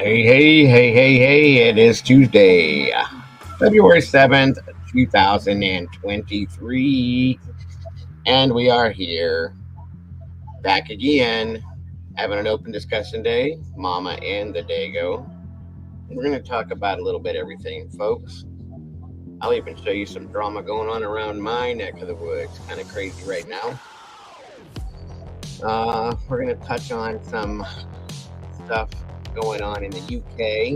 Hey, it is Tuesday, February 7th, 2023, and we are here back again having an open discussion day, Mama and the Dago. We're going to talk about a little bit everything, folks. I'll even show you some drama going on around my neck of the woods. Kind of crazy right now. We're going to touch on some stuff going on in the UK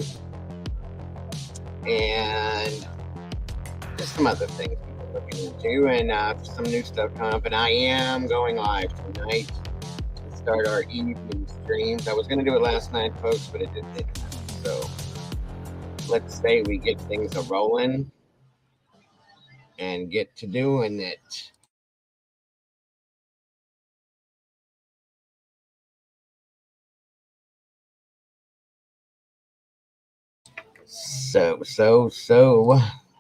and just some other things we're looking into, and some new stuff coming up. And I am going live tonight to start our evening streams. I was going to do it last night, folks, but it didn't happen. So let's say we get things a rolling and get to doing it. So,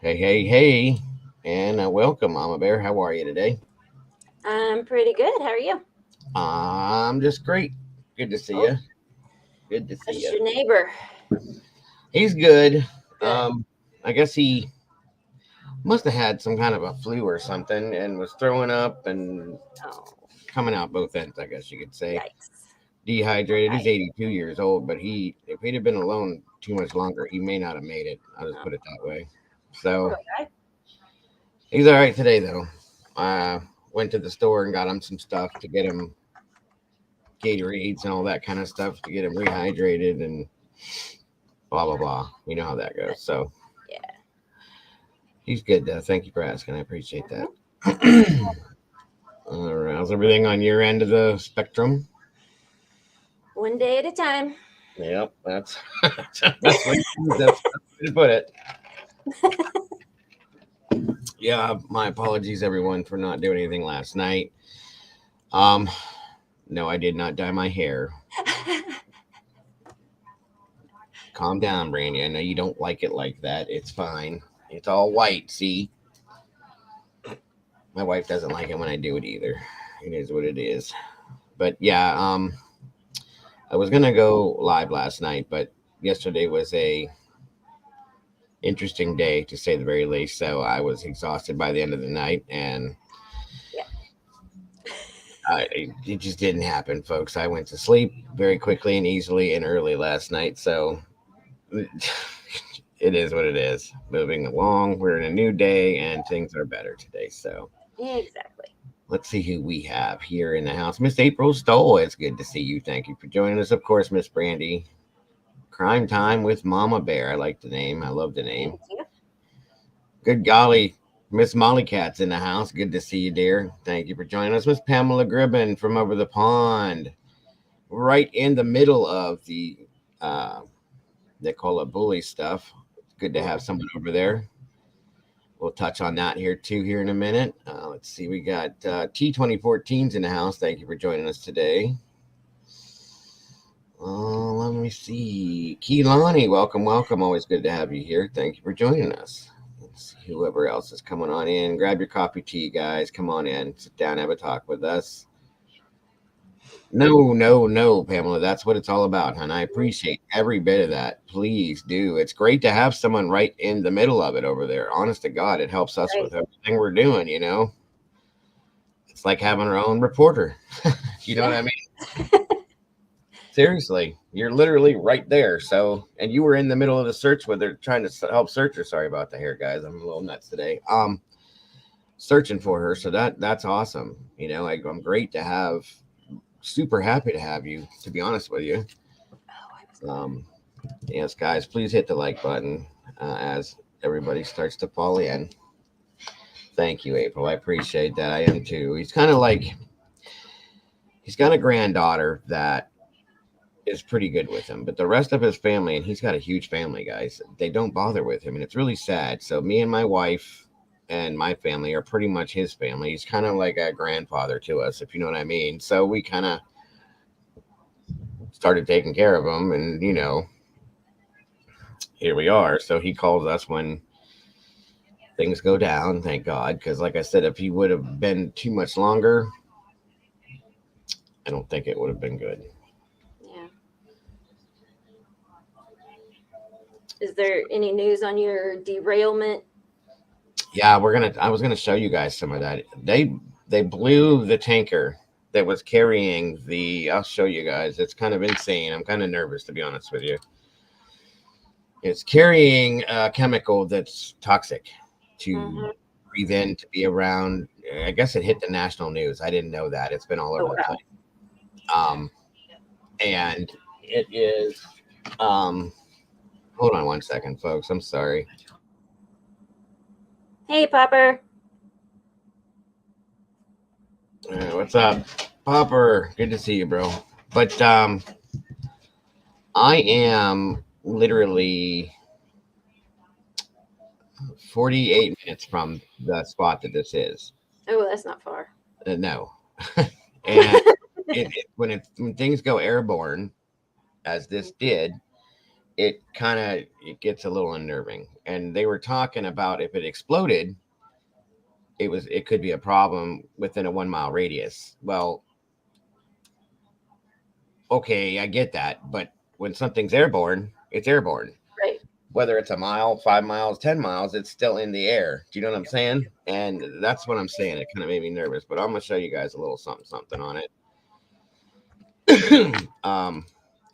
hey, and welcome, Mama Bear. How are you today? I'm pretty good. How are you? I'm just great. Good to see you. Good to see How's you. your neighbor? He's good. Good. I guess he must have had some kind of a flu or something and was throwing up and Oh, coming out both ends, I guess you could say. yikes. Dehydrated. He's Okay. 82 years old, but if he'd have been alone too much longer, he may not have made it. I'll just Oh, put it that way. So poor guy. he's all right today, though. I went to the store and got him some stuff to get him Gatorades and all that kind of stuff to get him rehydrated and blah, blah, blah. You know how that goes. So Yeah. he's good, though. Thank you for asking. I appreciate that. Mhm. All right. How's everything on your end of the spectrum? One day at a time. Yep, that's that's the way to put it. Yeah, my apologies, everyone, for not doing anything last night. Um, no, I did not dye my hair. Calm down, Brandy. I know you don't like it like that. It's fine. It's all white. See, my wife doesn't like it when I do it either. It is what it is. But yeah, I was gonna go live last night, but yesterday was a interesting day to say the very least. So I was exhausted by the end of the night, and Yeah. it just didn't happen, folks. I went to sleep very quickly and easily and early last night. So it is what it is. Moving along, we're in a new day, and things are better today. So Exactly. let's see who we have here in the house. Miss April Stoll, it's good to see you. Thank you for joining us. Of course, Miss Brandy. Crime Time with Mama Bear. I like the name. I love the name. Thank you. Good golly, Miss Molly Cat's in the house. Good to see you, dear. Thank you for joining us. Miss Pamela Gribben from over the pond, right in the middle of the, uh, they call it bully stuff. Good to have Mm. someone over there. We'll touch on that here too here in a minute. Let's see. We got T2014s in the house. Thank you for joining us today. Let me see. Keelani, welcome. Always good to have you here. Thank you for joining us. Let's see whoever else is coming on in. Grab your coffee, tea, guys. Come on in. Sit down, have a talk with us. No, Pamela. That's what it's all about, hon. I appreciate every bit of that. Please do. It's great to have someone right in the middle of it over there. Honest to God, it helps us with Right. everything we're doing, It's like having our own reporter. You know what I Yeah. mean? Seriously, you're literally right there. So, and you were in the middle of the search where they're trying to help search her. Sorry about the hair, guys. I'm a little nuts today. Searching for her. So that's awesome. I'm great to have. Super happy to have you. To be honest with you. Oh, I was gone. Um, yes, guys, please hit the like button as everybody starts to fall in. Thank you, April. I appreciate that. I am too. He's got a granddaughter that is pretty good with him, but the rest of his family, and he's got a huge family, guys, they don't bother with him, and it's really sad. So me and my wife and my family are pretty much his family. He's kind of like a grandfather to us, if you know what I mean. So we kind of started taking care of him, and here we are. So he calls us when things go down, thank God, because like I said, if he would have been too much longer, I don't think it would have been good. Yeah. Is there any news on your derailment? Yeah, I was gonna show you guys some of that. They blew the tanker that was carrying the. I'll show you guys. It's kind of insane. I'm kind of nervous, to be honest with you. It's carrying a chemical that's toxic to breathe in, to be around. I guess it hit the national news. I didn't know that. It's been all over the place. And it is. Hold on one second, folks. I'm sorry. Hey, Popper. What's up, Popper? Good to see you, bro. But I am literally 48 minutes from the spot that this is. Oh, that's not far. No. And when things go airborne, as this did, it gets a little unnerving. And they were talking about if it exploded, it could be a problem within a 1 mile radius. Well, okay, I get that, but when something's airborne, it's airborne. Right. Whether it's a mile, 5 miles, 10 miles, it's still in the air. Do you know what I'm saying? And that's what I'm saying. It kind of made me nervous, but I'm gonna show you guys a little something on it.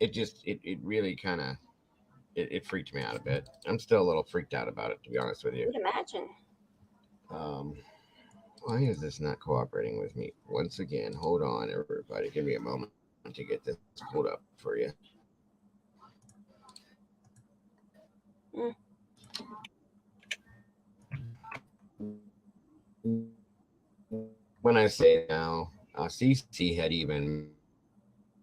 It really kind of it freaked me out a bit. I'm still a little freaked out about it, to be honest with you. I can imagine. Why is this not cooperating with me? Once again, hold on, everybody. Give me a moment to get this pulled up for you. When I say now, CC had even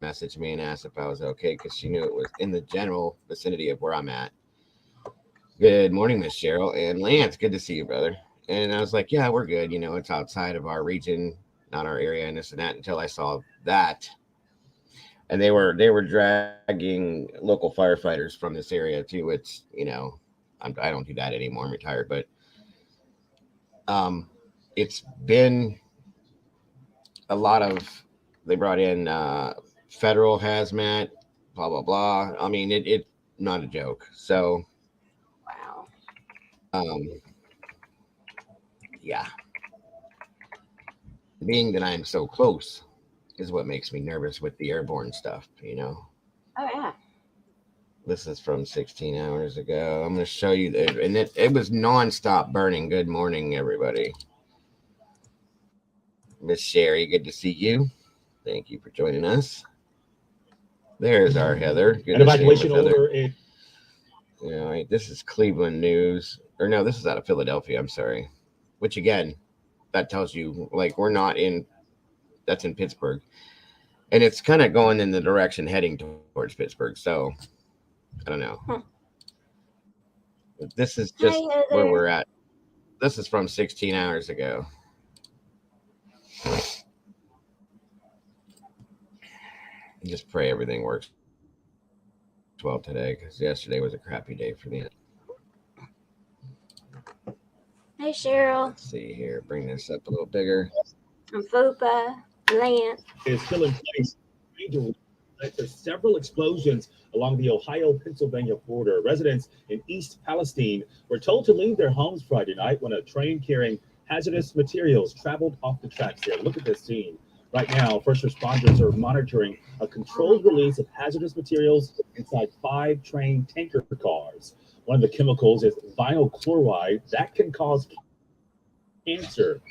messaged me and asked if I was okay because she knew it was in the general vicinity of where I'm at. Good morning, Miss Cheryl and Lance. Good to see you, brother. And I was like, yeah, we're good. You know, it's outside of our region, not our area, and this and that. Until I saw that, and they were dragging local firefighters from this area too. It's I don't do that anymore. I'm retired, but it's been a lot of. They brought in federal hazmat, blah blah blah. I mean, it's not a joke. So, wow. Yeah. Being that I'm so close is what makes me nervous with the airborne stuff, Oh, yeah. This is from 16 hours ago. I'm going to show you that. And it was nonstop burning. Good morning, everybody. Miss Sherry, good to see you. Thank you for joining us. There's our Heather. Good An evacuation order. This is Cleveland News. Or no, this is out of Philadelphia. I'm sorry. Which again, that tells you we're not in. That's in Pittsburgh, and it's kind of going in the direction heading towards Pittsburgh. So I don't know. This is just where we're at. This is from 16 hours ago. Just pray everything works well today, because yesterday was a crappy day for me. Hey, Cheryl. Let's see here. Bring this up a little bigger. I'm Fopa. Lance. Is still in place. After several explosions along the Ohio-Pennsylvania border, residents in East Palestine were told to leave their homes Friday night when a train carrying hazardous materials traveled off the tracks there. Look at this scene. Right now, first responders are monitoring a controlled release of hazardous materials inside 5 train tanker cars. One of the chemicals is vinyl chloride that can cause cancer.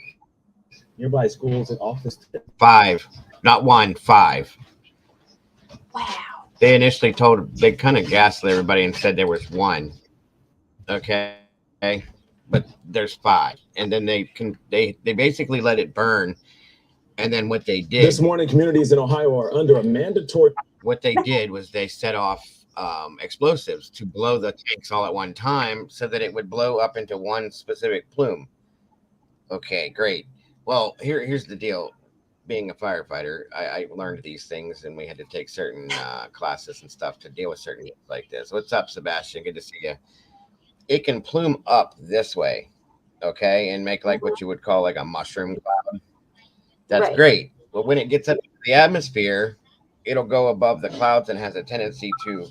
Nearby schools and offices. 5, not 1, 5. Wow. They initially they kind of gaslit everybody and said there was 1. Okay. But there's 5. And then they basically let it burn. And then what they did this morning, communities in Ohio are under a mandatory. What they did was they set off explosives to blow the tanks all at one time so that it would blow up into one specific plume. Okay, great. Well, here's the deal. Being a firefighter, I learned these things, and we had to take certain classes and stuff to deal with certain things like this. What's up, Sebastian? Good to see you. It can plume up this way, okay, and make what you would call a mushroom cloud. That's right. Great. But when it gets up into the atmosphere, it'll go above the clouds and has a tendency to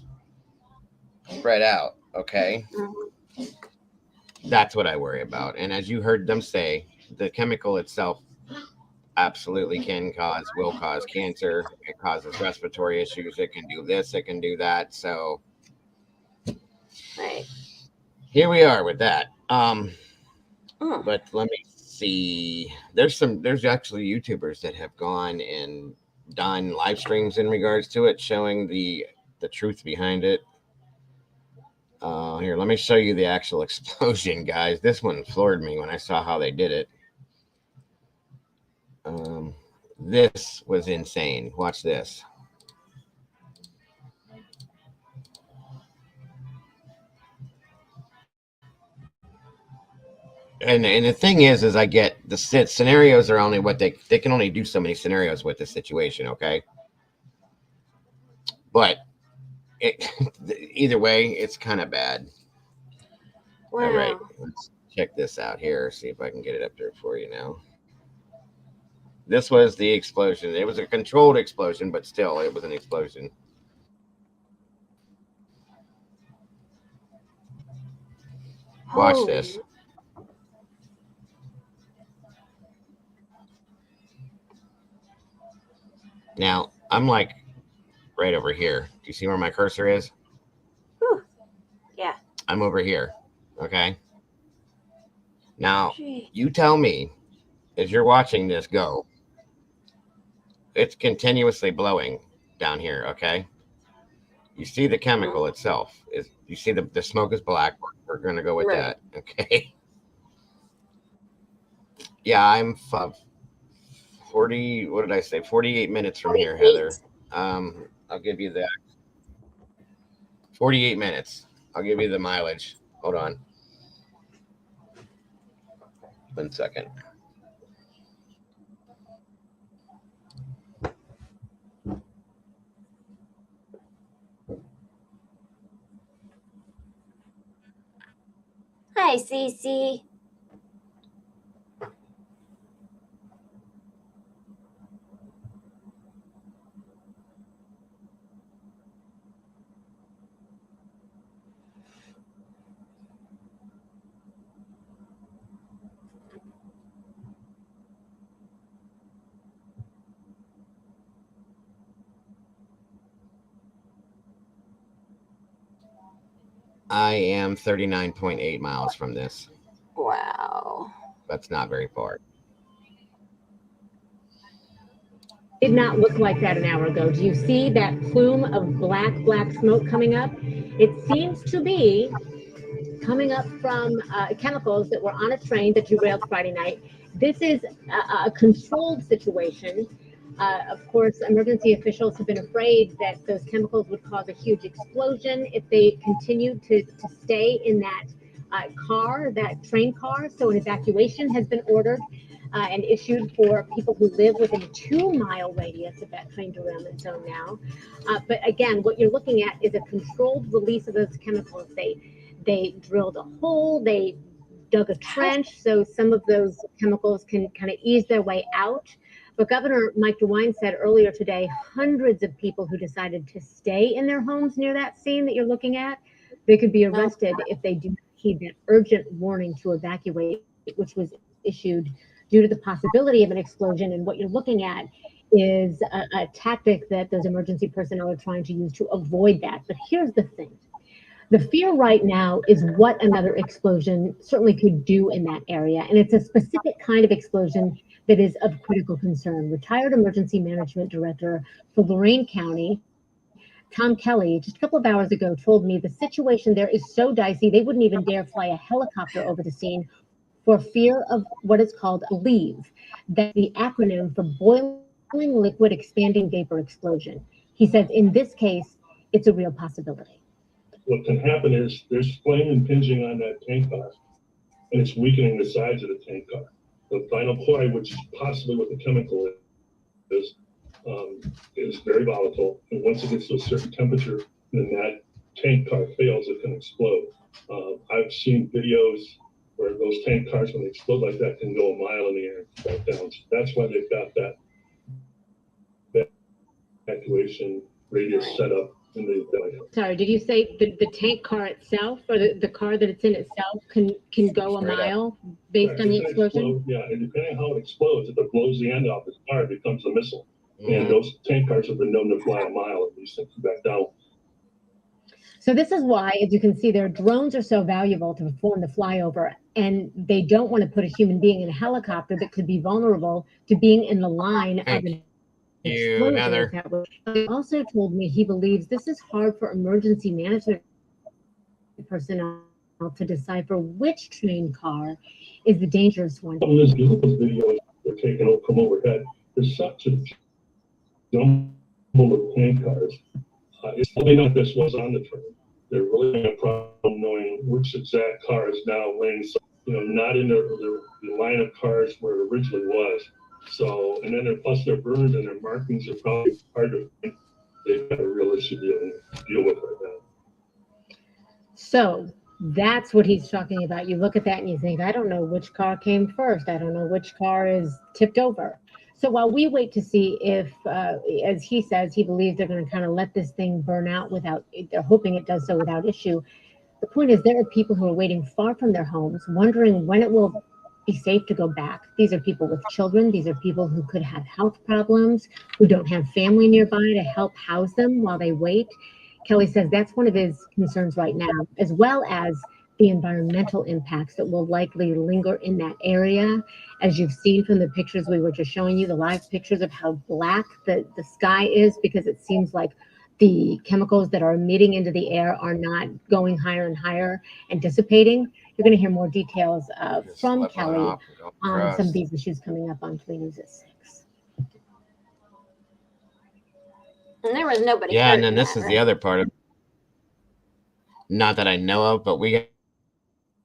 spread out. Okay. Mhm. That's what I worry about. And as you heard them say, the chemical itself absolutely will cause cancer. It causes respiratory issues. It can do this, it can do that. So Right. here we are with that. Mm. But let me see. There's actually YouTubers that have gone and done live streams in regards to it, showing the truth behind it. Here, let me show you the actual explosion, guys. This one floored me when I saw how they did it. This was insane. Watch this. And the thing is I get the scenarios are only what they can only do so many scenarios with the situation. Okay, but it, either way, it's kind of bad. Wow. All right, let's check this out here. See if I can get it up there for you now. This was the explosion. It was a controlled explosion, but still, it was an explosion. Watch Holy. this. Now, I'm like right over here. Do you see where my cursor is? Whew. Yeah. I'm over here. Okay. Now, Gee. you tell me, as you're watching this go, it's continuously blowing down here. Okay. You see the chemical itself. You see the smoke is black. We're going to go with Right. that. Okay. Yeah, I'm 40. What did I say? 48 minutes from here, 48. Heather. I'll give you that. 48 minutes. I'll give you the mileage. Hold on. 1 second. Hi, Cece. I am 39.8 miles from this. Wow. That's not very far. Did not look like that an hour ago. Do you see that plume of black smoke coming up? It seems to be coming up from chemicals that were on a train that derailed Friday night. This is a controlled situation. Of course, emergency officials have been afraid that those chemicals would cause a huge explosion if they continued to stay in that that train car. So an evacuation has been ordered and issued for people who live within a 2-mile radius of that train derailment zone now. But again, what you're looking at is a controlled release of those chemicals. They drilled a hole, they dug a trench, so some of those chemicals can kind of ease their way out. But Governor Mike DeWine said earlier today, hundreds of people who decided to stay in their homes near that scene that you're looking at, they could be arrested if they do not heed that urgent warning to evacuate, which was issued due to the possibility of an explosion. And what you're looking at is a tactic that those emergency personnel are trying to use to avoid that. But here's the thing. The fear right now is what another explosion certainly could do in that area. And it's a specific kind of explosion that is of critical concern. Retired Emergency Management Director for Lorain County, Tom Kelly, just a couple of hours ago told me the situation there is so dicey, they wouldn't even dare fly a helicopter over the scene for fear of what is called a BLEVE. That's the acronym for Boiling Liquid Expanding Vapor Explosion. He says in this case, it's a real possibility. What can happen is there's flame impinging on that tank car, and it's weakening the sides of the tank car. The vinyl chloride, which is possibly what the chemical is very volatile, and once it gets to a certain temperature, then that tank car fails, it can explode. I've seen videos where those tank cars, when they explode like that, can go a mile in the air and back down. So that's why they've got that evacuation radius set up And they Sorry, did you say the tank car itself, or the car that it's in itself can go a Straight up. mile based on the it can explosion? explode, yeah, and depending on how it explodes, if it blows the end off the car, it becomes a missile. Mhm. And those tank cars have been known to fly a mile at least and come back down. So this is why, as you can see, their drones are so valuable to perform the flyover, and they don't want to put a human being in a helicopter that could be vulnerable to being in the line of Thank an you, explosion. Heather. That was- He also told me he believes this is hard for emergency management personnel to decipher which train car is the dangerous one. Some of those videos they're taken from overhead. There's such a jumble of tank cars. It's probably not this was on the train. They're really having a problem knowing which exact car is now laying, not in the line of cars where it originally was. So, and then plus they're burned and their markings are probably hard to find. They've got a real issue to deal with right now. So that's what he's talking about. You look at that and you think, I don't know which car came first. I don't know which car is tipped over. So while we wait to see if, as he says, he believes they're going to kind of let this thing burn out without, they're hoping it does so without issue. The point is there are people who are waiting far from their homes, wondering when it will be safe to go back. These are people with children. These are people who could have health problems, who don't have family nearby to help house them while they wait. Kelly says that's one of his concerns right now, as well as the environmental impacts that will likely linger in that area. As you've seen from the pictures we were just showing you, the live pictures of how black the sky is, because it seems like the chemicals that are emitting into the air are not going higher and higher and dissipating. You're going to hear more details Just from slip Kelly off and don't on some of trust. these issues coming up on 3 News at 6. And there was nobody. Yeah, hurt and then in this that, is right? the other part of, not that I know of, but we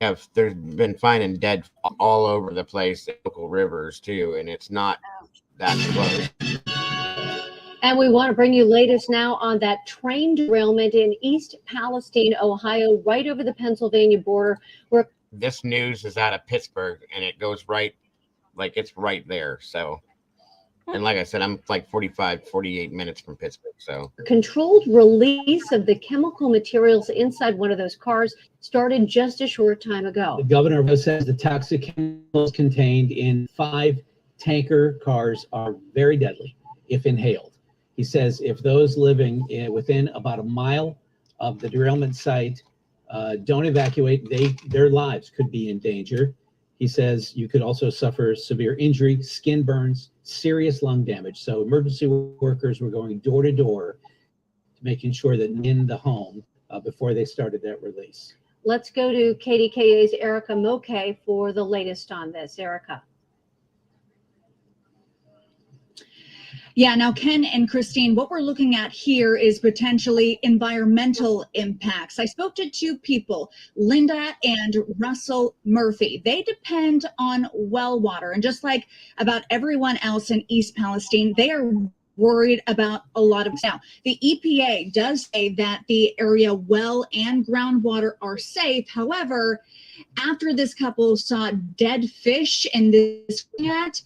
have, there's been finding dead all over the place in local rivers too, and it's not that close. And we want to bring you latest now on that train derailment in East Palestine, Ohio, right over the Pennsylvania border, where This news is out of Pittsburgh, and it goes right, like it's right there. So, and like I said, I'm like 48 minutes from Pittsburgh. So controlled release of the chemical materials inside one of those cars started just a short time ago. The governor says the toxic chemicals contained in 5 tanker cars are very deadly if inhaled. He says if those living within about a mile of the derailment site don't evacuate, their lives could be in danger. He says you could also suffer severe injury, skin burns, serious lung damage. So emergency workers were going door to door to making sure that in the home before they started that release. Let's go to KDKA's Erica Moke for the latest on this. Erica. Yeah, now Ken and Christine, what we're looking at here is potentially environmental impacts. I spoke to 2 people, Linda and Russell Murphy. They depend on well water, and just like about everyone else in East Palestine, they are worried about a lot of this. Now, the EPA does say that the area well and groundwater are safe. However, after this couple saw dead fish in this net,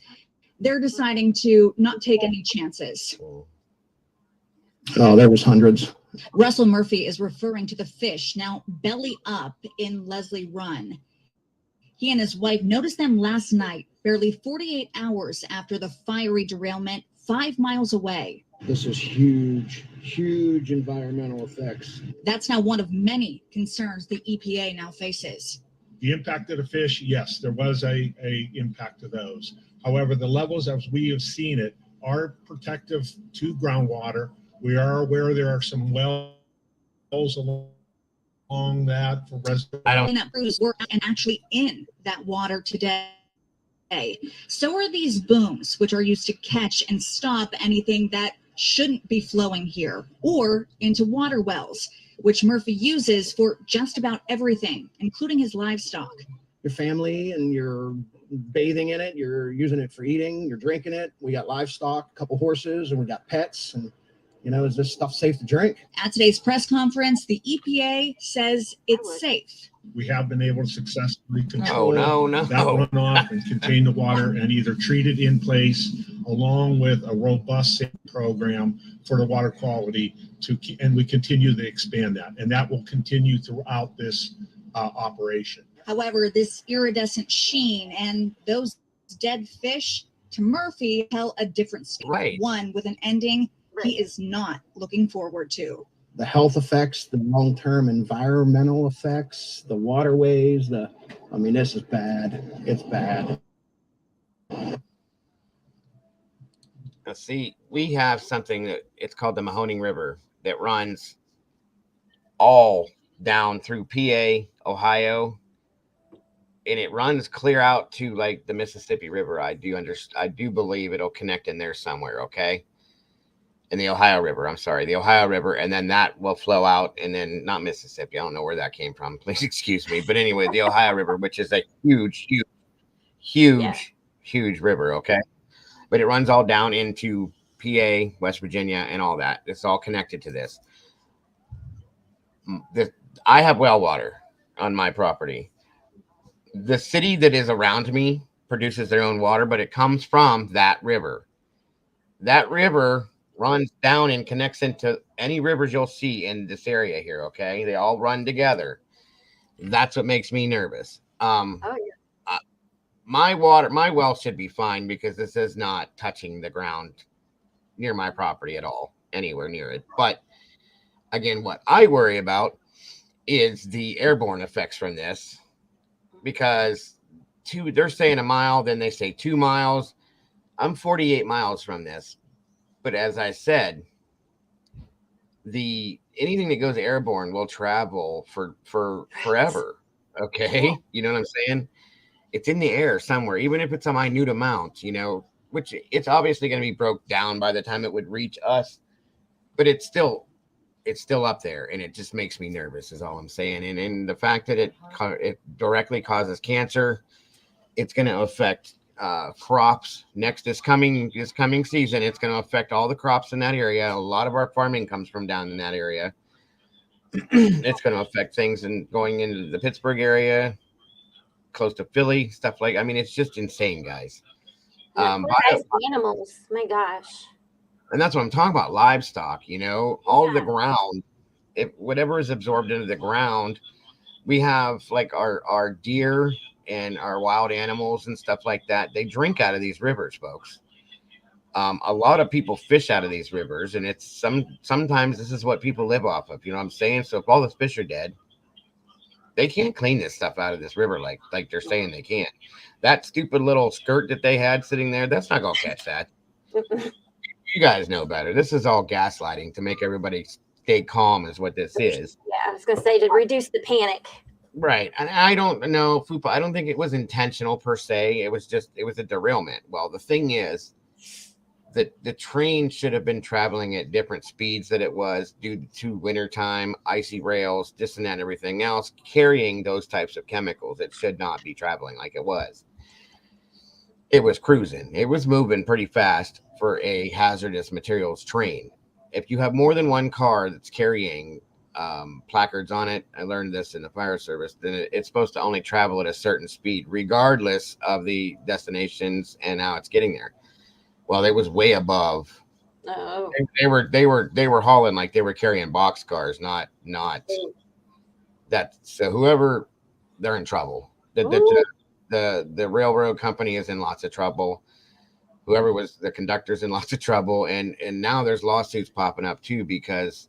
they're deciding to not take any chances. Oh, there was hundreds. Russell Murphy is referring to the fish now belly up in Leslie Run. He and his wife noticed them last night, barely 48 hours after the fiery derailment 5 miles away. This is huge, huge environmental effects. That's now one of many concerns the EPA now faces. The impact of the fish, yes, there was a impact of those. However, the levels as we have seen it are protective to groundwater. We are aware there are some wells along that for residents. And that crews were and actually in that water today. So are these booms, which are used to catch and stop anything that shouldn't be flowing here, or into water wells, which Murphy uses for just about everything, including his livestock. Your family, and you're bathing in it, you're using it for eating, you're drinking it. We got livestock, a couple horses, and we got pets, and Is this stuff safe to drink? At today's press conference, the EPA says it's safe. We have been able to successfully Oh, control no. that runoff and contain the water and either treat it in place along with a robust safety program for the water quality and we continue to expand that. And that will continue throughout this operation. However, this iridescent sheen and those dead fish to Murphy tell a different story. Right. One with an ending he is not looking forward to. The health effects, the long-term environmental effects, the waterways, this is bad. It's bad. Now, see, we have something that it's called the Mahoning River that runs all down through PA, Ohio, and it runs clear out to like the Mississippi River. I do believe it'll connect in there somewhere. Okay. In the Ohio River, and then that will flow out, and then not Mississippi. I don't know where that came from. Please excuse me. But anyway, the Ohio River, which is a huge river, okay? But it runs all down into PA, West Virginia, and all that. It's all connected to this. I have well water on my property. The city that is around me produces their own water, but it comes from that river. That river runs down and connects into any rivers you'll see in this area here. Okay, they all run together. That's what makes me nervous. My well should be fine because this is not touching the ground near my property at all, anywhere near it. But again, what I worry about is the airborne effects from this, because they're saying a mile, then they say 2 miles. I'm 48 miles from this. But as I said, anything that goes airborne will travel for forever. Okay, you know what I'm saying? It's in the air somewhere, even if it's a minute amount. Which it's obviously going to be broke down by the time it would reach us. But it's still up there, and it just makes me nervous. Is all I'm saying. And the fact that it directly causes cancer, it's going to affect crops this coming season. It's going to affect all the crops in that area. A lot of our farming comes from down in that area. It's going to affect things and going into the Pittsburgh area, close to Philly, stuff like. It's just insane, guys. Animals, my gosh. And that's what I'm talking about. Livestock, all of the ground, whatever is absorbed into the ground. We have like our deer and our wild animals and stuff like that. They drink out of these rivers, folks. A lot of people fish out of these rivers, and it's sometimes this is what people live off of. You know what I'm saying? So if all the fish are dead, they can't clean this stuff out of this river like they're saying they can. That stupid little skirt that they had sitting there, that's not gonna catch that. You guys know better. This is all gaslighting to make everybody stay calm, is what this is. Yeah, I was gonna say, to reduce the panic. Right. And I don't know, Fupa, I don't think it was intentional per se. It was a derailment. Well, the thing is that the train should have been traveling at different speeds that it was due to wintertime, icy rails, this and that, and everything else, carrying those types of chemicals. It should not be traveling like it was. It was cruising. It was moving pretty fast for a hazardous materials train. If you have more than one car that's carrying placards on it, I learned this in the fire service, then it's supposed to only travel at a certain speed regardless of the destinations and how it's getting there. Well, it was way above. Oh. They were hauling like they were carrying box cars, not that. So whoever, they're in trouble. The railroad company is in lots of trouble. Whoever was the conductor's in lots of trouble, and now there's lawsuits popping up too, because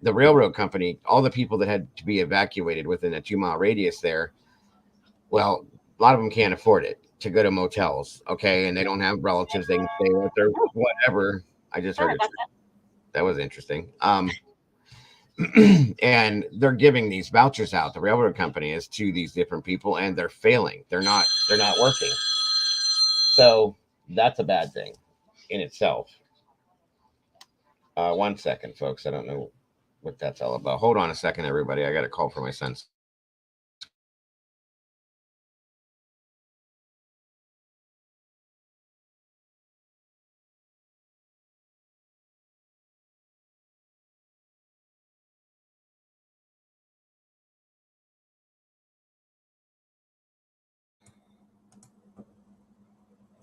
the railroad company, all the people that had to be evacuated within a 2-mile radius there, well, a lot of them can't afford it to go to motels, okay, and they don't have relatives they can stay with or whatever. I just heard it. That was interesting. And they're giving these vouchers out, the railroad company is, to these different people, and they're failing. They're not working. So that's a bad thing in itself. 1 second, folks. I don't know what that's all about. Hold on a second, everybody. I got a call from my son.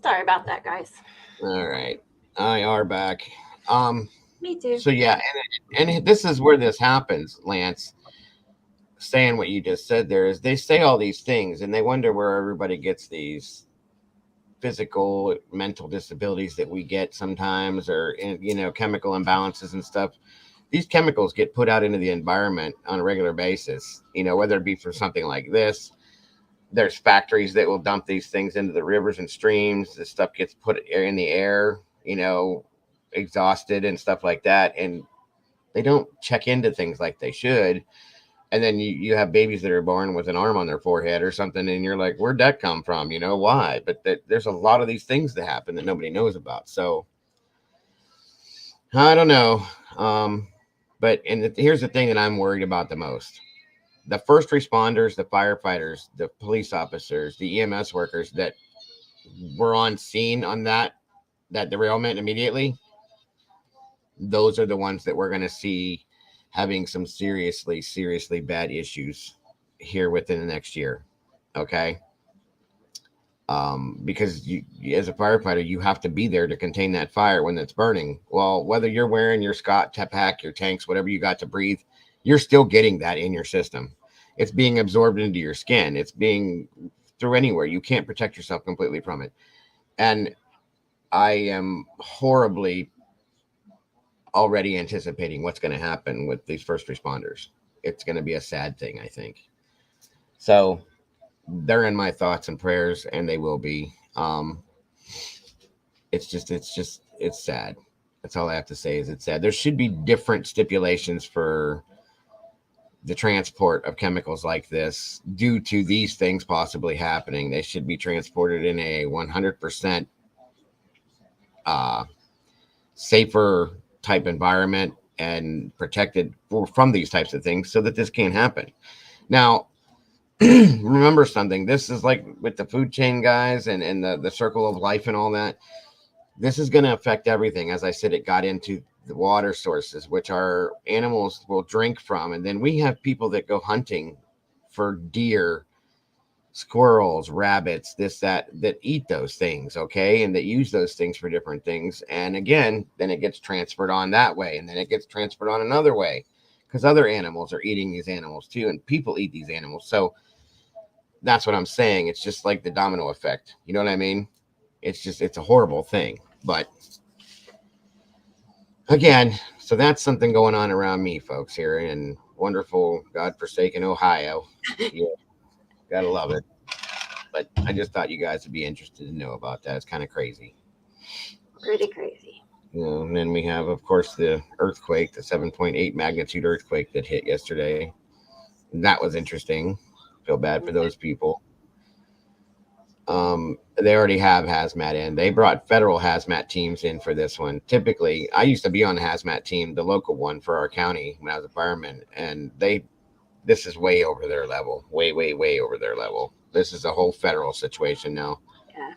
Sorry about that, guys. All right. I are back. Me too. So yeah, and this is where this happens, Lance. Saying what you just said there is they say all these things and they wonder where everybody gets these physical, mental disabilities that we get sometimes, or chemical imbalances and stuff. These chemicals get put out into the environment on a regular basis, whether it be for something like this. There's factories that will dump these things into the rivers and streams. This stuff gets put in the air, exhausted and stuff like that. And they don't check into things like they should. And then you have babies that are born with an arm on their forehead or something. And you're like, where'd that come from? Why? But there's a lot of these things that happen that nobody knows about. So I don't know. But here's the thing that I'm worried about the most. The first responders, the firefighters, the police officers, the EMS workers that were on scene on that derailment immediately, those are the ones that we're going to see having some seriously bad issues here within the next year. Okay. Because you, as a firefighter, you have to be there to contain that fire when it's burning. Well, whether you're wearing your Scott pack, your tanks, whatever you got to breathe, you're still getting that in your system. It's being absorbed into your skin. It's being through anywhere. You can't protect yourself completely from it. And I am horribly already anticipating what's going to happen with these first responders. It's going to be a sad thing, I think. So they're in my thoughts and prayers, and they will be. It's sad. That's all I have to say is it's sad. There should be different stipulations for the transport of chemicals like this due to these things possibly happening. They should be transported in a 100% safer type environment and protected from these types of things so that this can't happen. Now, remember something. This is like with the food chain guys and the circle of life and all that. This is going to affect everything. As I said, it got into the water sources, which our animals will drink from. And then we have people that go hunting for deer, squirrels, rabbits, that eat those things. Okay. And that use those things for different things. And again, then it gets transferred on that way. And then it gets transferred on another way because other animals are eating these animals too. And people eat these animals. So that's what I'm saying. It's just like the domino effect. You know what I mean? It's a horrible thing. But again, so that's something going on around me, folks, here in wonderful, godforsaken Ohio. Yeah, gotta love it. But I just thought you guys would be interested to know about that. It's kind of crazy. Pretty crazy. And then we have, of course, the earthquake, the 7.8 magnitude earthquake that hit yesterday. That was interesting. Feel bad for those people. They already have hazmat in. They brought federal hazmat teams in for this one. Typically, I used to be on the hazmat team, the local one for our county when I was a fireman, and this is way over their level, way over their level. This is a whole federal situation now. Yeah.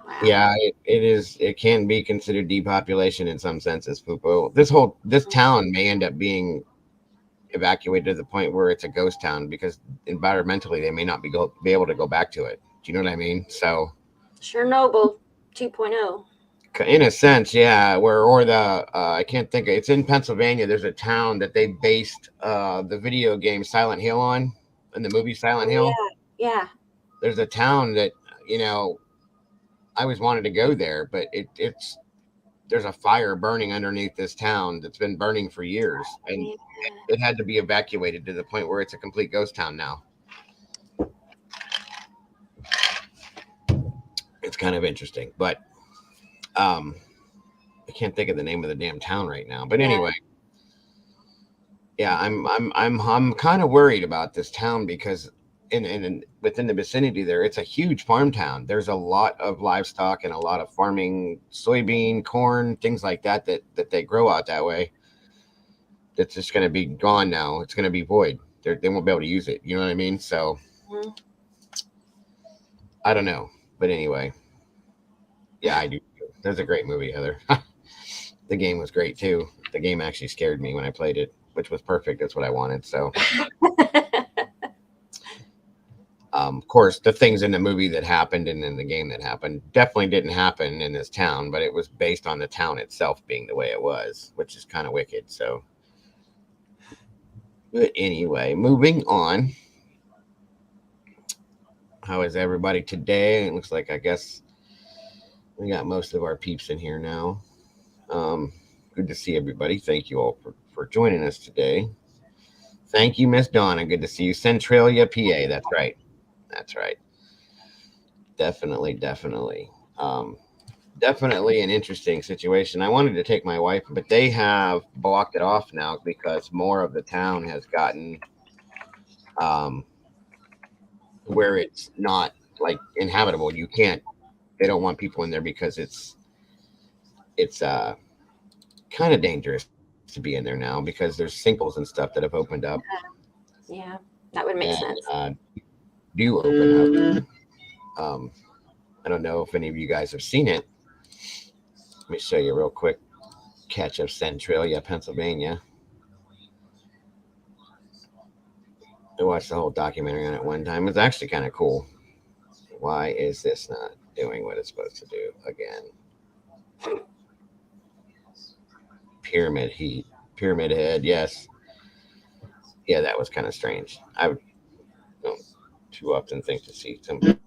Wow. Yeah, it is. It can be considered depopulation in some senses. Fupo. This town may end up being evacuated to the point where it's a ghost town because environmentally they may not be able to go back to it. Do you know what I mean? So Chernobyl 2.0. in a sense, yeah. I can't think. It's in Pennsylvania. There's a town that they based the video game Silent Hill on, in the movie Silent Hill. Yeah. There's a town that I always wanted to go there, but there's a fire burning underneath this town that's been burning for years, and it had to be evacuated to the point where it's a complete ghost town now. It's kind of interesting, but I can't think of the name of the damn town right now. But anyway, yeah, I'm kind of worried about this town because within the vicinity there, it's a huge farm town. There's a lot of livestock and a lot of farming, soybean, corn, things like that they grow out that way. That's just going to be gone now. It's going to be void. They won't be able to use it. You know what I mean? So I don't know. But anyway, yeah, I do. There's a great movie, Heather. The game was great too. The game actually scared me when I played it, which was perfect. That's what I wanted. So Of course, the things in the movie that happened and in the game that happened definitely didn't happen in this town, but it was based on the town itself being the way it was, which is kind of wicked. So, but anyway, moving on. How is everybody today? It looks like, I guess, we got most of our peeps in here now. Good to see everybody. Thank you all for joining us today. Thank you, Miss Donna. Good to see you. Centralia, PA. That's right. That's right. Definitely. Definitely an interesting situation. I wanted to take my wife, but they have blocked it off now because more of the town has gotten where it's not like inhabitable. You can't, they don't want people in there because it's kind of dangerous to be in there now because there's sinkholes and stuff that have opened up. Yeah, that would make sense. Do open up. I don't know if any of you guys have seen it. Let me show you real quick. Catch of Centralia, Pennsylvania. I watched the whole documentary on it one time. It's actually kind of cool. Why is this not doing what it's supposed to do again? Pyramid Head, yes. Yeah, that was kind of strange. I don't too often think to see something.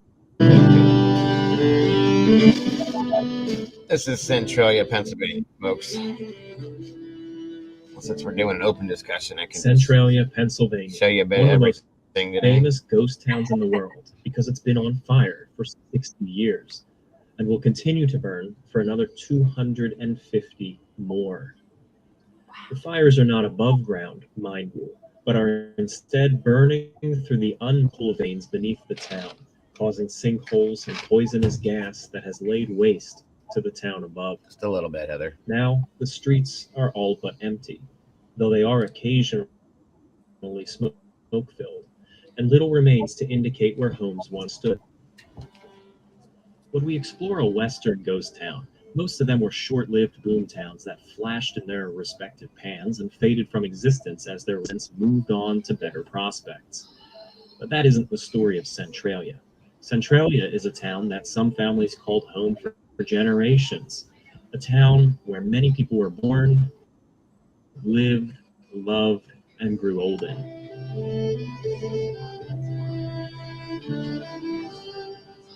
This is Centralia, Pennsylvania, folks. Since we're doing an open discussion, I can Centralia, Pennsylvania. show you a bit One of the most everything today. famous ghost towns in the world because it's been on fire for 60 years and will continue to burn for another 250 more. The fires are not above ground, mind you, but are instead burning through the uncool veins beneath the town, causing sinkholes and poisonous gas that has laid waste to the town above. Just a little bit, Heather. Now, the streets are all but empty, though they are occasionally smoke-filled, and little remains to indicate where homes once stood. When we explore a western ghost town, most of them were short-lived boom towns that flashed in their respective pans and faded from existence as their residents moved on to better prospects. But that isn't the story of Centralia. Centralia is a town that some families called home for generations, a town where many people were born, lived, loved, and grew old in.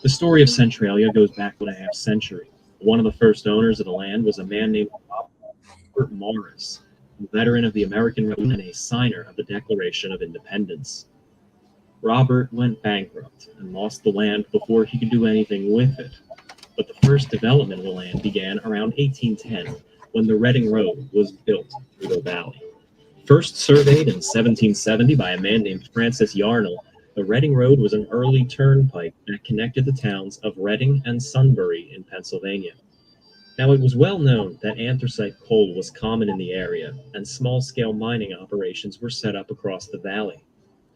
The story of Centralia goes back 1.5 centuries. One of the first owners of the land was a man named Robert Morris, a veteran of the American Revolution and a signer of the Declaration of Independence. Robert went bankrupt and lost the land before he could do anything with it. But the first development of the land began around 1810, when the Reading Road was built through the valley. First surveyed in 1770 by a man named Francis Yarnall, the Reading Road was an early turnpike that connected the towns of Reading and Sunbury in Pennsylvania. Now, it was well known that anthracite coal was common in the area, and small-scale mining operations were set up across the valley.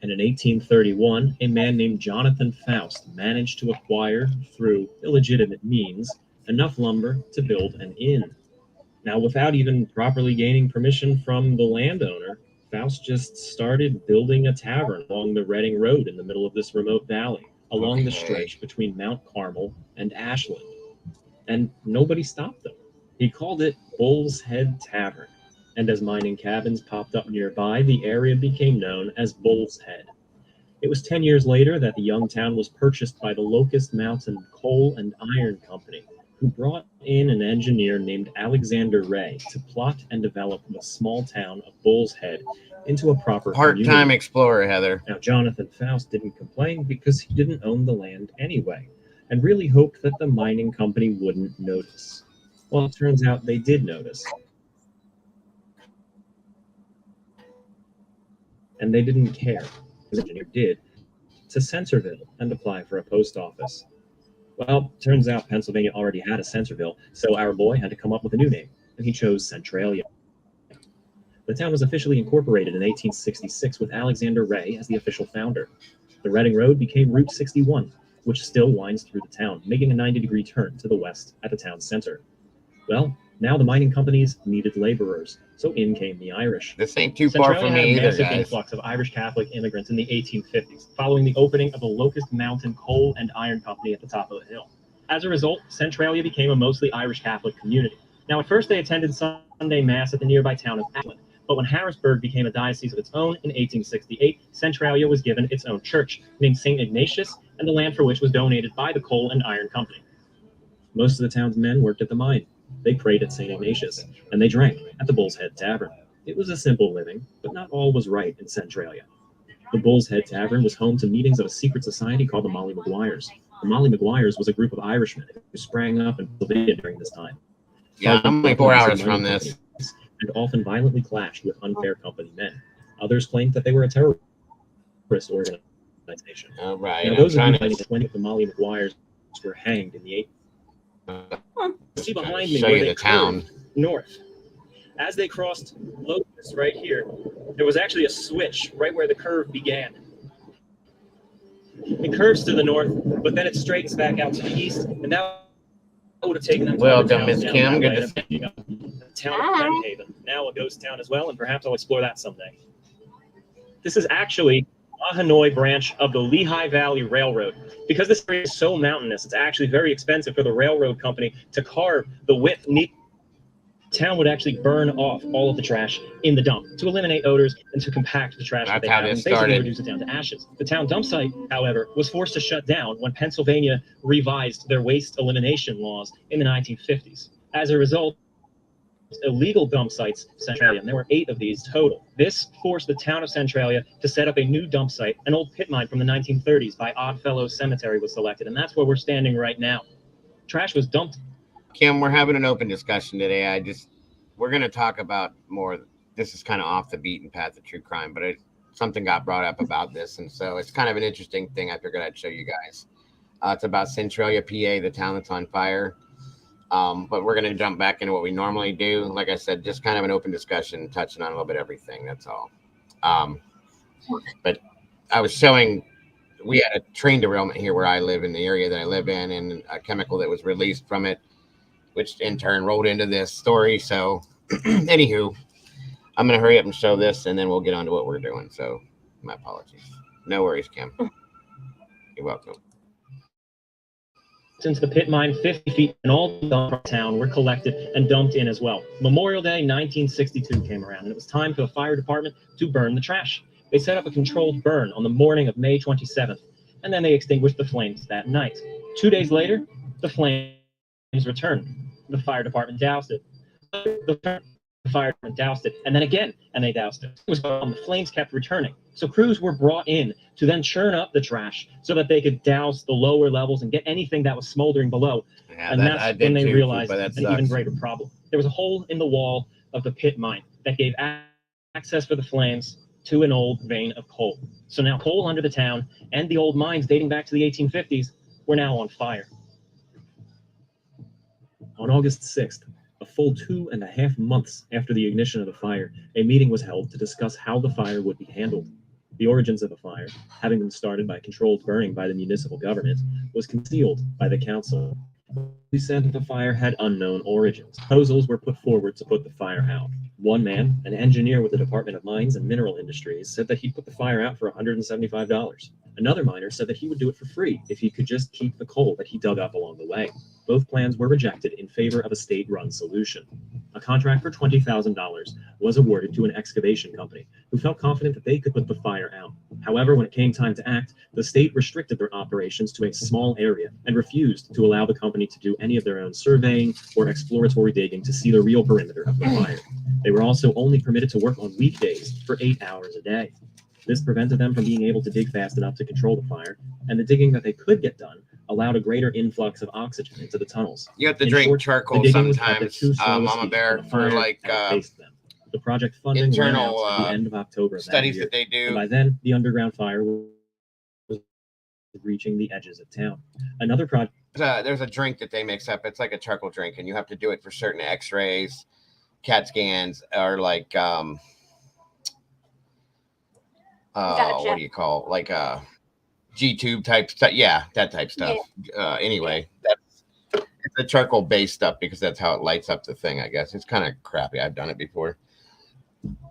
And in 1831, a man named Jonathan Faust managed to acquire, through illegitimate means, enough lumber to build an inn. Now, without even properly gaining permission from the landowner, Faust just started building a tavern along the Reading Road in the middle of this remote valley, along the stretch between Mount Carmel and Ashland. And nobody stopped him. He called it Bull's Head Tavern. And as mining cabins popped up nearby, the area became known as Bull's Head. It was 10 years later that the young town was purchased by the Locust Mountain Coal and Iron Company, who brought in an engineer named Alexander Ray to plot and develop the small town of Bull's Head into a proper Part-time community. explorer, Heather. Now, Jonathan Faust didn't complain because he didn't own the land anyway, and really hoped that the mining company wouldn't notice. Well, it turns out they did notice. And they didn't care, the engineer did, to Centerville and apply for a post office. Well, turns out Pennsylvania already had a Centerville, so our boy had to come up with a new name, and he chose Centralia. The town was officially incorporated in 1866 with Alexander Ray as the official founder. The Reading Road became Route 61, which still winds through the town, making a 90-degree turn to the west at the town center. Well, Now the mining companies needed laborers, so in came the Irish. This ain't too far from Centralia had me a either, massive guys. influx of Irish Catholic immigrants in the 1850s, following the opening of the Locust Mountain Coal and Iron Company at the top of the hill. As a result, Centralia became a mostly Irish Catholic community. Now, at first they attended Sunday Mass at the nearby town of Ashland, but when Harrisburg became a diocese of its own in 1868, Centralia was given its own church, named St. Ignatius, and the land for which was donated by the Coal and Iron Company. Most of the town's men worked at the mine. They prayed at St. Ignatius, and they drank at the Bull's Head Tavern. It was a simple living, but not all was right in Centralia. The Bull's Head Tavern was home to meetings of a secret society called the Molly Maguires. The Molly Maguires was a group of Irishmen who sprang up in Pennsylvania during this time. Yeah, I'm like 4 hours from this. And often violently clashed with unfair company men. Others claimed that they were a terrorist organization. All right. Now, those of you fighting with the Molly Maguires were hanged in the 80s. See behind me show where you they the town. north. As they crossed Locust right here, there was actually a switch right where the curve began. It curves to the north, but then it straightens back out to the east, and now it would have taken them to other Welcome, towns Miss down Kim. that Good way to to see you. the town of Penn Haven, now a ghost town as well, and perhaps I'll explore that someday. This is actually a Hanoi branch of the Lehigh Valley Railroad. Because this area is so mountainous, it's actually very expensive for the railroad company to carve the width neat. The town would actually burn off all of the trash in the dump to eliminate odors and to compact the trash that That's they how have this and basically started. reduce it down to ashes. The town dump site, however, was forced to shut down when Pennsylvania revised their waste elimination laws in the 1950s. As a result, illegal dump sites in Centralia, and there were 8 of these total. This forced the town of Centralia to set up a new dump site. An old pit mine from the 1930s by Oddfellows Cemetery was selected, and that's where we're standing right now. Trash was dumped. Kim, we're having an open discussion today. We're going to talk about more. This is kind of off the beaten path of true crime, but something got brought up about this, and so it's kind of an interesting thing. I figured I'd show you guys. It's about Centralia, PA, the town that's on fire. But we're going to jump back into what we normally do. Like I said, just kind of an open discussion, touching on a little bit everything. That's all. But I was showing, we had a train derailment here where I live, in the area that I live in, and a chemical that was released from it, which in turn rolled into this story. So anywho, I'm going to hurry up and show this, and then we'll get on to what we're doing. So my apologies. No worries, Kim. You're welcome. Into the pit mine 50 feet, and all the dump from town were collected and dumped in as well. Memorial Day 1962 came around, and it was time for the fire department to burn the trash. They set up a controlled burn on the morning of May 27th, and then they extinguished the flames that night. 2 days later, the flames returned. The fire department doused it. The fire department doused it, and then again, and they doused it. It was gone. The flames kept returning. So crews were brought in to then churn up the trash so that they could douse the lower levels and get anything that was smoldering below. Yeah, and that's when they realized that an even greater problem. There was a hole in the wall of the pit mine that gave access for the flames to an old vein of coal. So now coal under the town and the old mines dating back to the 1850s were now on fire. On August 6th, a full 2.5 months after the ignition of the fire, a meeting was held to discuss how the fire would be handled. The origins of the fire, having been started by controlled burning by the municipal government, was concealed by the council. We said that the fire had unknown origins. Proposals were put forward to put the fire out. One man, an engineer with the Department of Mines and Mineral Industries, said that he'd put the fire out for $175. Another miner said that he would do it for free if he could just keep the coal that he dug up along the way. Both plans were rejected in favor of a state-run solution. A contract for $20,000 was awarded to an excavation company who felt confident that they could put the fire out. However, when it came time to act, the state restricted their operations to a small area and refused to allow the company to do any of their own surveying or exploratory digging to see the real perimeter of the fire. They were also only permitted to work on weekdays for 8 hours a day. This prevented them from being able to dig fast enough to control the fire, and the digging that they could get done allowed a greater influx of oxygen into the tunnels. You have to In drink short, charcoal the digging was kept at sometimes, too slow a Mama speed, Bear, and the for fire like outpaced them. The project funding ran out internal at the end of October of that studies year, that they do. and by then the underground fire was reaching the edges of town. Another project. There's a drink that they mix up. It's like a charcoal drink, and you have to do it for certain X-rays, CAT scans, or like what do you call, like G-tube type stuff? Yeah, that type stuff. Anyway, it's the charcoal based stuff because that's how it lights up the thing. I guess it's kind of crappy. I've done it before.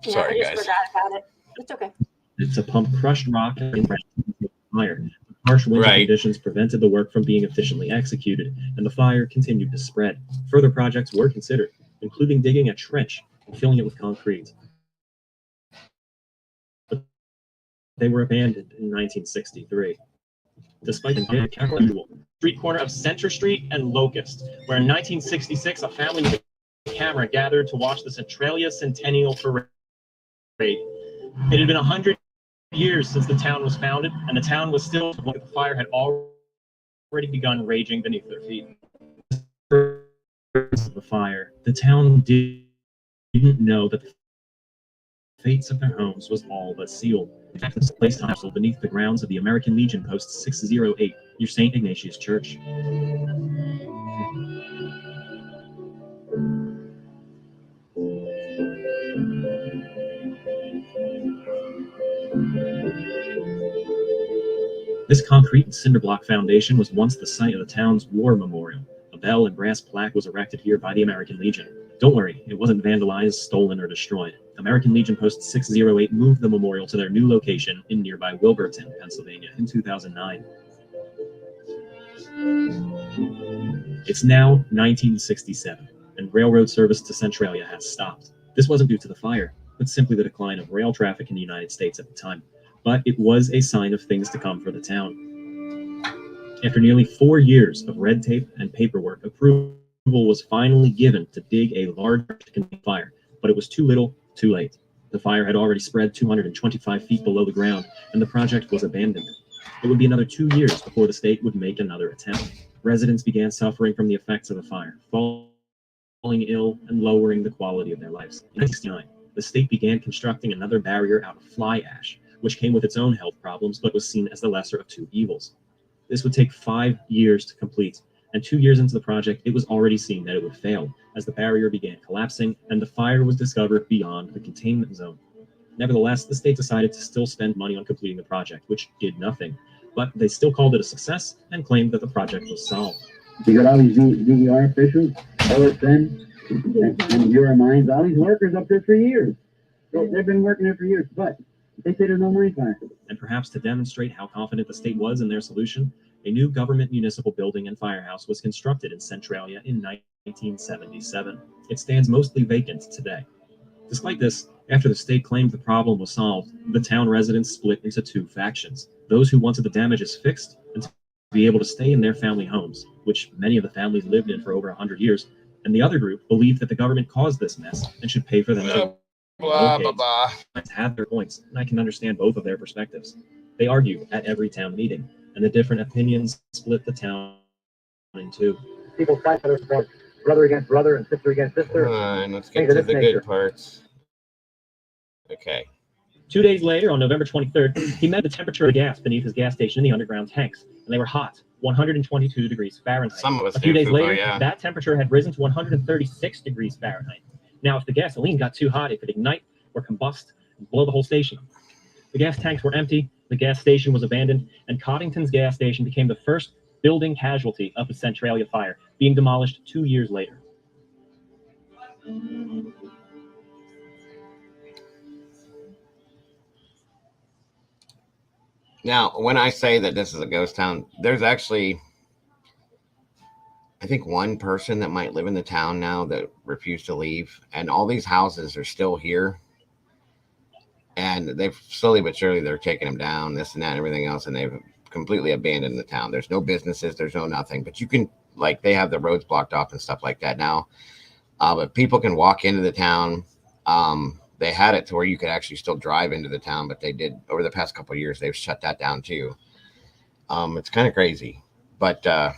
Yeah, Sorry, I just guys. forgot about it. It's okay. To pump crushed rock and fire. Harsh winter conditions prevented the work from being efficiently executed, and the fire continued to spread. Further projects were considered, including digging a trench and filling it with concrete. But they were abandoned in 1963. Despite the unusual street corner of Center Street and Locust, where in 1966 a family with a camera gathered to watch the Centralia Centennial Parade. It had been 100 years since the town was founded, and the town was still the fire had already begun raging beneath their feet. The fire, the town didn't know that the fates of their homes was all but sealed. In fact, this place nestled beneath the grounds of the American Legion Post 608 near St. Ignatius Church. This concrete and cinder block foundation was once the site of the town's war memorial. A bell and brass plaque was erected here by the American Legion. Don't worry, it wasn't vandalized, stolen, or destroyed. American Legion Post 608 moved the memorial to their new location in nearby Wilburton, Pennsylvania in 2009. It's now 1967, and railroad service to Centralia has stopped. This wasn't due to the fire, but simply the decline of rail traffic in the United States at the time. But it was a sign of things to come for the town. After nearly 4 years of red tape and paperwork, approval was finally given to dig a large fire, but it was too little, too late. The fire had already spread 225 feet below the ground, and the project was abandoned. It would be another 2 years before the state would make another attempt. Residents began suffering from the effects of the fire, falling ill and lowering the quality of their lives. In 1969, the state began constructing another barrier out of fly ash, which came with its own health problems, but was seen as the lesser of two evils. This would take 5 years to complete, and 2 years into the project, it was already seen that it would fail, as the barrier began collapsing and the fire was discovered beyond the containment zone. Nevertheless, the state decided to still spend money on completing the project, which did nothing, but they still called it a success and claimed that the project was solved. You got all these DER officials, OSN, and Bureau Mines, all these workers up there for years. They've been working there for years, but they say there's no money for it. And perhaps to demonstrate how confident the state was in their solution, a new government municipal building and firehouse was constructed in Centralia in 1977. It stands mostly vacant today. Despite this, after the state claimed the problem was solved, the town residents split into two factions. Those who wanted the damages fixed and to be able to stay in their family homes, which many of the families lived in for over 100 years, and the other group believed that the government caused this mess and should pay for them to blah, blah, blah. have their points, and I can understand both of their perspectives. They argue at every town meeting, and the different opinions split the town in two. People fight for their brother against brother and sister against sister. And let's get to the good parts. Okay. 2 days later, on November 23rd, he measured the temperature of the gas beneath his gas station in the underground tanks, and they were hot, 122 degrees Fahrenheit. Some of us a few days later, yeah. that temperature had risen to 136 degrees Fahrenheit. Now, if the gasoline got too hot, it could ignite or combust and blow the whole station. The gas tanks were empty, the gas station was abandoned, and Coddington's gas station became the first building casualty of the Centralia fire, being demolished 2 years later. Now, when I say that this is a ghost town, there's actually, I think, one person that might live in the town now that refused to leave, and all these houses are still here. And they've slowly but surely they're taking them down, this and that, and everything else, and they've completely abandoned the town. There's no businesses, there's no nothing, but you can, like, they have the roads blocked off and stuff like that now. But people can walk into the town. They had it to where you could actually still drive into the town, but they did over the past couple of years. They've shut that down too. It's kind of crazy, but I'm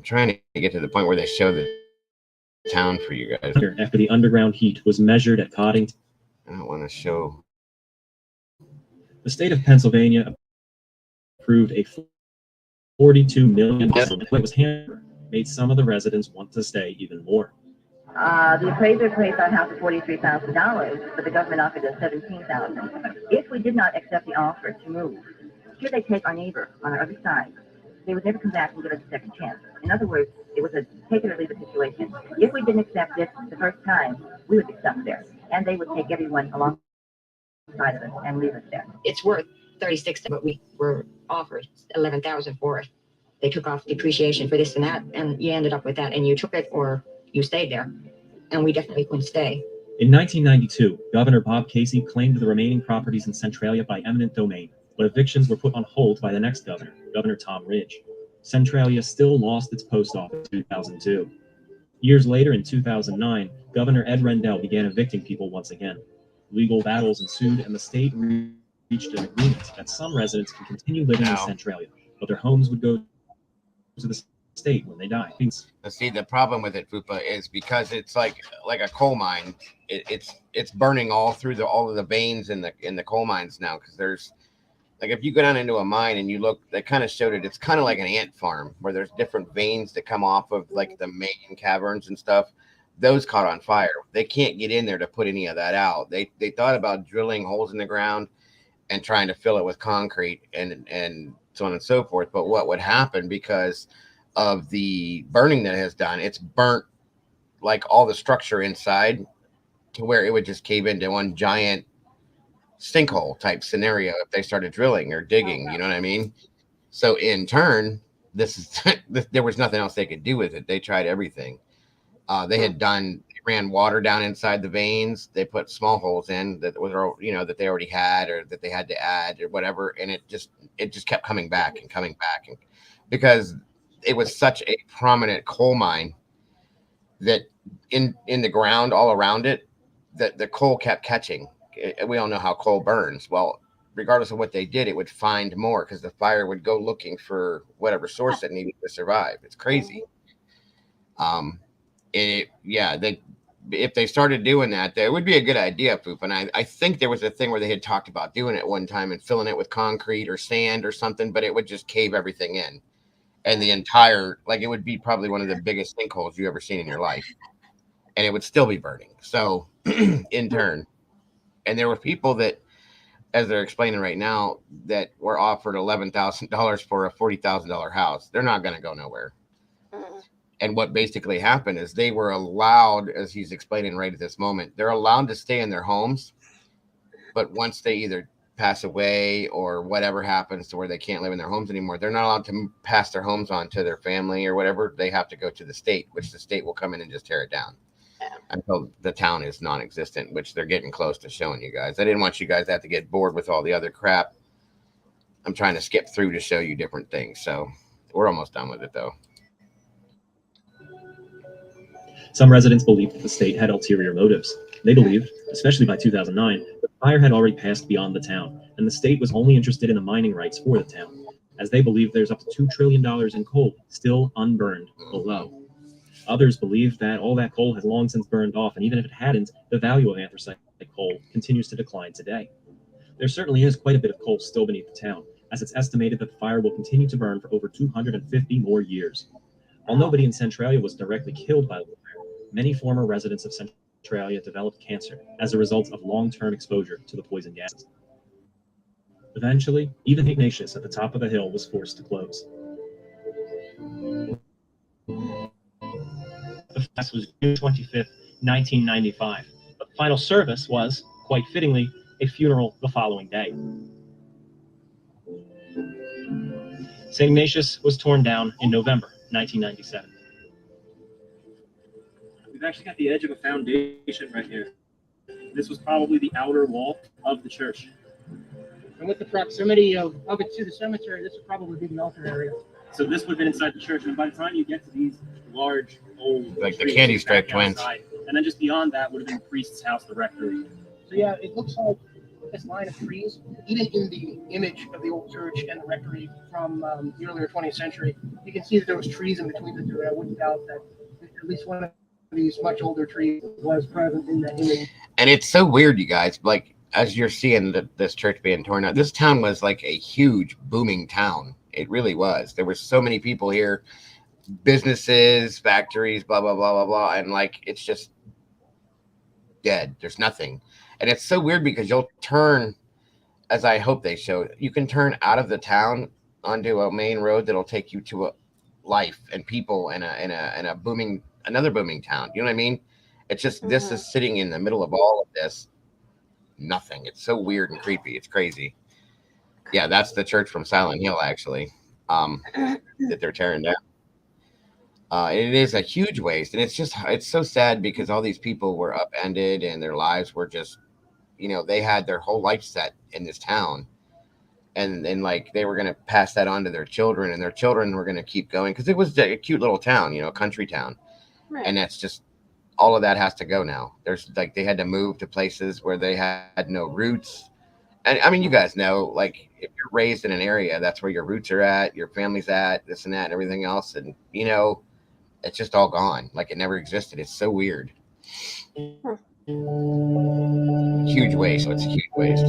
trying to get to the point where they show the town for you guys. After the underground heat was measured at Coddington, I don't want to show. The state of Pennsylvania approved a $42 million that was handed, made some of the residents want to stay even more. The appraiser placed our house at $43,000, but the government offered us $17,000. If we did not accept the offer to move, should they take our neighbor on our other side they would never come back and give us a second chance. In other words, it was a take it or leave it situation. If we didn't accept it the first time, we would be stuck there, and they would take everyone alongside of us and leave us there. It's worth 36, but we were offered 11,000 for it. They took off depreciation for this and that, and you ended up with that, and you took it or you stayed there, and we definitely couldn't stay. In 1992, Governor Bob Casey claimed the remaining properties in Centralia by eminent domain, but evictions were put on hold by the next governor, Governor Tom Ridge. Centralia still lost its post office in 2002. Years later, in 2009, Governor Ed Rendell began evicting people once again. Legal battles ensued, and the state reached an agreement that some residents can continue living in Centralia, but their homes would go to the state when they die. See, the problem with it, Fupa, is because it's like a coal mine. It's burning all through all of the veins in the coal mines now, because there's like, if you go down into a mine and you look, they kind of showed it. It's kind of like an ant farm where there's different veins that come off of like the main caverns and stuff. Those caught on fire. They can't get in there to put any of that out. They thought about drilling holes in the ground and trying to fill it with concrete and so on and so forth. But what would happen, because of the burning that it has done, it's burnt like all the structure inside to where it would just cave into one giant sinkhole type scenario if they started drilling or digging. You know what I mean? So in turn, there was nothing else they could do with it. They tried everything. They ran water down inside the veins. They put small holes in that was, that they already had or that they had to add or whatever. And it just kept coming back and coming back. And because it was such a prominent coal mine that in the ground all around it, that the coal kept catching. We all know how coal burns. Well, regardless of what they did, it would find more because the fire would go looking for whatever source it needed to survive. It's crazy. If they started doing that, it would be a good idea, Poop. And I think there was a thing where they had talked about doing it one time and filling it with concrete or sand or something, but it would just cave everything in. And the entire, it would be probably one of the biggest sinkholes you've ever seen in your life. And it would still be burning. So in turn, and there were people that, as they're explaining right now, that were offered $11,000 for a $40,000 house. They're not going to go nowhere. And what basically happened is they were allowed, as he's explaining right at this moment, they're allowed to stay in their homes. But once they either pass away or whatever happens to where they can't live in their homes anymore, they're not allowed to pass their homes on to their family or whatever. They have to go to the state, which the state will come in and just tear it down until the town is non-existent, which they're getting close to showing you guys. I didn't want you guys to have to get bored with all the other crap. I'm trying to skip through to show you different things. So we're almost done with it, though. Some residents believed that the state had ulterior motives. They believed, especially by 2009, that the fire had already passed beyond the town, and the state was only interested in the mining rights for the town, as they believed there's up to $2 trillion in coal still unburned below. Others believed that all that coal has long since burned off, and even if it hadn't, the value of anthracite coal continues to decline today. There certainly is quite a bit of coal still beneath the town, as it's estimated that the fire will continue to burn for over 250 more years. While nobody in Centralia was directly killed by the fire, many former residents of Centralia developed cancer as a result of long-term exposure to the poison gases. Eventually, even Ignatius at the top of the hill was forced to close. The fast was June 25th, 1995. But the final service was, quite fittingly, a funeral the following day. St. Ignatius was torn down in November 1997. We've actually got the edge of a foundation right here. This was probably the outer wall of the church. And with the proximity of it to the cemetery, this would probably be the altar area. So this would have been inside the church, and by the time you get to these large old like the candy stripe twins, and then just beyond that would have been the priest's house, the rectory. So yeah, it looks like this line of trees, even in the image of the old church and the rectory from the earlier 20th century, you can see that there was trees in between the two. I wouldn't doubt that at least one of these much older trees was present in that image. And it's so weird, you guys, as you're seeing this church being torn out, this town was like a huge booming town. It really was. There were so many people here, businesses, factories, blah, blah, blah, blah, blah. And it's just dead. There's nothing. And it's so weird because you'll turn, as I hope they show, you can turn out of the town onto a main road that'll take you to a life and people and another booming town. You know what I mean? It's just this is sitting in the middle of all of this. Nothing. It's so weird and creepy. It's crazy. Yeah, that's the church from Silent Hill, actually, that they're tearing down. It is a huge waste, and it's so sad because all these people were upended and their lives were just, they had their whole life set in this town, and like they were going to pass that on to their children, and their children were going to keep going because it was a cute little town, a country town, and that's just all of that has to go now. There's like they had to move to places where they had no roots. And I mean, you guys know, like if you're raised in an area, that's where your roots are at, your family's at, this and that, and everything else. And it's just all gone. Like it never existed. It's so weird. Huge waste. It's a huge waste.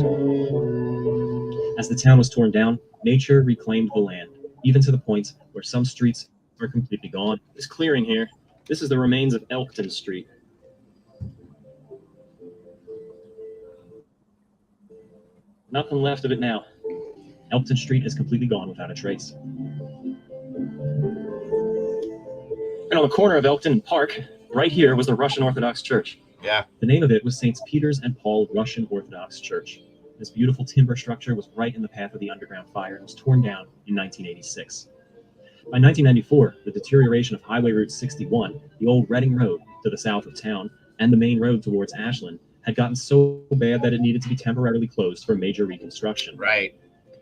As the town was torn down, nature reclaimed the land, even to the point where some streets are completely gone. This clearing here, this is the remains of Elkton Street. Nothing left of it now. Elkton Street is completely gone without a trace. And on the corner of Elkton and Park, right here was the Russian Orthodox Church. Yeah. The name of it was St. Peter's and Paul Russian Orthodox Church. This beautiful timber structure was right in the path of the underground fire and was torn down in 1986. By 1994, the deterioration of Highway Route 61, the old Reading Road to the south of town, and the main road towards Ashland had gotten so bad that it needed to be temporarily closed for major reconstruction. Right.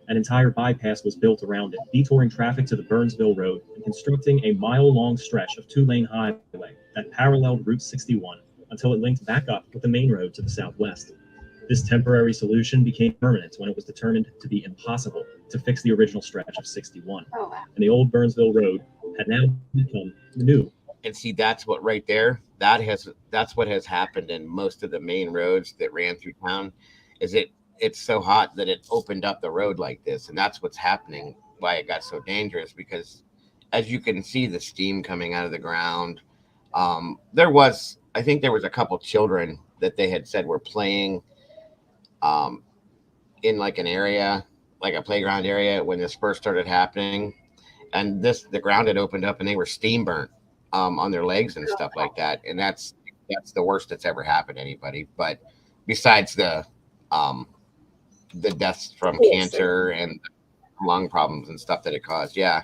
An entire bypass was built around it, detouring traffic to the Burnsville Road and constructing a mile-long stretch of two-lane highway that paralleled Route 61 until it linked back up with the main road to the southwest. This temporary solution became permanent when it was determined to be impossible to fix the original stretch of 61. Oh, wow. And the old Burnsville Road had now become the new. And see, that's what right there, that's what has happened in most of the main roads that ran through town, is it's so hot that it opened up the road like this. And that's what's happening, why it got so dangerous, because as you can see the steam coming out of the ground, I think there was a couple children that they had said were playing in like an area, like a playground area when this first started happening. And the ground had opened up and they were steam burnt on their legs and stuff like that. And that's the worst that's ever happened to anybody. But besides the deaths from cancer and lung problems and stuff that it caused. Yeah.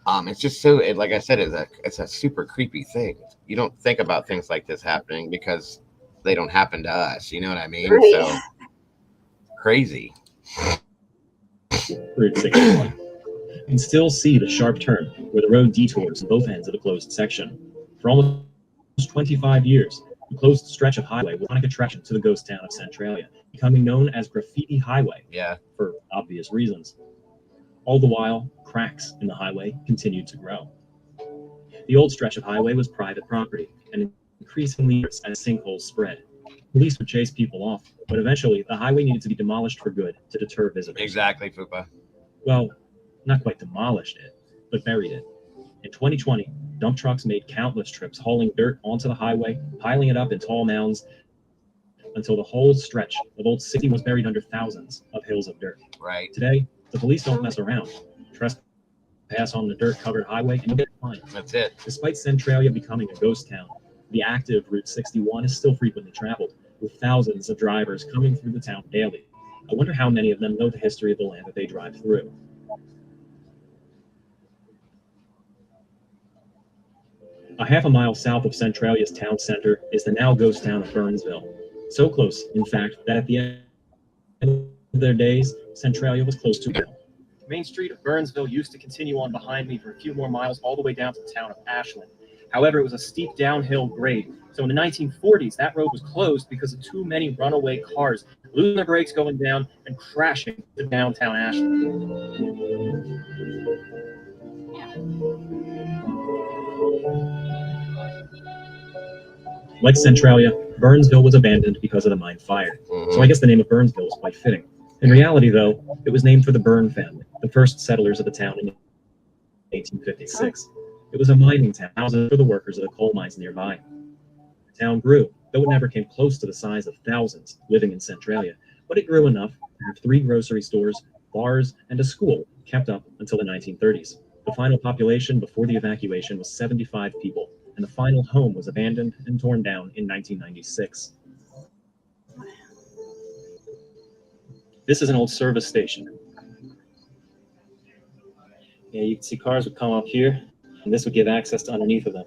It's just so, like I said, it's a super creepy thing. You don't think about things like this happening because they don't happen to us. You know what I mean? Right. So crazy. Route 61. You can still see the sharp turn where the road detours on both ends of the closed section. For almost 25 years, the closed stretch of highway was an iconic attraction to the ghost town of Centralia, becoming known as Graffiti Highway. Yeah. For obvious reasons. All the while, cracks in the highway continued to grow. The old stretch of highway was private property, and increasingly as sinkholes spread. Police would chase people off, but eventually the highway needed to be demolished for good to deter visitors. Exactly, Fupa. Well, not quite demolished it, but buried it. In 2020, dump trucks made countless trips hauling dirt onto the highway, piling it up in tall mounds, until the whole stretch of Old 60 was buried under thousands of hills of dirt. Right. Today, the police don't mess around. Trespass on the dirt-covered highway and you'll get fined. That's it. Despite Centralia becoming a ghost town, the active Route 61 is still frequently traveled, with thousands of drivers coming through the town daily. I wonder how many of them know the history of the land that they drive through. A half a mile south of Centralia's town center is the now ghost town of Burnsville. So close, in fact, that at the end of their days, Centralia was close to Burnsville. Main Street of Burnsville used to continue on behind me for a few more miles all the way down to the town of Ashland. However, it was a steep downhill grade. So in the 1940s, that road was closed because of too many runaway cars losing their brakes going down and crashing to downtown Ashland. Like Centralia, Burnsville was abandoned because of the mine fire. So I guess the name of Burnsville is quite fitting. In reality, though, it was named for the Byrne family, the first settlers of the town in 1856. It was a mining town, houses for the workers of the coal mines nearby. The town grew, though it never came close to the size of thousands living in Centralia, but it grew enough to have 3 grocery stores, bars, and a school kept up until the 1930s. The final population before the evacuation was 75 people, and the final home was abandoned and torn down in 1996. This is an old service station. Yeah, you can see cars would come up here, and this would give access to underneath of them.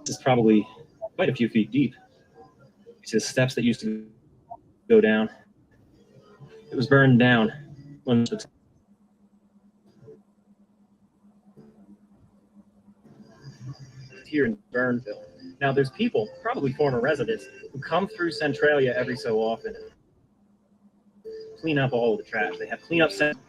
This is probably quite a few feet deep. You see the steps that used to go down. It was burned down when here in Burnville. Now there's people, probably former residents, who come through Centralia every so often and clean up all of the trash. They have cleanup centers.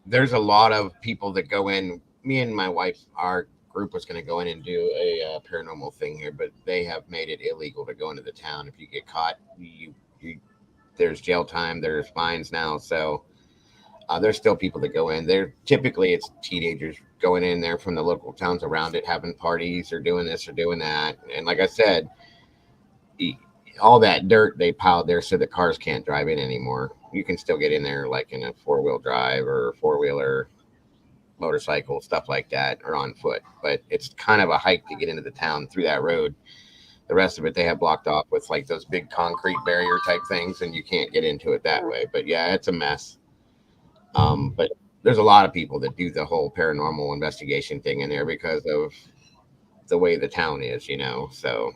There's a lot of people that go in. Me and my wife, our group was going to go in and do a paranormal thing here, but they have made it illegal to go into the town. If you get caught, there's jail time, there's fines now. So there's still people that go in there. Typically it's teenagers going in there from the local towns around it, having parties or doing this or doing that. And like I said, all that dirt they piled there so the cars can't drive in anymore. You can still get in there like in a 4-wheel drive or 4-wheeler, motorcycle, stuff like that, or on foot. But it's kind of a hike to get into the town through that road. The rest of it they have blocked off with like those big concrete barrier type things, and you can't get into it that way. But yeah, it's a mess. But there's a lot of people that do the whole paranormal investigation thing in there because of the way the town is, you know. So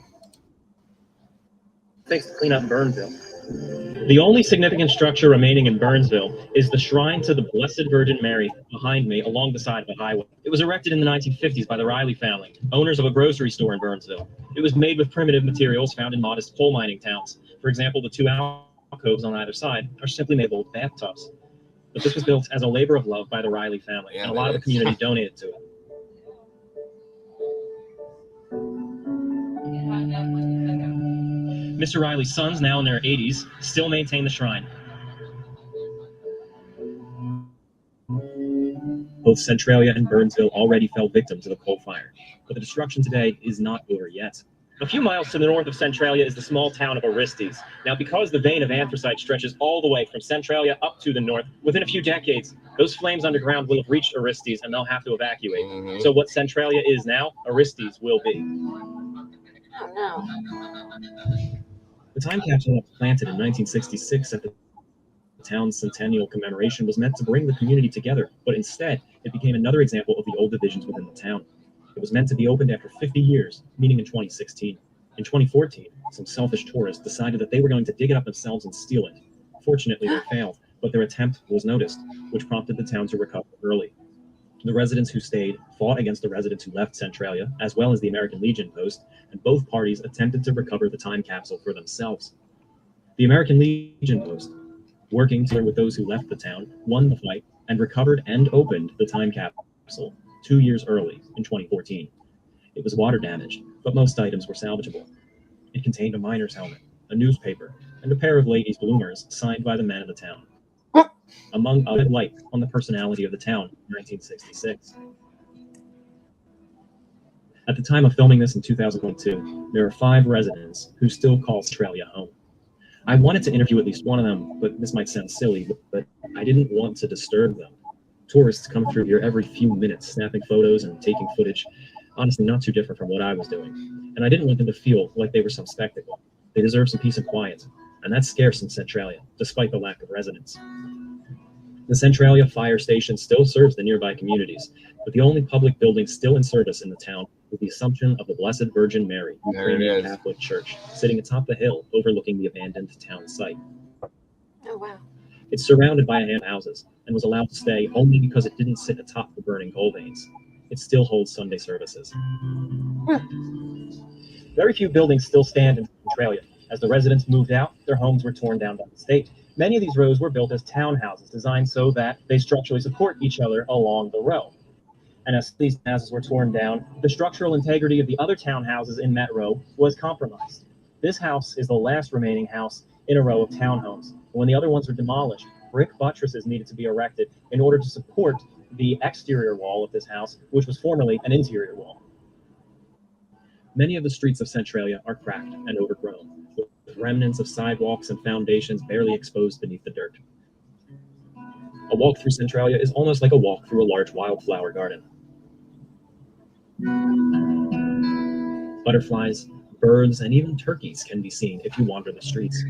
thanks to clean up Burnville. The only significant structure remaining in Burnsville is the shrine to the Blessed Virgin Mary behind me along the side of the highway. It was erected in the 1950s by the Riley family, owners of a grocery store in Burnsville. It was made with primitive materials found in modest coal mining towns. For example, the 2 alcoves on either side are simply made of old bathtubs. But this was built as a labor of love by the Riley family, and a lot of the community donated to it. Mr. Riley's sons, now in their 80s, still maintain the shrine. Both Centralia and Burnsville already fell victim to the coal fire, but the destruction today is not over yet. A few miles to the north of Centralia is the small town of Orestes. Now, because the vein of anthracite stretches all the way from Centralia up to the north, within a few decades, those flames underground will have reached Orestes and they'll have to evacuate. So what Centralia is now, Orestes will be. Oh, no. The time capsule that was planted in 1966 at the town's centennial commemoration was meant to bring the community together, but instead, it became another example of the old divisions within the town. It was meant to be opened after 50 years, meaning in 2016. In 2014, some selfish tourists decided that they were going to dig it up themselves and steal it. Fortunately, they failed, but their attempt was noticed, which prompted the town to recover early. The residents who stayed fought against the residents who left Centralia, as well as the American Legion post, and both parties attempted to recover the time capsule for themselves. The American Legion post, working together with those who left the town, won the fight and recovered and opened the time capsule 2 years early in 2014. It was water damaged, but most items were salvageable. It contained a miner's helmet, a newspaper, and a pair of ladies' bloomers signed by the men of the town. Among other light on the personality of the town in 1966. At the time of filming this in 2022, there are 5 residents who still call Centralia home. I wanted to interview at least one of them, but this might sound silly, but I didn't want to disturb them. Tourists come through here every few minutes, snapping photos and taking footage. Honestly, not too different from what I was doing. And I didn't want them to feel like they were some spectacle. They deserve some peace and quiet. And that's scarce in Centralia, despite the lack of residents. The Centralia Fire Station still serves the nearby communities, but the only public building still in service in the town is the Assumption of the Blessed Virgin Mary Ukrainian Catholic Church, sitting atop the hill overlooking the abandoned town site. Oh, wow. It's surrounded by a handful of houses and was allowed to stay only because it didn't sit atop the burning coal veins. It still holds Sunday services. Very few buildings still stand in Centralia. As the residents moved out, their homes were torn down by the state. Many of these rows were built as townhouses, designed so that they structurally support each other along the row. And as these houses were torn down, the structural integrity of the other townhouses in that row was compromised. This house is the last remaining house in a row of townhomes. When the other ones were demolished, brick buttresses needed to be erected in order to support the exterior wall of this house, which was formerly an interior wall. Many of the streets of Centralia are cracked and overgrown, with remnants of sidewalks and foundations barely exposed beneath the dirt. A walk through Centralia is almost like a walk through a large wildflower garden. Butterflies, birds, and even turkeys can be seen if you wander the streets.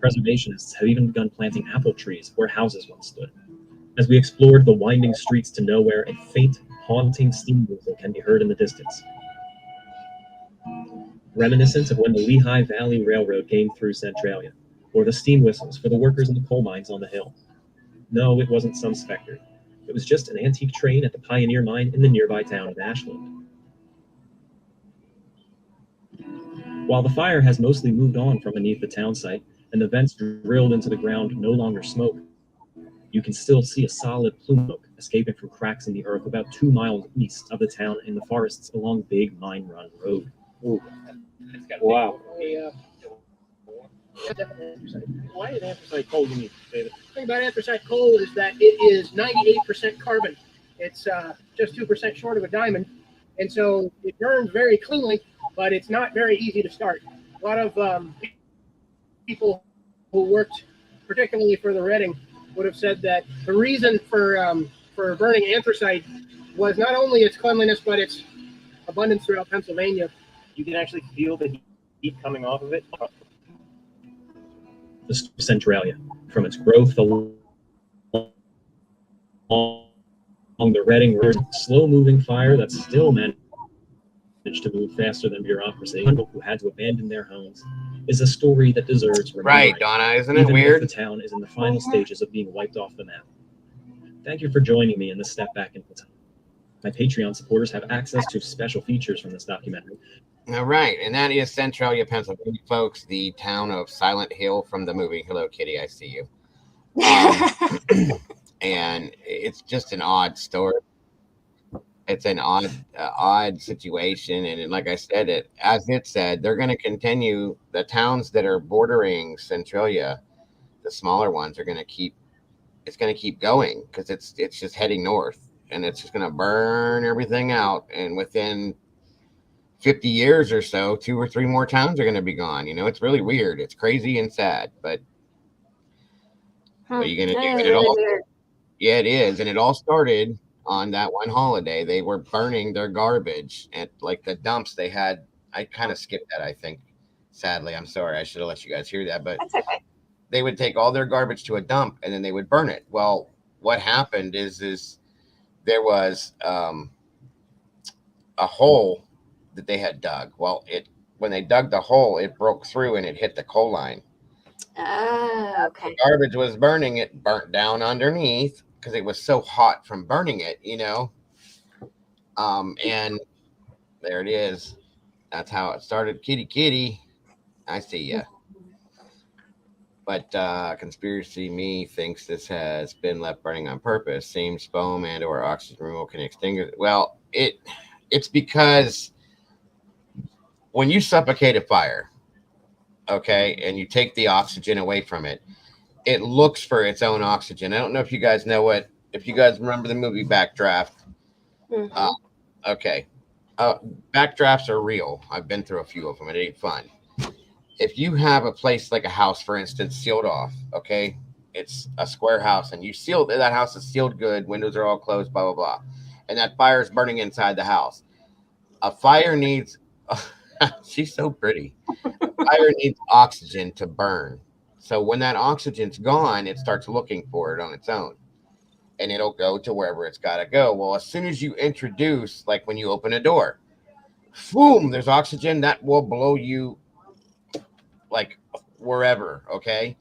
Preservationists have even begun planting apple trees where houses once stood. As we explored the winding streets to nowhere, a faint, haunting steam whistle can be heard in the distance. Reminiscent of when the Lehigh Valley Railroad came through Centralia, or the steam whistles for the workers in the coal mines on the hill. No, it wasn't some specter. It was just an antique train at the Pioneer Mine in the nearby town of Ashland. While the fire has mostly moved on from beneath the town site, and the vents drilled into the ground no longer smoke, you can still see a solid plume of smoke escaping from cracks in the earth about 2 miles east of the town in the forests along Big Mine Run Road. Ooh. Wow. Why is anthracite coal unique, David? The thing about anthracite coal is that it is 98% carbon. It's just 2% short of a diamond. And so it burns very cleanly, but it's not very easy to start. A lot of people who worked particularly for the Reading would have said that the reason for burning anthracite was not only its cleanliness, but its abundance throughout Pennsylvania. You can actually feel the heat coming off of it. The Centralia, from its growth along the Reading Road, slow-moving fire that still managed to move faster than bureaucracy, who had to abandon their homes, is a story that deserves remembering. Right, Donna, isn't it even weird? If the town is in the final stages of being wiped off the map. Thank you for joining me in this step back into time. My Patreon supporters have access to special features from this documentary. All right, and that is Centralia, Pennsylvania, folks, the town of Silent Hill from the movie Hello, Kitty, I See You. And it's just an odd story. It's an odd situation, and like I said, as it said, they're going to continue. The towns that are bordering Centralia, the smaller ones, are going to keep. It's going to keep going because it's just heading north, and it's just going to burn everything out. And within 50 years or so, 2 or 3 more towns are going to be gone. You know, it's really weird. It's crazy and sad, but what are you going to do? And it all, yeah, it is, and it all started on that one holiday. They were burning their garbage at like the dumps they had. I kind of skipped that, I think. Sadly, I'm sorry. I should have let you guys hear that, but That's okay. They would take all their garbage to a dump and then they would burn it. Well, what happened is there was a hole that they had dug. Well, when they dug the hole, it broke through and it hit the coal line. Oh, okay. The garbage was burning. It burnt down underneath because it was so hot from burning it, you know. And there it is. That's how it started. Kitty, kitty, I see ya. But conspiracy me thinks this has been left burning on purpose. Seems foam and or oxygen removal can extinguish. Well, it's because when you suffocate a fire, okay, and you take the oxygen away from it, it looks for its own oxygen. I don't know if you guys know if you guys remember the movie Backdraft. Mm-hmm. Okay. Backdrafts are real. I've been through a few of them. It ain't fun. If you have a place like a house, for instance, sealed off, okay, it's a square house, and you sealed that house is sealed good, windows are all closed, blah blah blah, and that fire is burning inside the house. A fire needs she's so pretty. A fire needs oxygen to burn. So when that oxygen's gone, it starts looking for it on its own, and it'll go to wherever it's got to go. Well, as soon as you introduce, like when you open a door, boom, there's oxygen that will blow you like wherever, okay?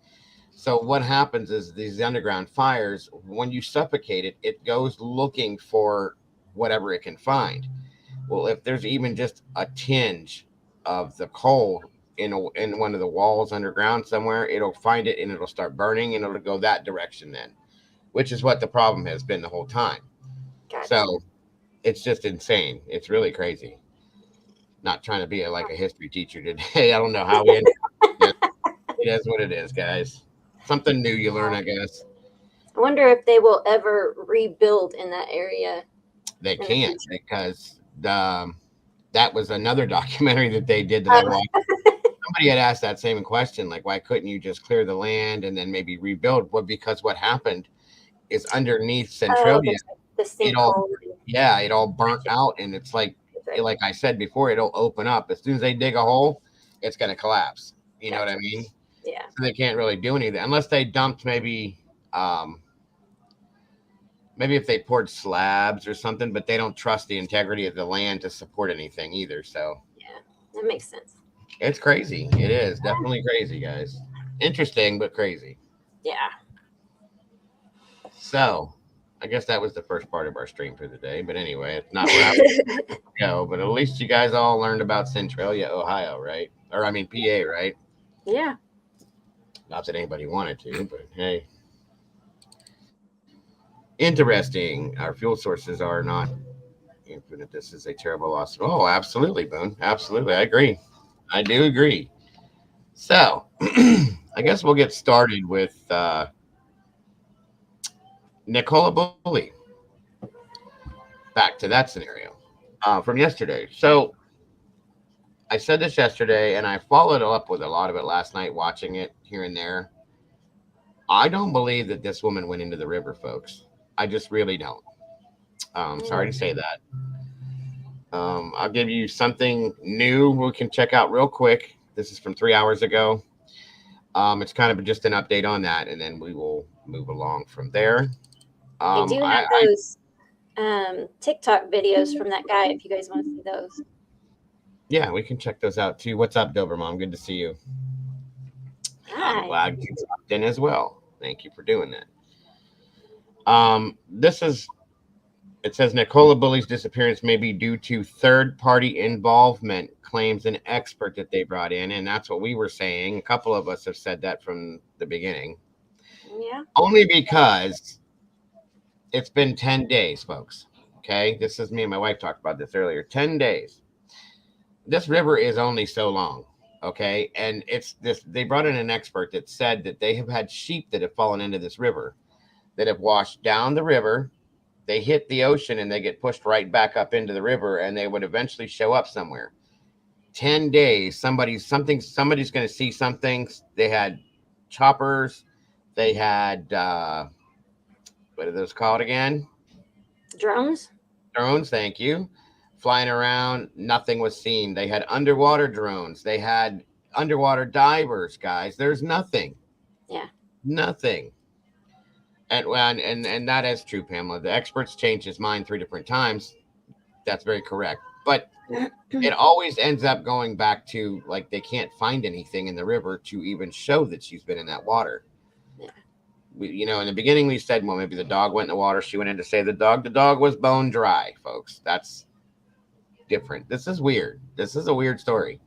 So what happens is these underground fires, when you suffocate it, it goes looking for whatever it can find. Well, if there's even just a tinge of the coal in one of the walls underground somewhere, it'll find it and it'll start burning and it'll go that direction then, which is what the problem has been the whole time. Gotcha. So it's just insane. It's really crazy. Not trying to be like a history teacher today. I don't know how we ended up. It is what it is, guys. Something new you learn, I guess. I wonder if they will ever rebuild in that area. They can't because that was another documentary that they did that I watched somebody had asked that same question, like, why couldn't you just clear the land and then maybe rebuild? Well, because what happened is underneath Centralia, the it all, sinkhole. yeah, it all burnt out, and it's like I said before, it'll open up as soon as they dig a hole, it's going to collapse. You know what I mean? Yeah. So they can't really do anything unless they dumped maybe if they poured slabs or something, but they don't trust the integrity of the land to support anything either. So yeah, that makes sense. It's crazy. It is definitely crazy, guys. Interesting, but crazy. Yeah. So I guess that was the first part of our stream for the day. But anyway, it's not where I was go. But at least you guys all learned about Centralia, Ohio, right? Or I mean PA, right? Yeah. Not that anybody wanted to, but hey. Interesting. Our fuel sources are not infinite. This is a terrible loss. Oh, absolutely, Boone. Absolutely. I agree. I do agree. So I guess we'll get started with Nicola Bully. Back to that scenario from yesterday. So I said this yesterday, and I followed up with a lot of it last night, watching it here and there. I don't believe that this woman went into the river, folks. I just really don't. Sorry to say that. I'll give you something new we can check out real quick. This is from 3 hours ago. It's kind of just an update on that, and then we will move along from there. I do have those TikTok videos from that guy if you guys want to see those. Yeah, we can check those out too. What's up, Dover Mom? Good to see you. Hi. I'm glad you dropped in as well. Thank you for doing that. It says Nicola Bully's disappearance may be due to third-party involvement, claims an expert that they brought in, and that's what we were saying. A couple of us have said that from the beginning. Yeah. Only because it's been 10 days, folks. Okay? This is me and my wife talked about this earlier. 10 days. This river is only so long. Okay? And it's this. They brought in an expert that said that they have had sheep that have fallen into this river, that have washed down the river. They hit the ocean and they get pushed right back up into the river, and they would eventually show up somewhere. 10 days, somebody's going to see something. They had choppers. They had, what are those called again? Drones. Drones, thank you. Flying around, nothing was seen. They had underwater drones. They had underwater divers, guys. There's nothing. Yeah. Nothing. And that is true, Pamela. The experts changed his mind 3 different times. That's very correct. But it always ends up going back to, like, they can't find anything in the river to even show that she's been in that water. Yeah. In the beginning we said, well, maybe the dog went in the water. She went in to save the dog. The dog was bone dry, folks. That's different. This is weird. This is a weird story,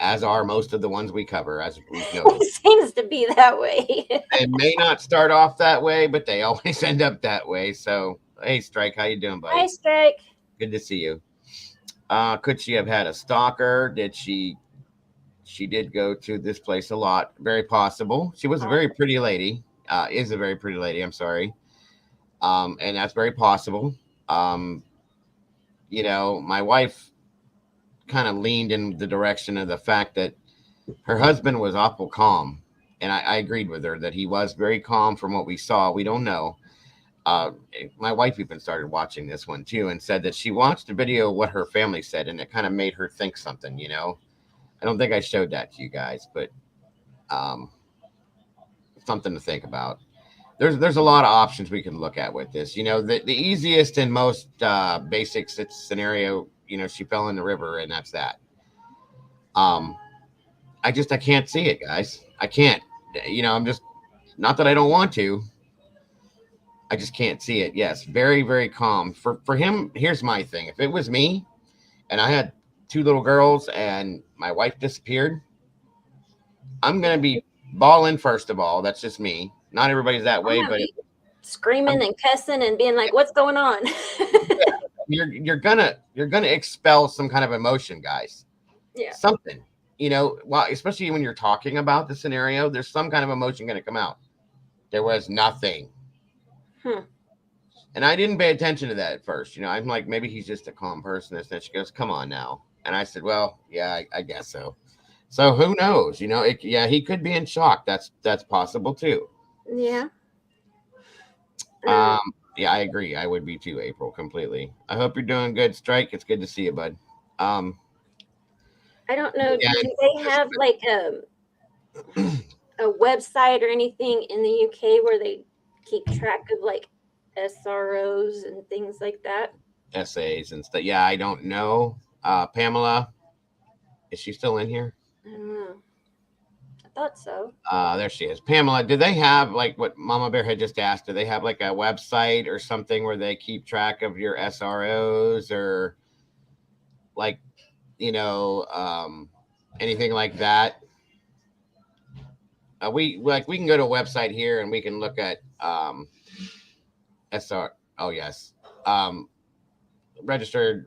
as are most of the ones we cover, as we've noted. It seems to be that way. They may not start off that way, but they always end up that way. So, hey, Strike, how you doing, buddy? Hi, Strike. Good to see you. Could she have had a stalker? Did she did go to this place a lot. Very possible. She was a very pretty lady. Is a very pretty lady. I'm sorry. And that's very possible. My wife kind of leaned in the direction of the fact that her husband was awful calm. And I agreed with her that he was very calm from what we saw. We don't know. My wife even started watching this one too and said that she watched a video of what her family said, and it kind of made her think something, I don't think I showed that to you guys, but something to think about. There's a lot of options we can look at with this. The easiest and most basic scenario, she fell in the river, and that's that. I can't see it, guys. I can't. I'm just, not that I don't want to. I just can't see it. Yes, very, very calm. For him, here's my thing. If it was me and I had 2 little girls and my wife disappeared, I'm going to be bawling first of all. That's just me. Not everybody's that way, but screaming and cussing and being like, what's going on? you're gonna expel some kind of emotion, guys. Yeah. Something. Well, especially when you're talking about the scenario, there's some kind of emotion going to come out. There was nothing. And I didn't pay attention to that at first. I'm like, maybe he's just a calm person. And then she goes, come on now. And I said, well, yeah, I guess so. So who knows? You know, yeah, he could be in shock. That's possible too. Yeah. Yeah, I agree. I would be too, April, completely. I hope you're doing good, Strike. It's good to see you, bud. I don't know. Yeah, Do they have like a website or anything in the UK where they keep track of like SROs and things like that? essays and stuff. Yeah, I don't know. Pamela, is she still in here? I don't know. I thought so. There she is. Pamela, do they have like what Mama Bear had just asked? Do they have like a website or something where they keep track of your SROs or like, anything like that? We can go to a website here and we can look at SR. Oh yes, registered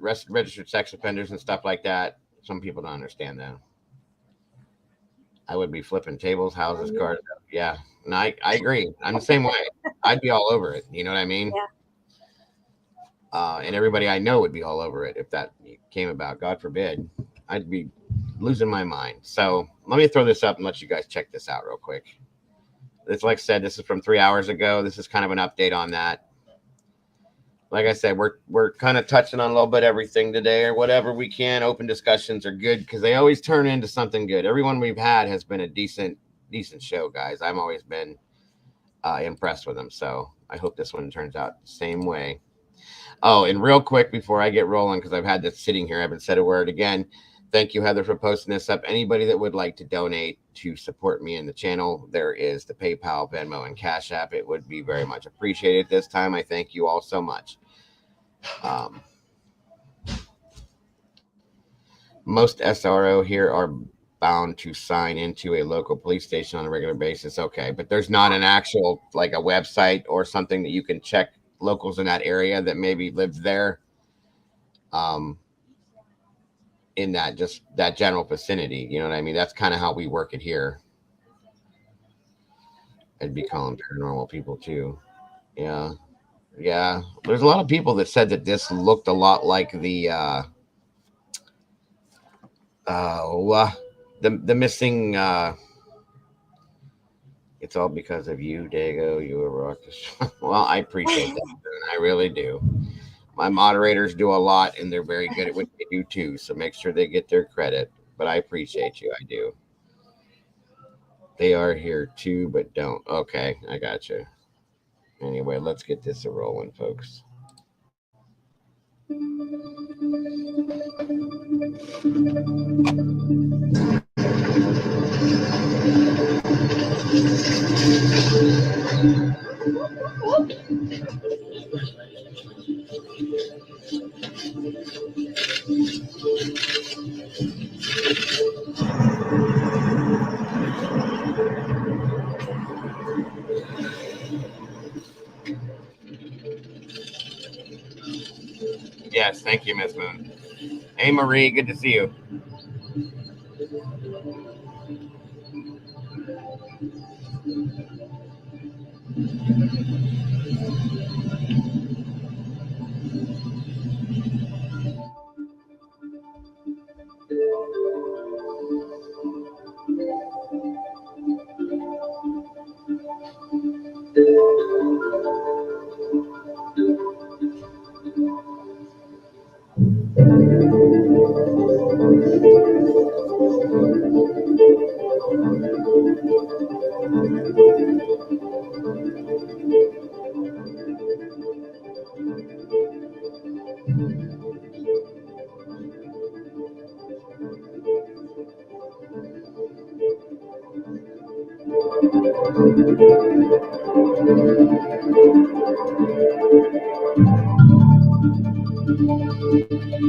sex offenders and stuff like that. Some people don't understand that. I would be flipping tables, houses, cars. Yeah, and I agree. I'm the same way. I'd be all over it. You know what I mean? Yeah. And everybody I know would be all over it if that came about. God forbid. I'd be losing my mind. So let me throw this up and let you guys check this out real quick. It's like I said, this is from 3 hours ago. This is kind of an update on that. Like I said, we're kind of touching on a little bit everything today or whatever we can. Open discussions are good because they always turn into something good. Everyone we've had has been a decent show, guys. I've always been impressed with them. So I hope this one turns out the same way. Oh, and real quick before I get rolling, because I've had this sitting here, I haven't said a word again. Thank you, Heather, for posting this up. Anybody that would like to donate to support me in the channel, there is the PayPal, Venmo, and Cash App. It would be very much appreciated this time. I thank you all so much. Most SRO here are bound to sign into a local police station on a regular basis. Okay, but there's not an actual, like a website or something that you can check locals in that area that maybe lived there. In that general vicinity, you know what I mean? That's kind of how we work it here. I'd be calling paranormal people too. Yeah. There's a lot of people that said that this looked a lot like the missing. It's all because of you, Dago. You were rock. Well, I appreciate that. I really do. My moderators do a lot, and they're very good at what they do too. So make sure they get their credit. But I appreciate you. I do. They are here too, but don't. Okay, I got you. Anyway, let's get this a rolling, folks. Yes, thank you, Miss Moon. Hey, Marie, good to see you.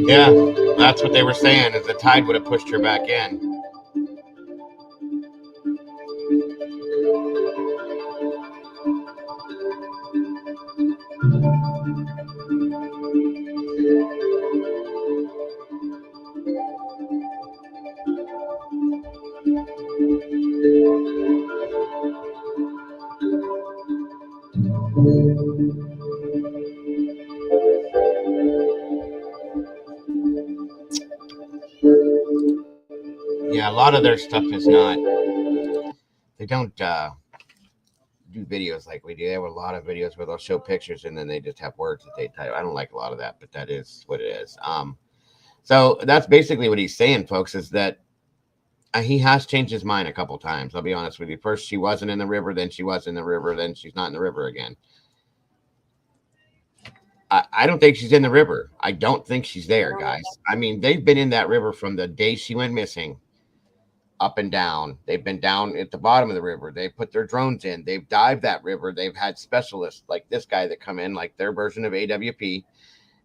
Yeah, that's what they were saying, is the tide would have pushed her back in. Yeah, lot of their stuff is not. They don't do videos like we do. They have a lot of videos where they'll show pictures and then they just have words that they type. I don't like a lot of that, but that is what it is. So that's basically what he's saying, folks, is that he has changed his mind a couple times. I'll be honest with you. First, she wasn't in the river, then she was in the river, then she's not in the river again. I don't think she's in the river. I don't think she's there, guys. I mean, they've been in that river from the day she went missing, up and down. They've been down at the bottom of the river. They put their drones in. They've dived that river. They've had specialists like this guy that come in, like their version of AWP,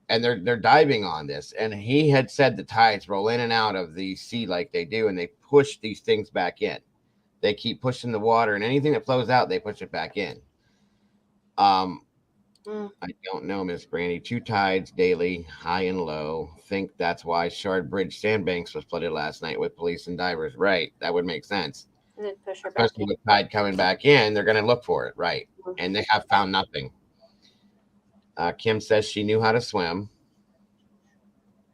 and they're diving on this. And he had said the tides roll in and out of the sea like they do, and they push these things back in. They keep pushing the water, and anything that flows out, they push it back in. I don't know, Miss Brandy. 2 tides daily, high and low. Think that's why Shard Bridge sandbanks was flooded last night with police and divers. Right. That would make sense. And then push her back Especially with tide coming back in, they're going to look for it. Right. And they have found nothing. Kim says she knew how to swim.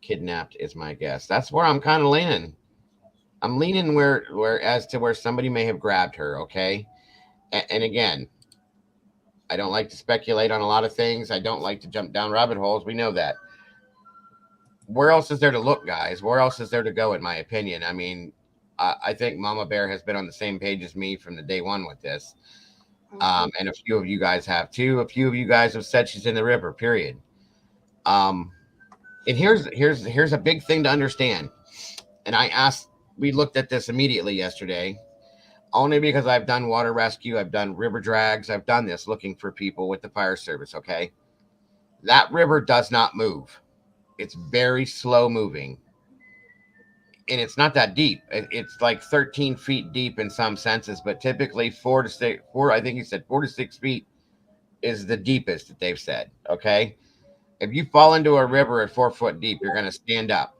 Kidnapped is my guess. That's where I'm kind of leaning. I'm leaning where as to where somebody may have grabbed her. Okay. And again, I don't like to speculate on a lot of things. I don't like to jump down rabbit holes. We know that. Where else is there to look, guys? Where else is there to go, in my opinion? I mean, I think Mama Bear has been on the same page as me from the day one with this. And a few of you guys have too. A few of you guys have said she's in the river, period. And here's a big thing to understand. And we looked at this immediately yesterday. Only because I've done water rescue, I've done river drags, I've done this looking for people with the fire service, okay? That river does not move. It's very slow moving. And it's not that deep. It's like 13 feet deep in some senses, but typically 4 to 6, I think he said 4 to 6 feet is the deepest that they've said, okay? If you fall into a river at 4 foot deep, you're going to stand up.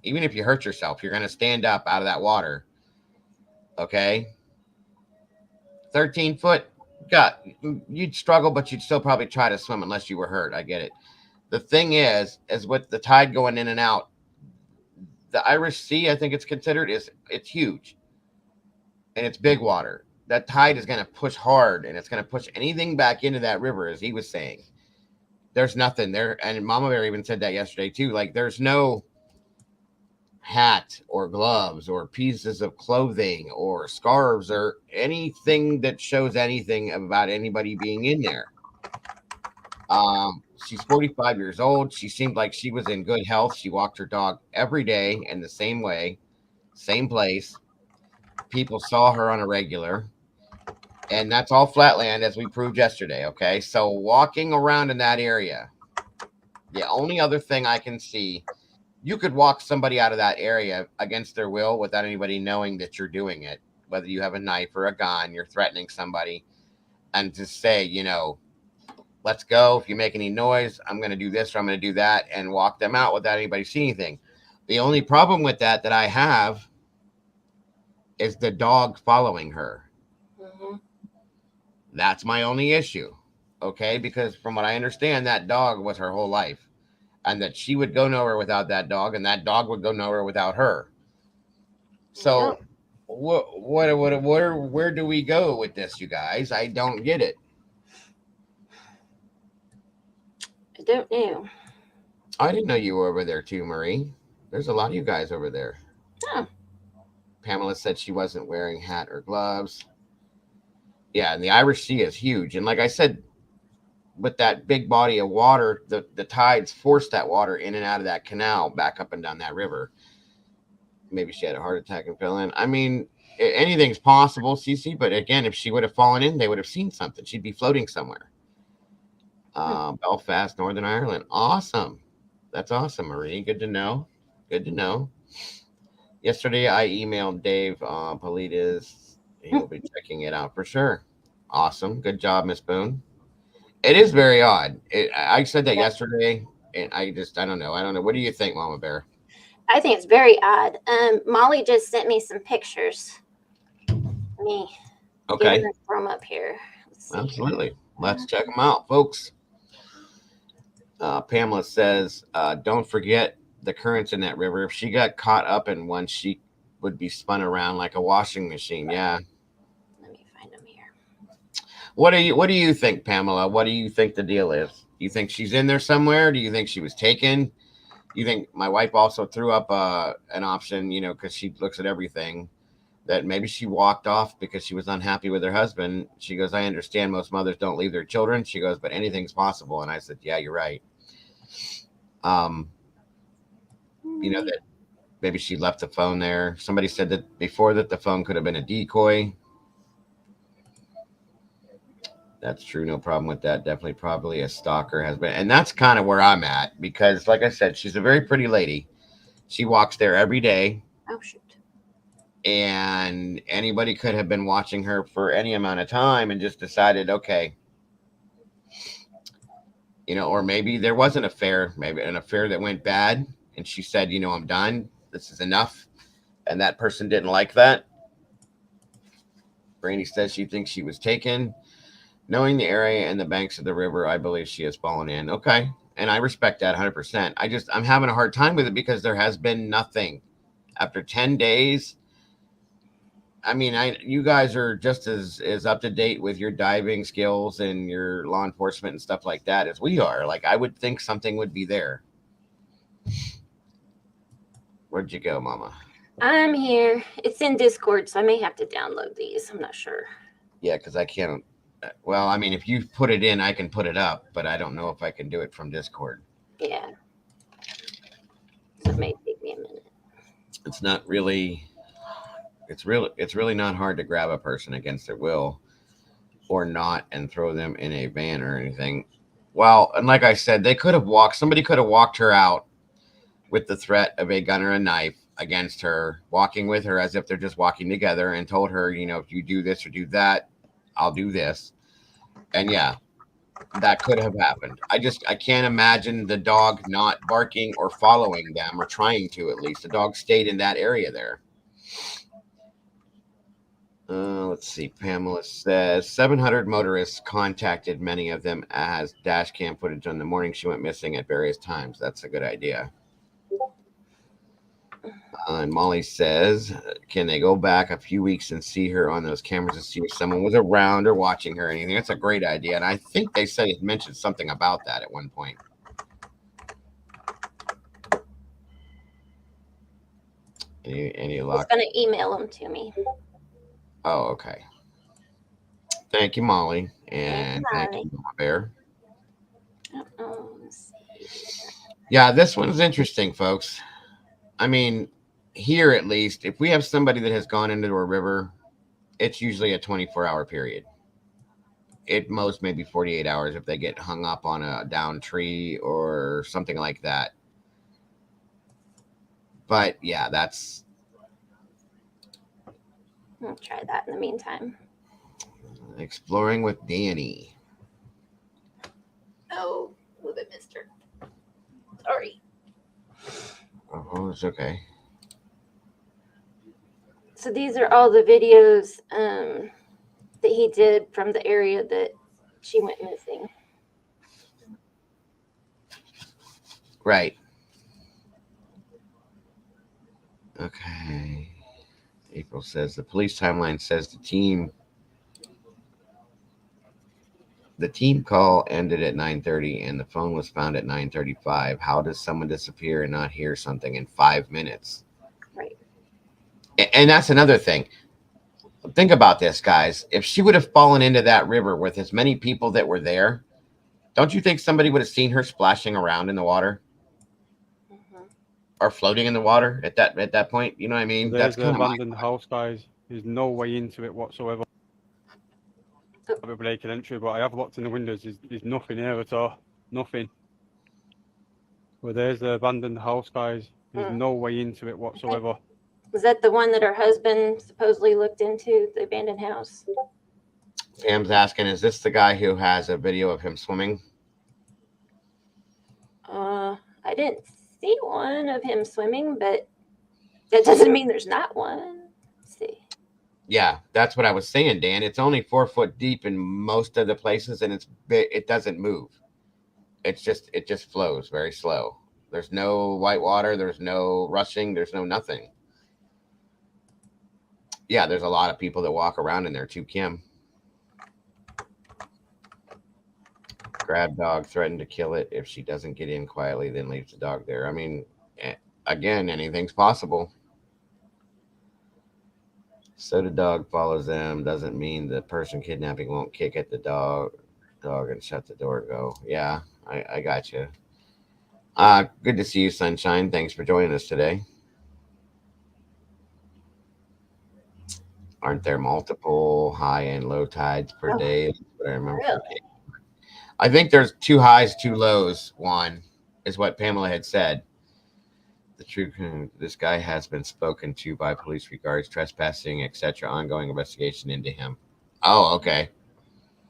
Even if you hurt yourself, you're going to stand up out of that water. Okay, 13 foot, you'd struggle, but you'd still probably try to swim unless you were hurt. I get it. The thing is with the tide going in and out, the Irish Sea, I think it's considered, it's huge, and it's big water. That tide is going to push hard, and it's going to push anything back into that river, as he was saying. There's nothing there, and Mama Bear even said that yesterday too. Like, there's no hat or gloves or pieces of clothing or scarves or anything that shows anything about anybody being in there. She's 45 years old. She seemed like she was in good health. She walked her dog every day in the same way, same place. People saw her on a regular, and that's all flatland, as we proved yesterday. Okay, so walking around in that area, the only other thing I can see, you could walk somebody out of that area against their will without anybody knowing that you're doing it, whether you have a knife or a gun, you're threatening somebody, and to say, let's go. If you make any noise, I'm going to do this or I'm going to do that, and walk them out without anybody seeing anything. The only problem with that I have is the dog following her. Mm-hmm. That's my only issue. Okay. Because from what I understand, that dog was her whole life. And that she would go nowhere without that dog, and that dog would go nowhere without her. So, where do we go with this, you guys? I don't get it. I don't know. I didn't know you were over there too, Marie. There's a lot of you guys over there. Oh. Pamela said she wasn't wearing hat or gloves. Yeah, and the Irish Sea is huge, and like I said, with that big body of water, the tides forced that water in and out of that canal back up and down that river. Maybe she had a heart attack and fell in. I mean, anything's possible, Cece, but again, if she would have fallen in, they would have seen something. She'd be floating somewhere. Belfast, Northern Ireland. Awesome. That's awesome, Marie. Good to know. Good to know. Yesterday, I emailed Dave Politis. He'll be checking it out for sure. Awesome. Good job, Miss Boone. It is very odd. I said that yesterday, and I don't know. I don't know. What do you think, Mama Bear? I think it's very odd. Molly just sent me some pictures. Get them from up here. Absolutely. Let's check them out, folks. Pamela says, don't forget the currents in that river. If she got caught up in one, she would be spun around like a washing machine. Yeah. Let me find them here. What do you think, Pamela? What do you think the deal is? Do you think she's in there somewhere? Do you think she was taken? You think my wife also threw up an option, you know, because she looks at everything, that maybe she walked off because she was unhappy with her husband. She goes, I understand most mothers don't leave their children. She goes, but anything's possible. And I said, yeah, you're right. You know, that maybe she left the phone there. Somebody said that before that the phone could have been a decoy. That's true. No problem with that. Definitely probably a stalker has been. And that's kind of where I'm at because, like I said, she's a very pretty lady. She walks there every day. Oh, shoot. And anybody could have been watching her for any amount of time and just decided, okay, you know, or maybe there was an affair, maybe an affair that went bad. And she said, you know, I'm done. This is enough. And that person didn't like that. Brandy says she thinks she was taken. Knowing the area and the banks of the river, I believe she has fallen in. Okay. And I respect that 100%. I'm having a hard time with it because there has been nothing. After 10 days, I mean, you guys are just as up to date with your diving skills and your law enforcement and stuff like that as we are. Like, I would think something would be there. Where'd you go, Mama? I'm here. It's in Discord, so I may have to download these. I'm not sure. Yeah, because I can't. Well, I mean, if you put it in, I can put it up, but I don't know if I can do it from Discord. Yeah. So it may take me a minute. It's not really. It's really not hard to grab a person against their will or not and throw them in a van or anything. Well, and like I said, somebody could have walked her out with the threat of a gun or a knife against her, walking with her as if they're just walking together and told her, you know, if you do this or do that, I'll do this. And yeah, that could have happened. I can't imagine the dog not barking or following them, or trying to at least. The dog stayed in that area there. Let's see. Pamela says 700 motorists contacted many of them as dash cam footage on the morning she went missing at various times. That's a good idea. And Molly says, can they go back a few weeks and see her on those cameras to see if someone was around or watching her or anything? That's a great idea. And I think they said it mentioned something about that at one point. Any luck? He's going to email them to me. Oh, okay. Thank you, Molly. And thank you, Mama Bear. Yeah, this one's interesting, folks. I mean, here at least, if we have somebody that has gone into a river, it's usually a 24-hour period. At most, maybe 48 hours if they get hung up on a downed tree or something like that. But yeah, that's... I'll try that in the meantime. Exploring with Danny. Oh, move it, mister. Sorry. Oh, it's okay. So these are all the videos that he did from the area that she went missing. Right. Okay. April says the police timeline says the team call ended at 9:30 and the phone was found at 9:35. How does someone disappear and not hear something in 5 minutes? Right. And that's another thing. Think about this, guys. If she would have fallen into that river with as many people that were there, don't you think somebody would have seen her splashing around in the water? Or floating in the water at that point? You know what I mean? There's the abandoned house, guys. There's no way into it whatsoever. I have a break and entry, but I have looked in the windows. There's nothing here at all. Nothing. Well, there's the abandoned house, guys. There's no way into it whatsoever. Was that the one that her husband supposedly looked into, the abandoned house? Pam's asking, is this the guy who has a video of him swimming? I didn't see one of him swimming, but that doesn't mean there's not one. Let's see. Yeah, that's what I was saying, Dan. It's only 4 foot deep in most of the places, and it doesn't move. It just flows very slow. There's no white water. There's no rushing. There's no nothing. yeah, there's a lot of people that walk around in there too, Kim. Grab dog, threatened to kill it if she doesn't get in quietly, then leaves the dog there. I mean, again, anything's possible. So the dog follows them doesn't mean the person kidnapping won't kick at the dog and shut the door and go. Yeah, I got you. Good to see you, Sunshine. Thanks for joining us today. Aren't there multiple high and low tides per day? That's what I remember. Really? I think there's 2 highs, 2 lows. One is what Pamela had said. This guy has been spoken to by police regards trespassing, etc. Ongoing investigation into him. Oh, okay.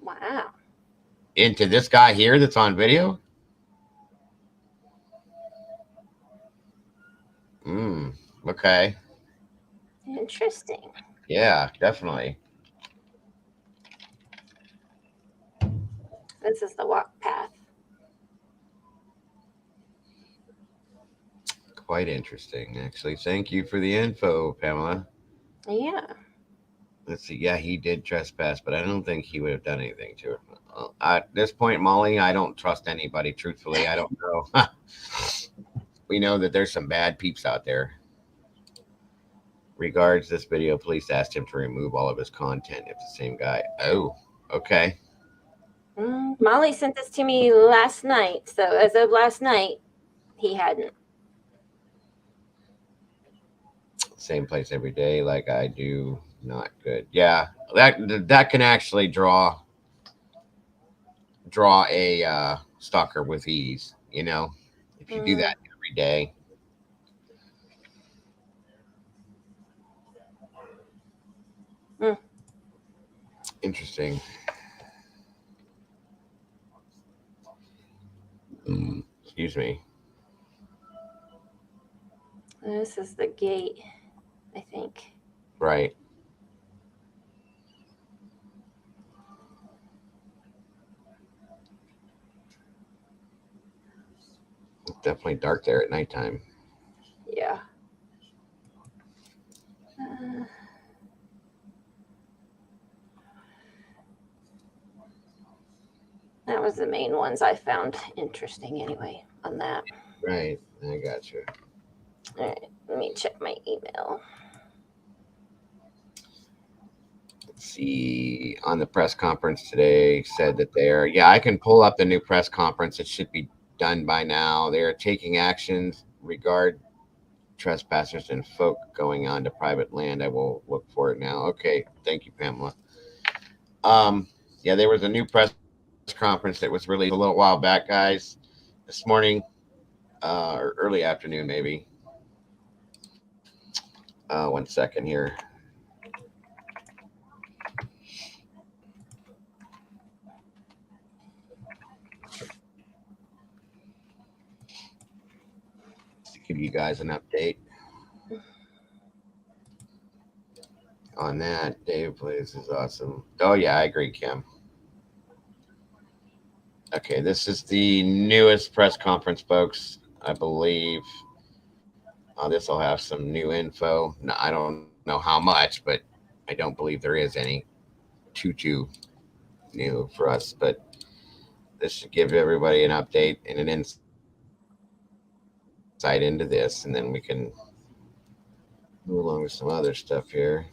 Wow. Into this guy here that's on video? Okay. Interesting. Yeah, definitely. This is the walk path. Quite interesting, actually. Thank you for the info, Pamela. Yeah. Let's see. Yeah, he did trespass, but I don't think he would have done anything to it. At this point, Molly, I don't trust anybody, truthfully. I don't know. We know that there's some bad peeps out there. Regards this video, police asked him to remove all of his content if the same guy. Oh, okay. Molly sent this to me last night. So as of last night, he hadn't. Same place every day like I do. Not good. Yeah, that can actually draw a stalker with ease, you know, if you do that every day. Interesting. Excuse me. This is the gate, I think. Right. It's definitely dark there at nighttime. Yeah. That was the main ones I found interesting anyway on that. Right. I got you. All right. Let me check my email. Let's see. On the press conference today, said that I can pull up the new press conference. It should be done by now. They are taking actions regard trespassers and folk going on to private land. I will look for it now. Okay. Thank you, Pamela. Yeah, there was a new press conference that was released a little while back, guys. This morning, or early afternoon, maybe. 1 second here. To give you guys an update on that. Dave plays is awesome. Oh yeah, I agree, Kim. Okay, this is the newest press conference, folks. I believe this will have some new info. No, I don't know how much, but I don't believe there is any too new for us. But this should give everybody an update and an insight into this, and then we can move along with some other stuff here.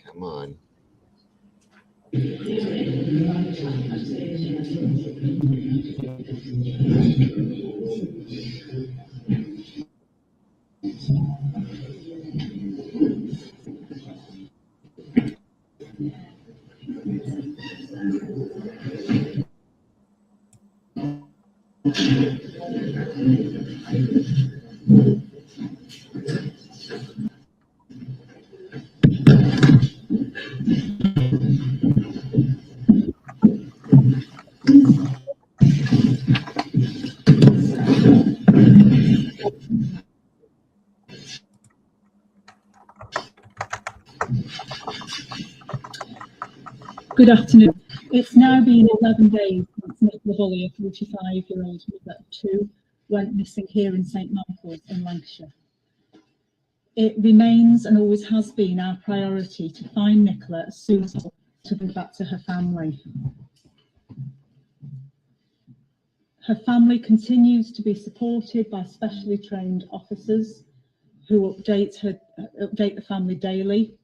Come on. Good afternoon. It's now been 11 days since Nicola Bully, a 45-year-old mother of two, went missing here in St Michael's in Lancashire. It remains and always has been our priority to find Nicola as soon as possible to bring back to her family. Her family continues to be supported by specially trained officers who update the family daily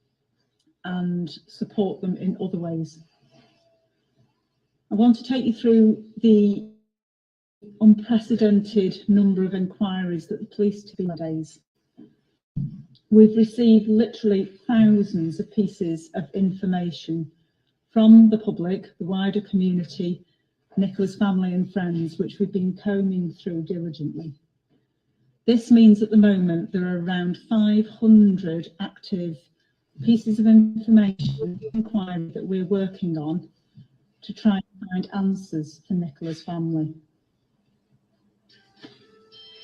and support them in other ways. I want to take you through the unprecedented number of inquiries that the police do nowadays. We've received literally thousands of pieces of information from the public, the wider community, Nicola's family and friends, which we've been combing through diligently. This means at the moment there are around 500 active pieces of information, inquiry that we're working on to try and find answers for Nicola's family.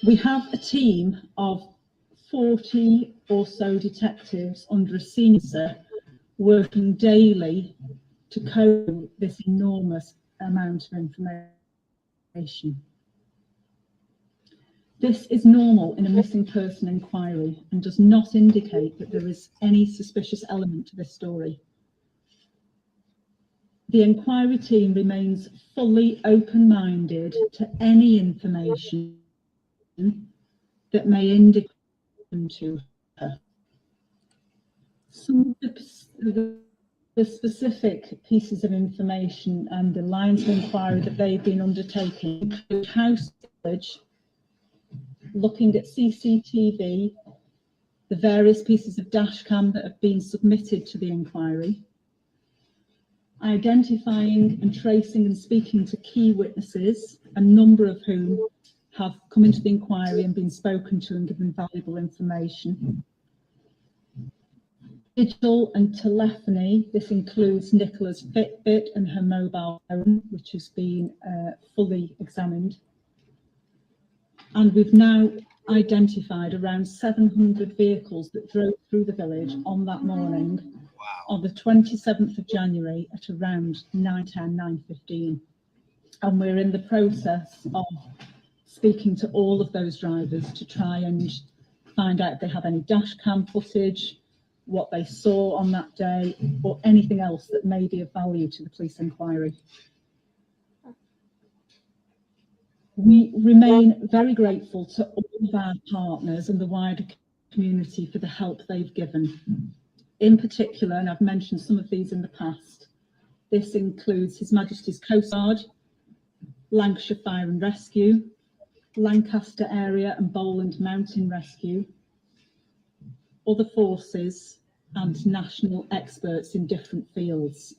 We have a team of 40 or so detectives under a senior officer working daily to cope this enormous amount of information. This is normal in a missing person inquiry and does not indicate that there is any suspicious element to this story. The inquiry team remains fully open-minded to any information that may indicate to her. Some of the specific pieces of information and the lines of inquiry that they've been undertaking include house search, looking at CCTV, the various pieces of dashcam that have been submitted to the inquiry, identifying and tracing and speaking to key witnesses, a number of whom have come into the inquiry and been spoken to and given valuable information. Digital and telephony, this includes Nicola's Fitbit and her mobile phone, which has been fully examined. And we've now identified around 700 vehicles that drove through the village on that morning, on the 27th of January at around 9:10, 9:15. And we're in the process of speaking to all of those drivers to try and find out if they have any dash cam footage, what they saw on that day, or anything else that may be of value to the police inquiry. We remain very grateful to all of our partners and the wider community for the help they've given. In particular, and I've mentioned some of these in the past, this includes His Majesty's Coast Guard, Lancashire Fire and Rescue, Lancaster Area and Bowland Mountain Rescue, other forces and national experts in different fields,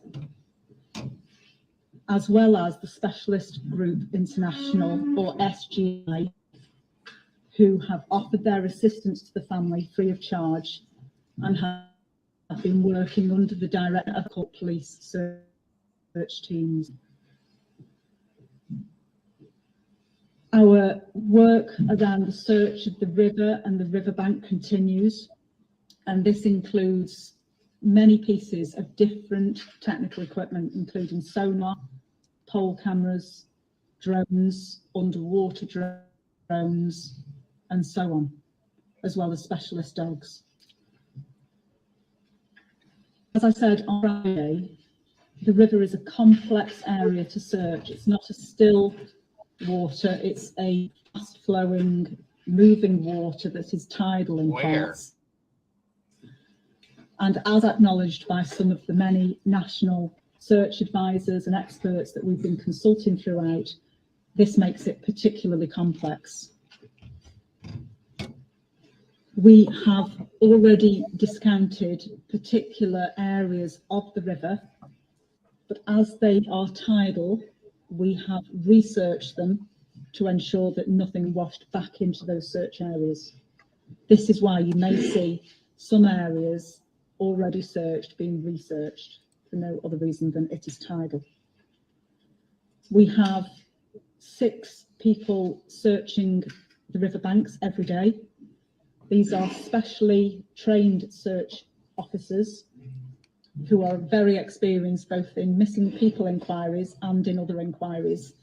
as well as the Specialist Group International, or SGI, who have offered their assistance to the family free of charge and have been working under the direction of the police search teams. Our work around the search of the river and the riverbank continues, and this includes many pieces of different technical equipment, including sonar, pole cameras, drones, underwater drones, and so on, as well as specialist dogs. As I said on Friday, the river is a complex area to search. It's not a still water, it's a fast-flowing, moving water that is tidal in parts. And as acknowledged by some of the many national search advisors and experts that we've been consulting throughout, this makes it particularly complex. We have already discounted particular areas of the river, but as they are tidal, we have researched them to ensure that nothing washed back into those search areas. This is why you may see some areas already searched being researched for no other reason than it is tidal. We have 6 people searching the riverbanks every day. These are specially trained search officers who are very experienced both in missing people inquiries and in other inquiries,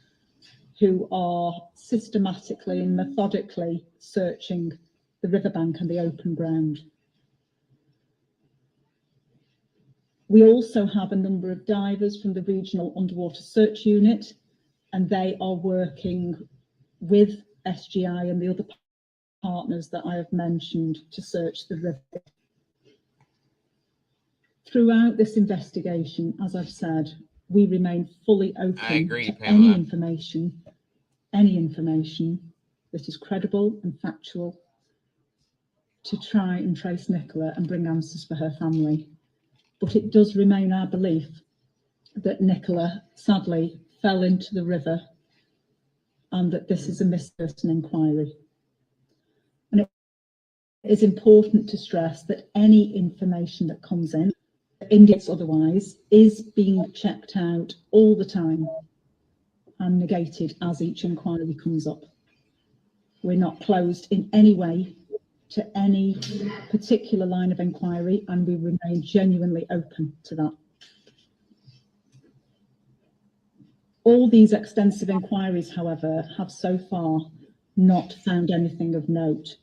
who are systematically and methodically searching the riverbank and the open ground. We also have a number of divers from the Regional Underwater Search Unit, and they are working with SGI and the other partners that I have mentioned to search the river. Throughout this investigation, as I've said, we remain fully open to any information that is credible and factual to try and trace Nicola and bring answers for her family. But it does remain our belief that Nicola sadly fell into the river and that this is a missing person inquiry. And it is important to stress that any information that comes in that indicates otherwise is being checked out all the time and negated as each inquiry comes up. We're not closed in any way to any particular line of inquiry, and we remain genuinely open to that. All these extensive inquiries, however, have so far not found anything of note.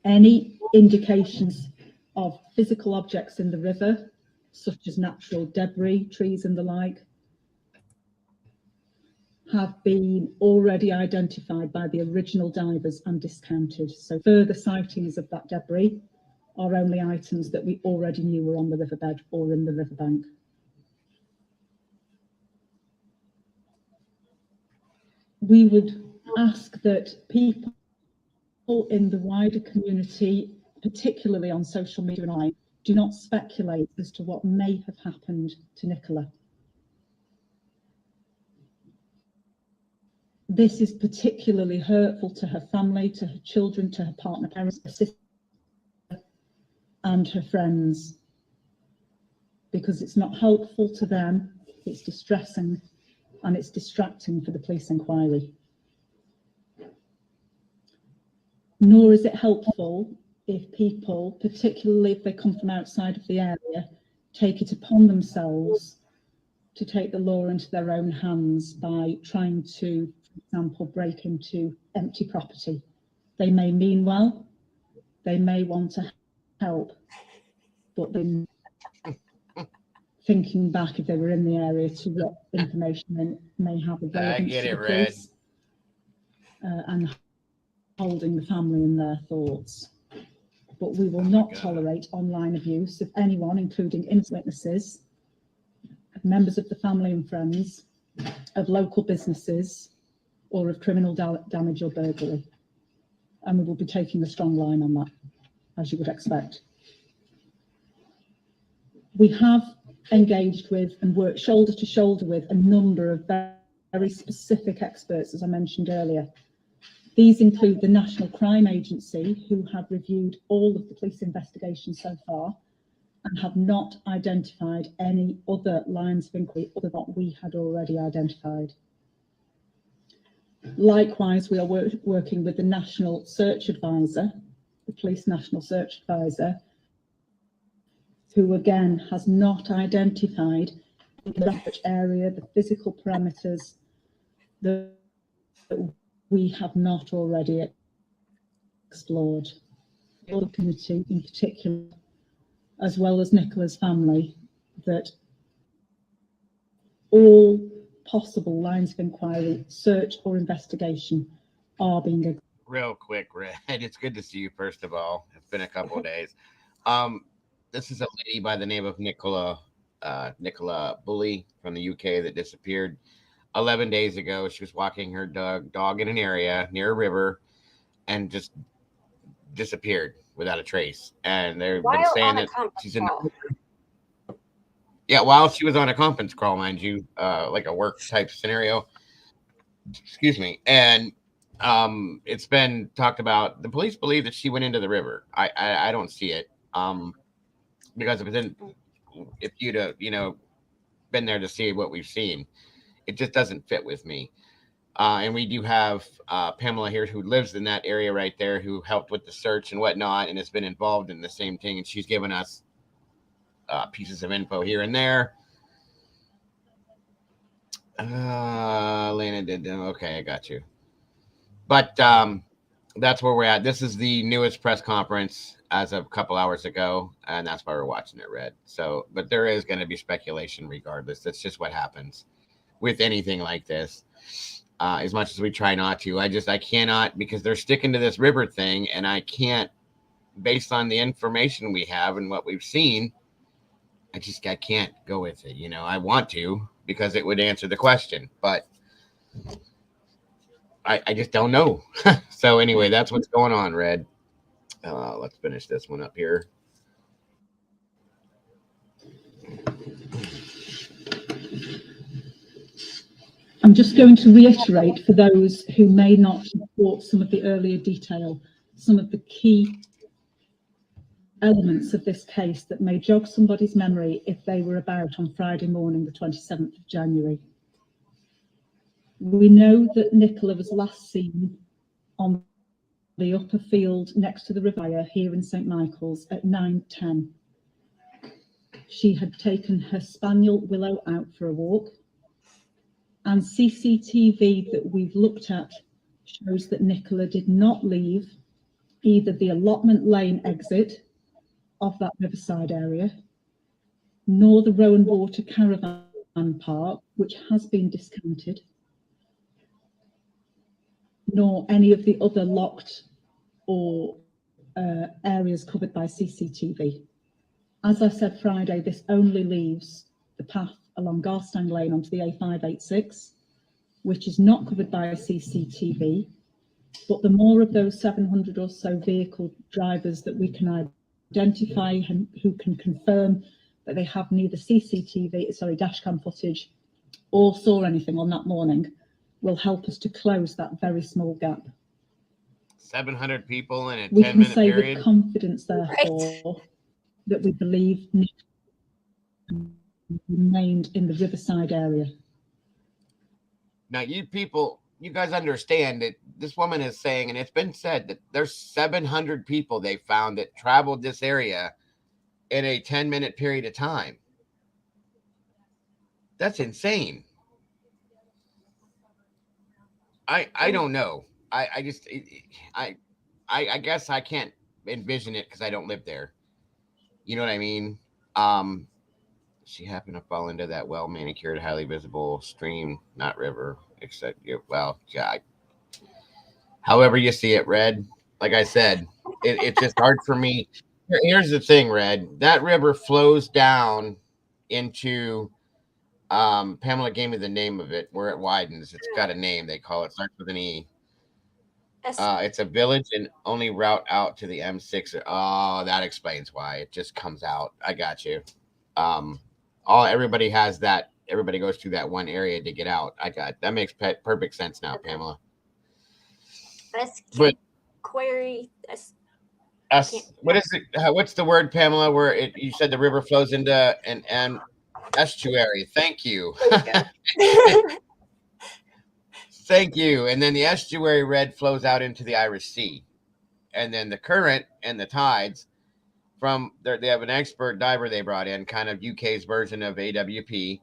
Any indications of physical objects in the river, such as natural debris, trees and the like, have been already identified by the original divers and discounted. So further sightings of that debris are only items that we already knew were on the riverbed or in the riverbank. We would ask that people in the wider community, particularly on social media and online, do not speculate as to what may have happened to Nicola. This is particularly hurtful to her family, to her children, to her partner, parents, her sister, and her friends, because it's not helpful to them, it's distressing, and it's distracting for the police inquiry. Nor is it helpful if people, particularly if they come from outside of the area, take it upon themselves to take the law into their own hands by trying to, for example, break into empty property. They may mean well, they may want to help, but then thinking back, if they were in the area, to what information they may have of relevance to the police, and holding the family in their thoughts. But we will not tolerate online abuse of anyone, including innocent witnesses, members of the family and friends, of local businesses, or of criminal damage or burglary. And we will be taking a strong line on that, as you would expect. We have engaged with and worked shoulder to shoulder with a number of very specific experts, as I mentioned earlier. These include the National Crime Agency, who have reviewed all of the police investigations so far and have not identified any other lines of inquiry other than what we had already identified. Likewise, we are working with the National Search Advisor, the Police National Search Advisor, who again has not identified the research area, the physical parameters that we have not already explored. The community in particular, as well as Nicola's family, that all possible lines of inquiry, search or investigation are being. Real quick, Red, it's good to see you, first of all. It's been a couple of days. This is a lady by the name of Nicola Bully from the UK that disappeared 11 days ago. She was walking her dog in an area near a river and just disappeared without a trace. And they've been saying that she's in. Yeah, while she was on a conference call, mind you, like a work type scenario. Excuse me. And it's been talked about. The police believe that she went into the river. I don't see it. Because if you'd have, been there to see what we've seen, it just doesn't fit with me. And we do have Pamela here who lives in that area right there, who helped with the search and whatnot, and has been involved in the same thing. And she's given us pieces of info here and there. Lena did. Okay, I got you. But that's where we're at. This is the newest press conference as of a couple hours ago, and that's why we're watching it, Red. So, but there is going to be speculation regardless. That's just what happens with anything like this. As much as we try not to, I cannot, because they're sticking to this river thing, and I can't, based on the information we have and what we've seen, I can't go with it. I want to, because it would answer the question, but I just don't know. So anyway, that's what's going on, Red. Let's finish this one up here. I'm just going to reiterate for those who may not have caught some of the earlier detail, some of the key elements of this case that may jog somebody's memory if they were about on Friday morning, the 27th of January. We know that Nicola was last seen on the upper field next to the Riviera here in St Michael's at 9:10. She had taken her spaniel Willow out for a walk, and CCTV that we've looked at shows that Nicola did not leave either the allotment lane exit of that riverside area, nor the Rowan Water Caravan Park, which has been discounted, nor any of the other locked or areas covered by CCTV. As I said Friday, this only leaves the path along Garstang Lane onto the A586, which is not covered by a CCTV, but the more of those 700 or so vehicle drivers that we can identify and who can confirm that they have neither dashcam footage or saw anything on that morning will help us to close that very small gap. 700 people in a 10-minute period. We can say with confidence, therefore, that we believe Nick remained in the Riverside area. Now, you guys understand that this woman is saying, and it's been said, that there's 700 people they found that traveled this area in a 10-minute period of time. That's insane. I don't know. I guess I can't envision it because I don't live there. You know what I mean? She happened to fall into that well-manicured, highly visible stream, not river, except, well, yeah. However you see it, Red, like I said, it's just hard for me. Here's the thing, Red. That river flows down into, Pamela gave me the name of it, where it widens. It's got a name, they call it. Starts with an E. It's a village and only route out to the M6. Oh, that explains why. It just comes out. I got you. Everybody has that. Everybody goes through that one area to get out. That makes perfect sense now, Pamela. But query. What is it? What's the word, Pamela? Where you said the river flows into an estuary. Thank you. Thank you. And then the estuary, Red, flows out into the Irish Sea, and then the current and the tides. They have an expert diver they brought in, kind of UK's version of AWP,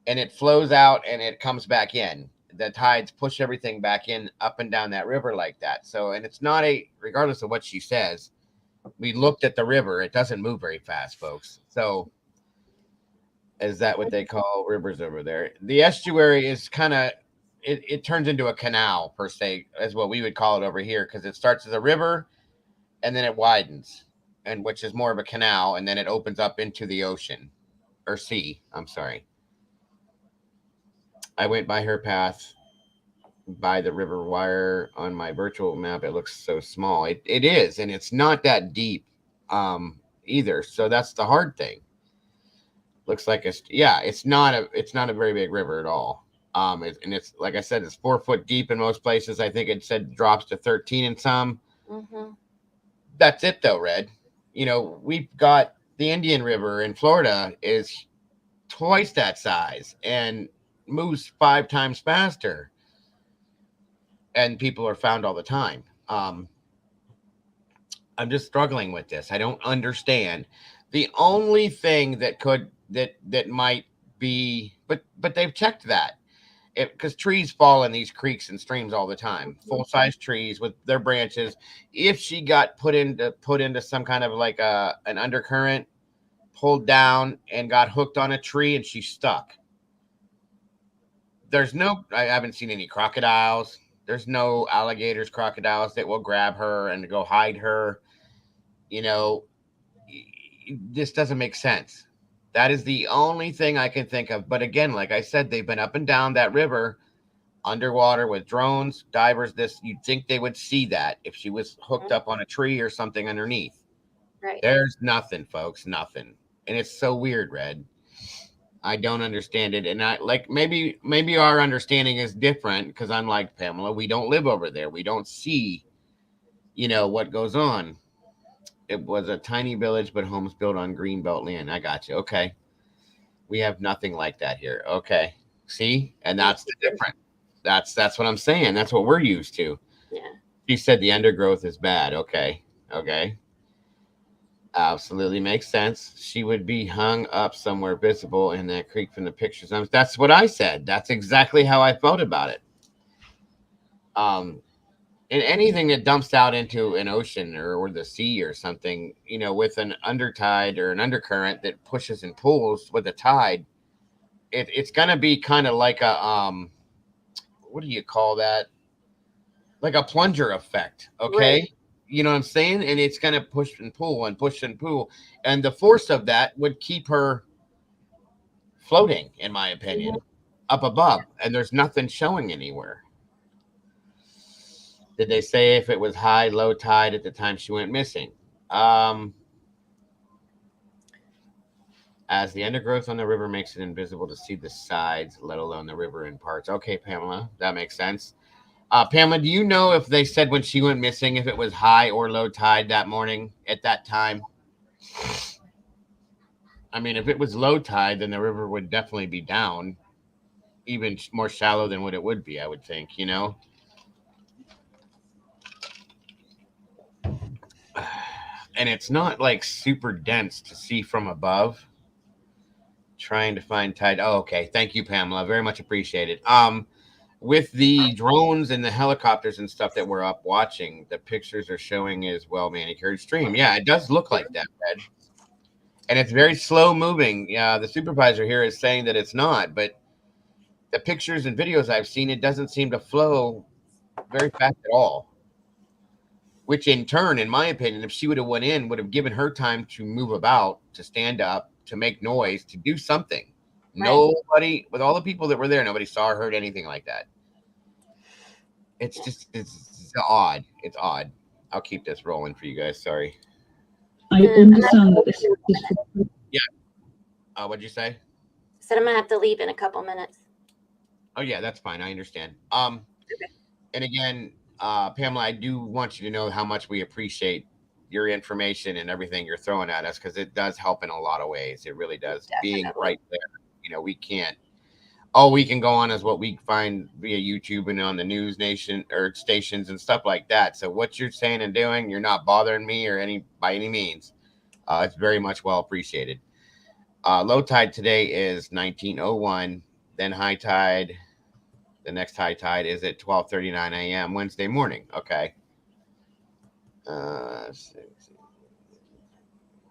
and it flows out and it comes back in. The tides push everything back in, up and down that river like that. So, and it's not regardless of what she says, we looked at the river. It doesn't move very fast, folks. So is that what they call rivers over there? The estuary is kind of, it turns into a canal per se, is what we would call it over here, because it starts as a river and then it widens, and which is more of a canal, and then it opens up into the ocean or sea. I'm sorry. I went by her path by the river wire on my virtual map. It looks so small. It is, and it's not that deep either. So that's the hard thing. Looks like it's not a very big river at all. And it's, like I said, it's 4 foot deep in most places. I think it said drops to 13 in some. Mm-hmm. That's it though, Red. We've got the Indian River in Florida is twice that size and moves 5 times faster, and people are found all the time. I'm just struggling with this. I don't understand. The only thing that might be, but they've checked that, because trees fall in these creeks and streams all the time, full-size trees with their branches. If she got put into some kind of like an undercurrent, pulled down and got hooked on a tree and she's stuck, I haven't seen any crocodiles. There's no alligators, crocodiles that will grab her and go hide her. This doesn't make sense. That is the only thing I can think of. But again, like I said, they've been up and down that river underwater with drones, divers. You'd think they would see that if she was hooked up on a tree or something underneath. Right. There's nothing, folks, nothing. And it's so weird, Red. I don't understand it. And maybe our understanding is different, because unlike Pamela, we don't live over there. We don't see, what goes on. It was a tiny village, but homes built on greenbelt land. I got you. Okay. We have nothing like that here. Okay. See? And that's the difference. That's what I'm saying. That's what we're used to. Yeah. She said the undergrowth is bad. Okay. Absolutely makes sense. She would be hung up somewhere visible in that creek from the pictures. That's what I said. That's exactly how I felt about it. And anything that dumps out into an ocean or the sea or something, with an undertide or an undercurrent that pushes and pulls with a tide, it's going to be kind of like a, what do you call that? Like a plunger effect. Okay. Right. You know what I'm saying? And it's going to push and pull and push and pull. And the force of that would keep her floating, in my opinion, up above. And there's nothing showing anywhere. Did they say if it was high, low tide at the time she went missing? As the undergrowth on the river makes it invisible to see the sides, let alone the river in parts. Okay, Pamela, that makes sense. Pamela, do you know if they said when she went missing, if it was high or low tide that morning at that time? I mean, if it was low tide, then the river would definitely be down, even more shallow than what it would be, I would think, And it's not like super dense to see from above. Trying to find tide. Oh, okay. Thank you, Pamela. Very much appreciated. With the drones and the helicopters and stuff that we're up watching, the pictures are showing as well manicured stream. Yeah, it does look like that, Red. And it's very slow moving. Yeah, the supervisor here is saying that it's not, but the pictures and videos I've seen, it doesn't seem to flow very fast at all. Which in turn, in my opinion, if she would have went in, would have given her time to move about, to stand up, to make noise, to do something. Right. Nobody, with all the people that were there, nobody saw or heard anything like that. It's odd. It's odd. I'll keep this rolling for you guys. Sorry. I understand that this is... Yeah. What'd you say? Said I'm going to have to leave in a couple minutes. Oh, yeah, that's fine. I understand. And again, Pamela, I do want you to know how much we appreciate your information and everything you're throwing at us, because it does help in a lot of ways. It really does. Definitely. Being right there, we can't. All we can go on is what we find via YouTube and on the news nation or stations and stuff like that. So what you're saying and doing, you're not bothering me by any means. It's very much well appreciated. Low tide today is 19:01. Then high tide. The next high tide is at 12:39 a.m. Wednesday morning. Okay.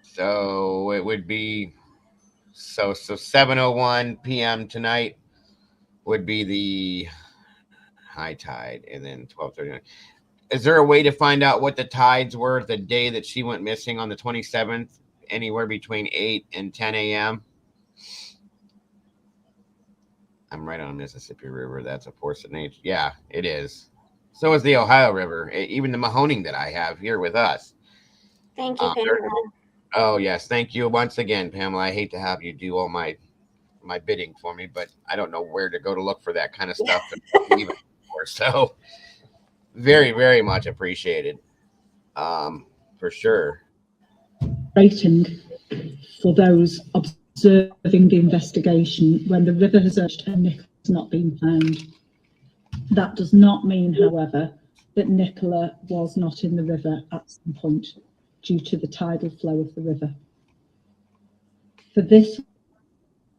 So it would be 7:01 p.m. tonight would be the high tide, and then 12:39. Is there a way to find out what the tides were the day that she went missing on the 27th? Anywhere between 8 and 10 a.m. I'm right on Mississippi River. That's a force of nature. Yeah, it is. So is the Ohio River. Even the Mahoning that I have here with us. Thank you, Pamela. Oh, yes. Thank you once again, Pamela. I hate to have you do all my bidding for me, but I don't know where to go to look for that kind of stuff. So very, very much appreciated. For sure. Rating for those observing the investigation when the river has urged and Nicola has not been found. That does not mean, however, that Nicola was not in the river at some point due to the tidal flow of the river. For this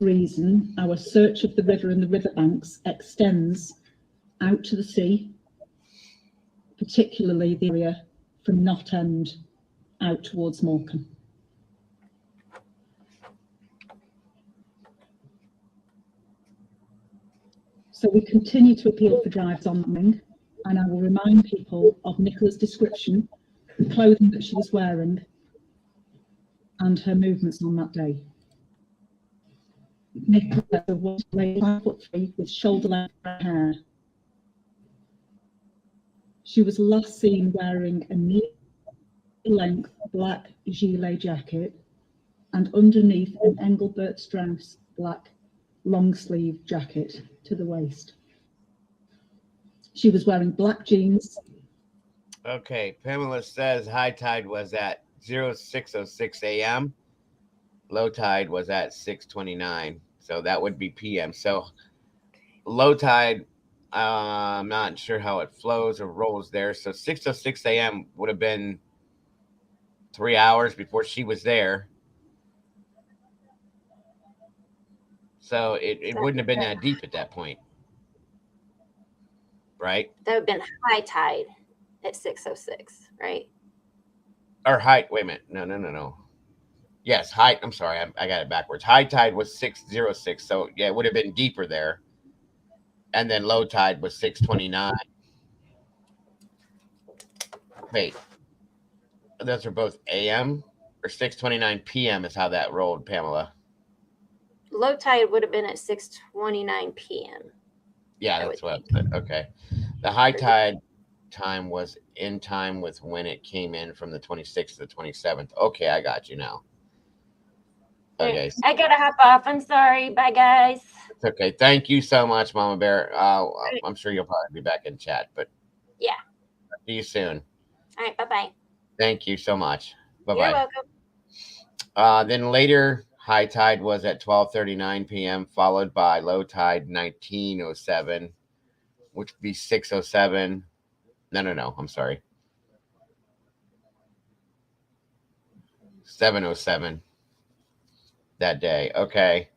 reason, our search of the river and the riverbanks extends out to the sea, particularly the area from Knott End out towards Morecambe. So we continue to appeal for drives on Ming, and I will remind people of Nicola's description, the clothing that she was wearing, and her movements on that day. Nicola was 5'3" with shoulder-length hair. She was last seen wearing a knee-length black gilet jacket and underneath an Engelbert Strauss black long-sleeve jacket to the waist. She was wearing black jeans. Okay, Pamela says high tide was at 06:06 a.m. Low tide was at 6:29. So that would be p.m. So low tide, I'm not sure how it flows or rolls there. So 6:06 a.m. would have been 3 hours before she was there. So it wouldn't have been that deep at that point. Right? That would have been high tide at 6:06, right? Or high, wait a minute. No. Yes, high, I'm sorry, I got it backwards. High tide was 6:06. So yeah, it would have been deeper there. And then low tide was 6:29. Wait, those are both AM or 6:29 PM is how that rolled, Pamela. Low tide would have been at 6:29 p.m. Yeah, that's what I said. Okay. The high tide time was in time with when it came in from the 26th to the 27th. Okay, I got you now. Okay. I gotta hop off. I'm sorry. Bye, guys. It's okay. Thank you so much, Mama Bear. I'm sure you'll probably be back in chat, but yeah. See you soon. All right. Bye-bye. Thank you so much. Bye-bye. You're welcome. Then later, high tide was at 12:39 p.m., followed by low tide 19:07, which would be 6:07. No. I'm sorry. 7:07 that day. Okay.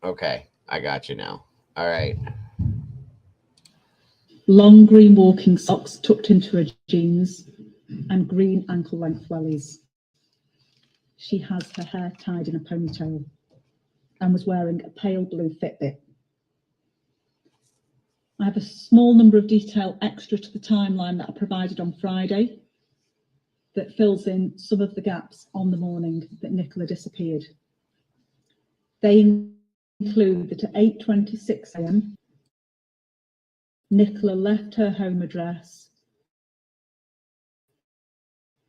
Okay. I got you now. All right. Long green walking socks tucked into her jeans and green ankle-length wellies. She has her hair tied in a ponytail and was wearing a pale blue Fitbit. I have a small number of detail extra to the timeline that I provided on Friday that fills in some of the gaps on the morning that Nicola disappeared. They include that at 8:26 a.m, Nicola left her home address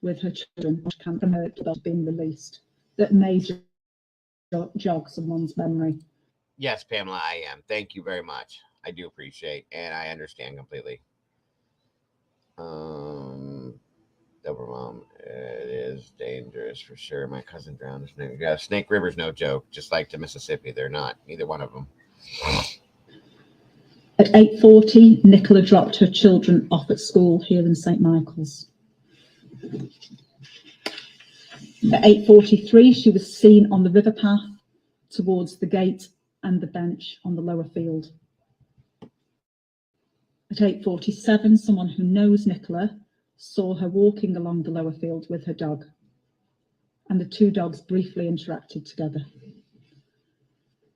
with her children, which can from her being released, that may jog someone's memory. Yes, Pamela, I am. Thank you very much. I do appreciate, and I understand completely. Double mom, it is dangerous for sure. My cousin drowned. Snake River's no joke. Just like the Mississippi, they're not. Neither one of them. At 8:40, Nicola dropped her children off at school here in St. Michael's. At 8:43, she was seen on the river path towards the gate and the bench on the lower field. At 8:47, someone who knows Nicola saw her walking along the lower field with her dog, and the two dogs briefly interacted together.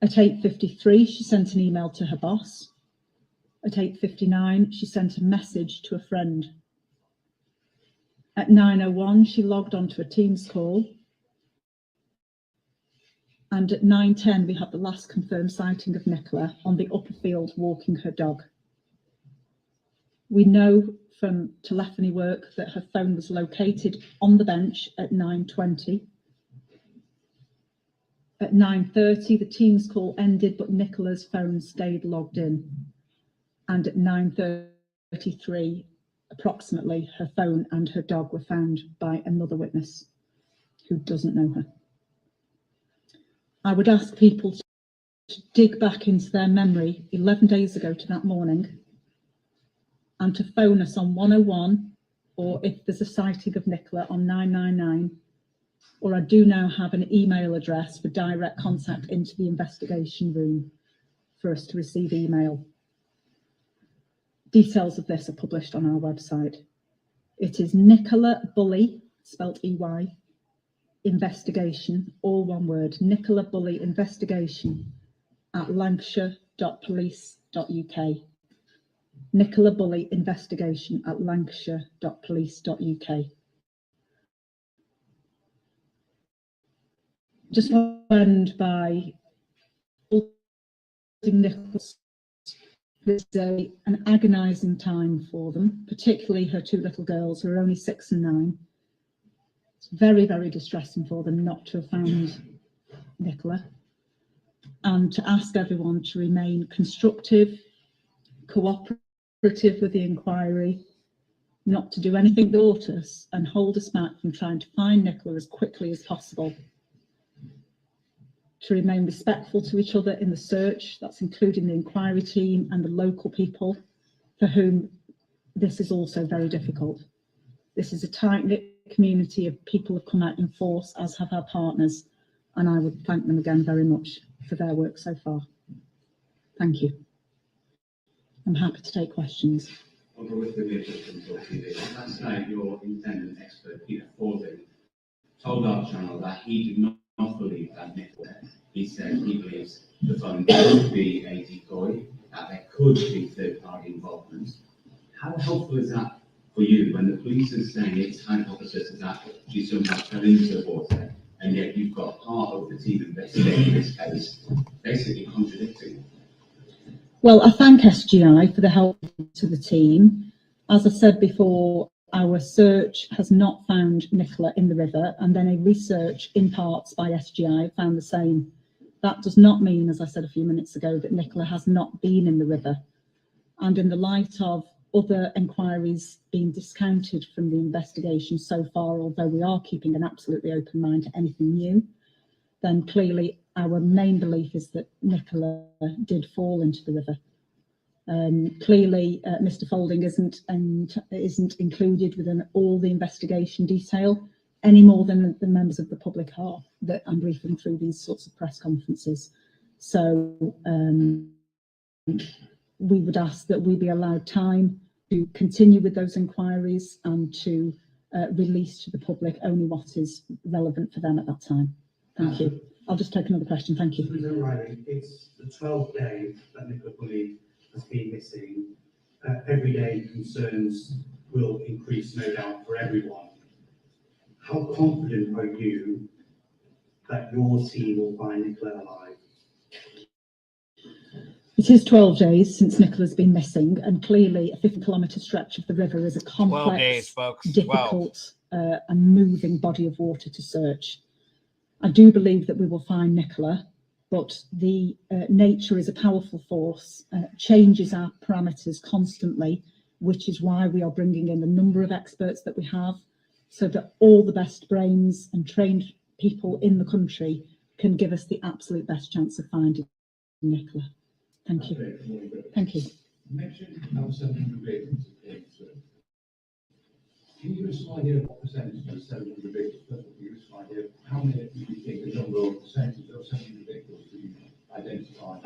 At 8:53, she sent an email to her boss. At 8:59, she sent a message to a friend. At 9:01, she logged onto a Teams call. And at 9:10, we had the last confirmed sighting of Nicola on the upper field walking her dog. We know from telephony work that her phone was located on the bench at 9:20. At 9:30, the Teams call ended, but Nicola's phone stayed logged in. And at 9:33, approximately, her phone and her dog were found by another witness who doesn't know her. I would ask people to dig back into their memory 11 days ago to that morning and to phone us on 101, or if there's a sighting of Nicola, on 999, or I do now have an email address for direct contact into the investigation room for us to receive email. Details of this are published on our website. It is Nicola Bully, spelt EY, investigation, all one word, Nicola Bully investigation at lancashire.police.uk. Nicola Bully investigation at lancashire.police.uk. Just want to end by holding Nicholas. It's an agonising time for them, particularly her two little girls who are only 6 and 9. It's very, very distressing for them not to have found Nicola, and to ask everyone to remain constructive, cooperative with the inquiry, not to do anything to hurt us and hold us back from trying to find Nicola as quickly as possible. To remain respectful to each other in the search, that's including the inquiry team and the local people for whom this is also very difficult. This is a tight-knit community of people who have come out in force, as have our partners, and I would thank them again very much for their work so far. Thank you. I'm happy to take questions. Last night, your independent expert, Peter Fording, told our channel that he did not believe that Nicola. He said he believes the fund could be a decoy, that there could be third-party involvement. How helpful is that for you when the police are saying its hypothesis is that she somehow fell into the water, and yet you've got part of the team investigating this case basically contradicting? Well, I thank SGI for the help to the team. As I said before, our search has not found Nicola in the river, and then a research in parts by SGI found the same. That does not mean, as I said a few minutes ago, that Nicola has not been in the river. And in the light of other inquiries being discounted from the investigation so far, although we are keeping an absolutely open mind to anything new, then clearly our main belief is that Nicola did fall into the river. Clearly, Mr. Folding isn't included within all the investigation detail any more than the members of the public are that I'm briefing through these sorts of press conferences. So we would ask that we be allowed time to continue with those inquiries and to release to the public only what is relevant for them at that time. Thank you. I'll just take another question. Thank you. It's the 12th day that Nicola Bully has been missing. Every day concerns will increase, no doubt, for everyone. How confident are you that your team will find Nicola alive? It is 12 days since Nicola's been missing, and clearly a 50-kilometre stretch of the river is a complex, 12 days, folks. difficult and moving body of water to search. I do believe that we will find Nicola, but the nature is a powerful force, changes our parameters constantly, which is why we are bringing in the number of experts that we have, so that all the best brains and trained people in the country can give us the absolute best chance of finding Nicola. Thank you. Thank you. You mentioned how 700 vehicles have been searched. Can you give us an idea of what percentage of 700 vehicles? First of all, give us an idea of how many do you think the number of percentage of 700 vehicles do you identify?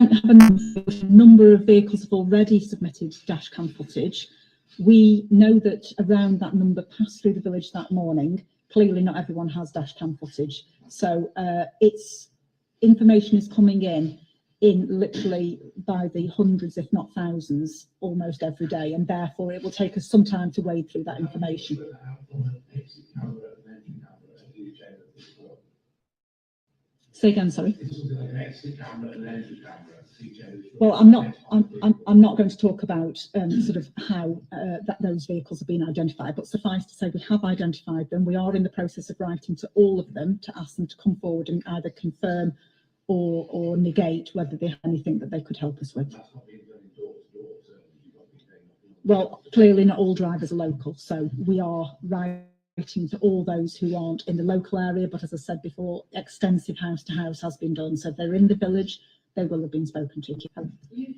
I don't have a number of vehicles have already submitted dash cam footage. We know that around that number passed through the village that morning. Clearly not everyone has dash cam footage. So it's information is coming in literally by the hundreds, if not thousands, almost every day. And therefore it will take us some time to wade through that information. Say again, sorry. Well, I'm not going to talk about sort of how those vehicles have been identified, but suffice to say we have identified them. We are in the process of writing to all of them to ask them to come forward and either confirm or negate whether they have anything that they could help us with. Well, clearly not all drivers are local, so we are writing to all those who aren't in the local area, but as I said before, extensive house to house has been done. So if they're in the village, they will have been spoken to. You've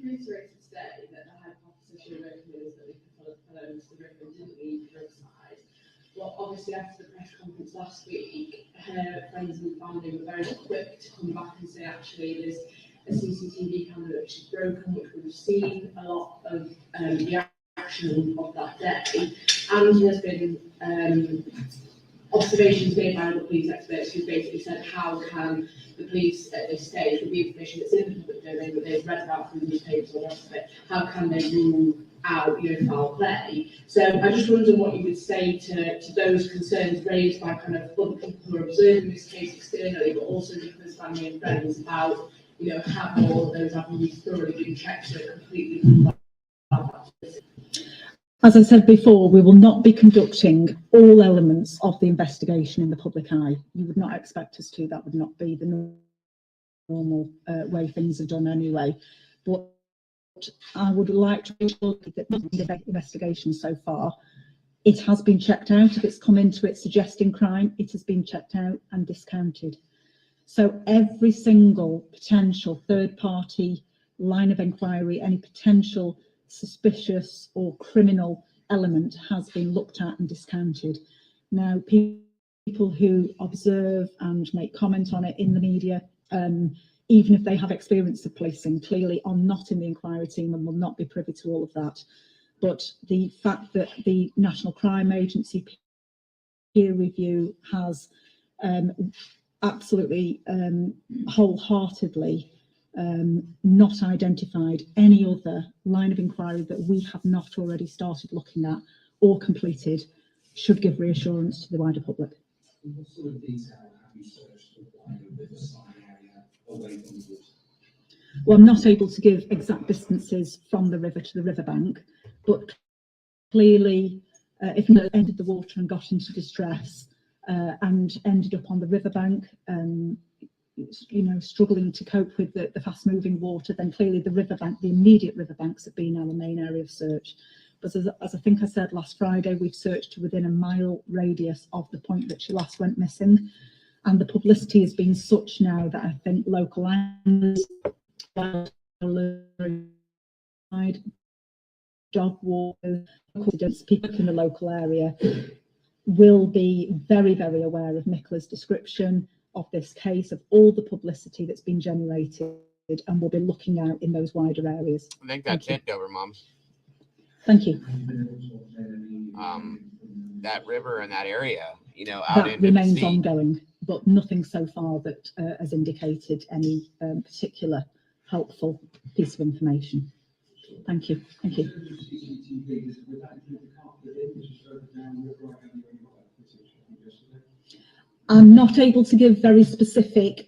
reiterated today that the hypothesis you're making is that Nicola fell into the river and didn't leave drugs But obviously after the press conference last week, her friends and family were very quick to come back and say actually there's a CCTV camera which is broken, which we've seen a lot of reaction of that day, and there's been observations made by the police experts who basically said how can the police at this stage, with the information that's in the public domain that they've read about from the newspapers and the rest of it, how can they rule out foul play? So I just wonder what you would say to those concerns raised by kind of other people who are observing this case externally, but also Nicholas' family and friends about, have all of those avenues thoroughly been checked so it completely ruled out. As I said before, we will not be conducting all elements of the investigation in the public eye. You would not expect us to. That would not be the normal way things are done anyway. But I would like to ensure that the investigation so far, it has been checked out. If it's come into it suggesting crime, it has been checked out and discounted. So every single potential third-party line of inquiry, any potential suspicious or criminal element has been looked at and discounted. Now, people who observe and make comment on it in the media, even if they have experience of policing, clearly are not in the inquiry team and will not be privy to all of that. But the fact that the National Crime Agency peer review has absolutely wholeheartedly not identified any other line of inquiry that we have not already started looking at or completed should give reassurance to the wider public. What sort of detail have you searched the wider riverside area away from the water? Well, I'm not able to give exact distances from the river to the riverbank, but clearly if you entered the water and got into distress and ended up on the riverbank, struggling to cope with the fast-moving water, then clearly the riverbank, the immediate riverbanks, have been our main area of search. But as I think I said last Friday, we've searched to within a mile radius of the point that she last went missing, and the publicity has been such now that I think local landers, dog walkers, people in the local area will be very, very aware of Nicola's description of this case, of all the publicity that's been generated, and we'll be looking out in those wider areas. I think that's it, Dover Mom. Thank you. That river and that area, out That into remains the sea. ongoing, but nothing so far that has indicated any particular helpful piece of information. Thank you. Thank you. I'm not able to give very specific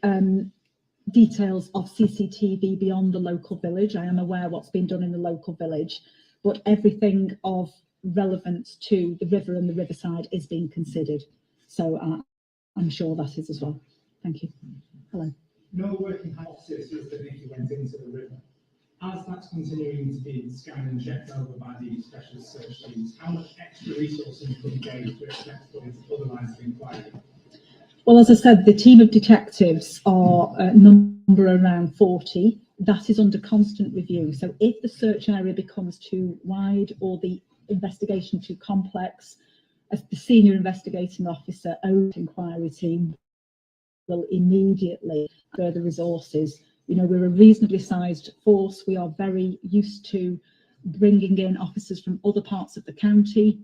details of CCTV beyond the local village. I am aware what's been done in the local village, but everything of relevance to the river and the riverside is being considered. So I'm sure that is as well. Thank you. Hello. No working hypothesis is that Nikki went into the river. As that's continuing to be scanned and checked over by the specialist search teams, how much extra resourcing could be gained to expect for other lines of inquiry? Well, as I said, the team of detectives are number around 40. That is under constant review. So if the search area becomes too wide or the investigation too complex, as the senior investigating officer owned inquiry team will immediately further resources. We're a reasonably sized force. We are very used to bringing in officers from other parts of the county.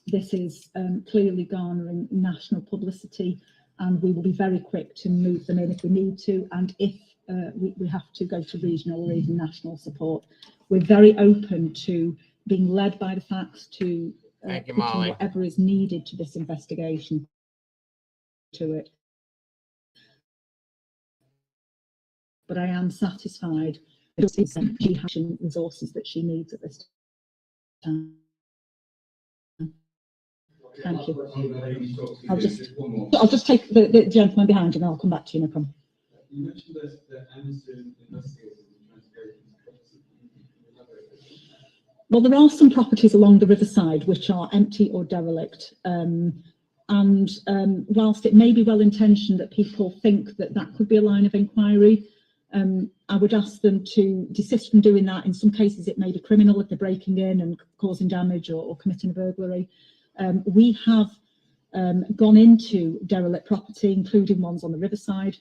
This is clearly garnering national publicity, and we will be very quick to move them in if we need to, and if we have to go to regional or even national support. We're very open to being led by the facts, to putting whatever is needed to this investigation to it. But I am satisfied that she has the resources that she needs at this time. Thank you. I'll just take the gentleman behind you and I'll come back to you, no problem. You mentioned that Amazon investigators and transferring. Well, there are some properties along the riverside which are empty or derelict. Whilst it may be well intentioned that people think that that could be a line of inquiry, I would ask them to desist from doing that. In some cases, it may be criminal if they're breaking in and causing damage or committing a burglary. We have gone into derelict property, including ones on the riverside,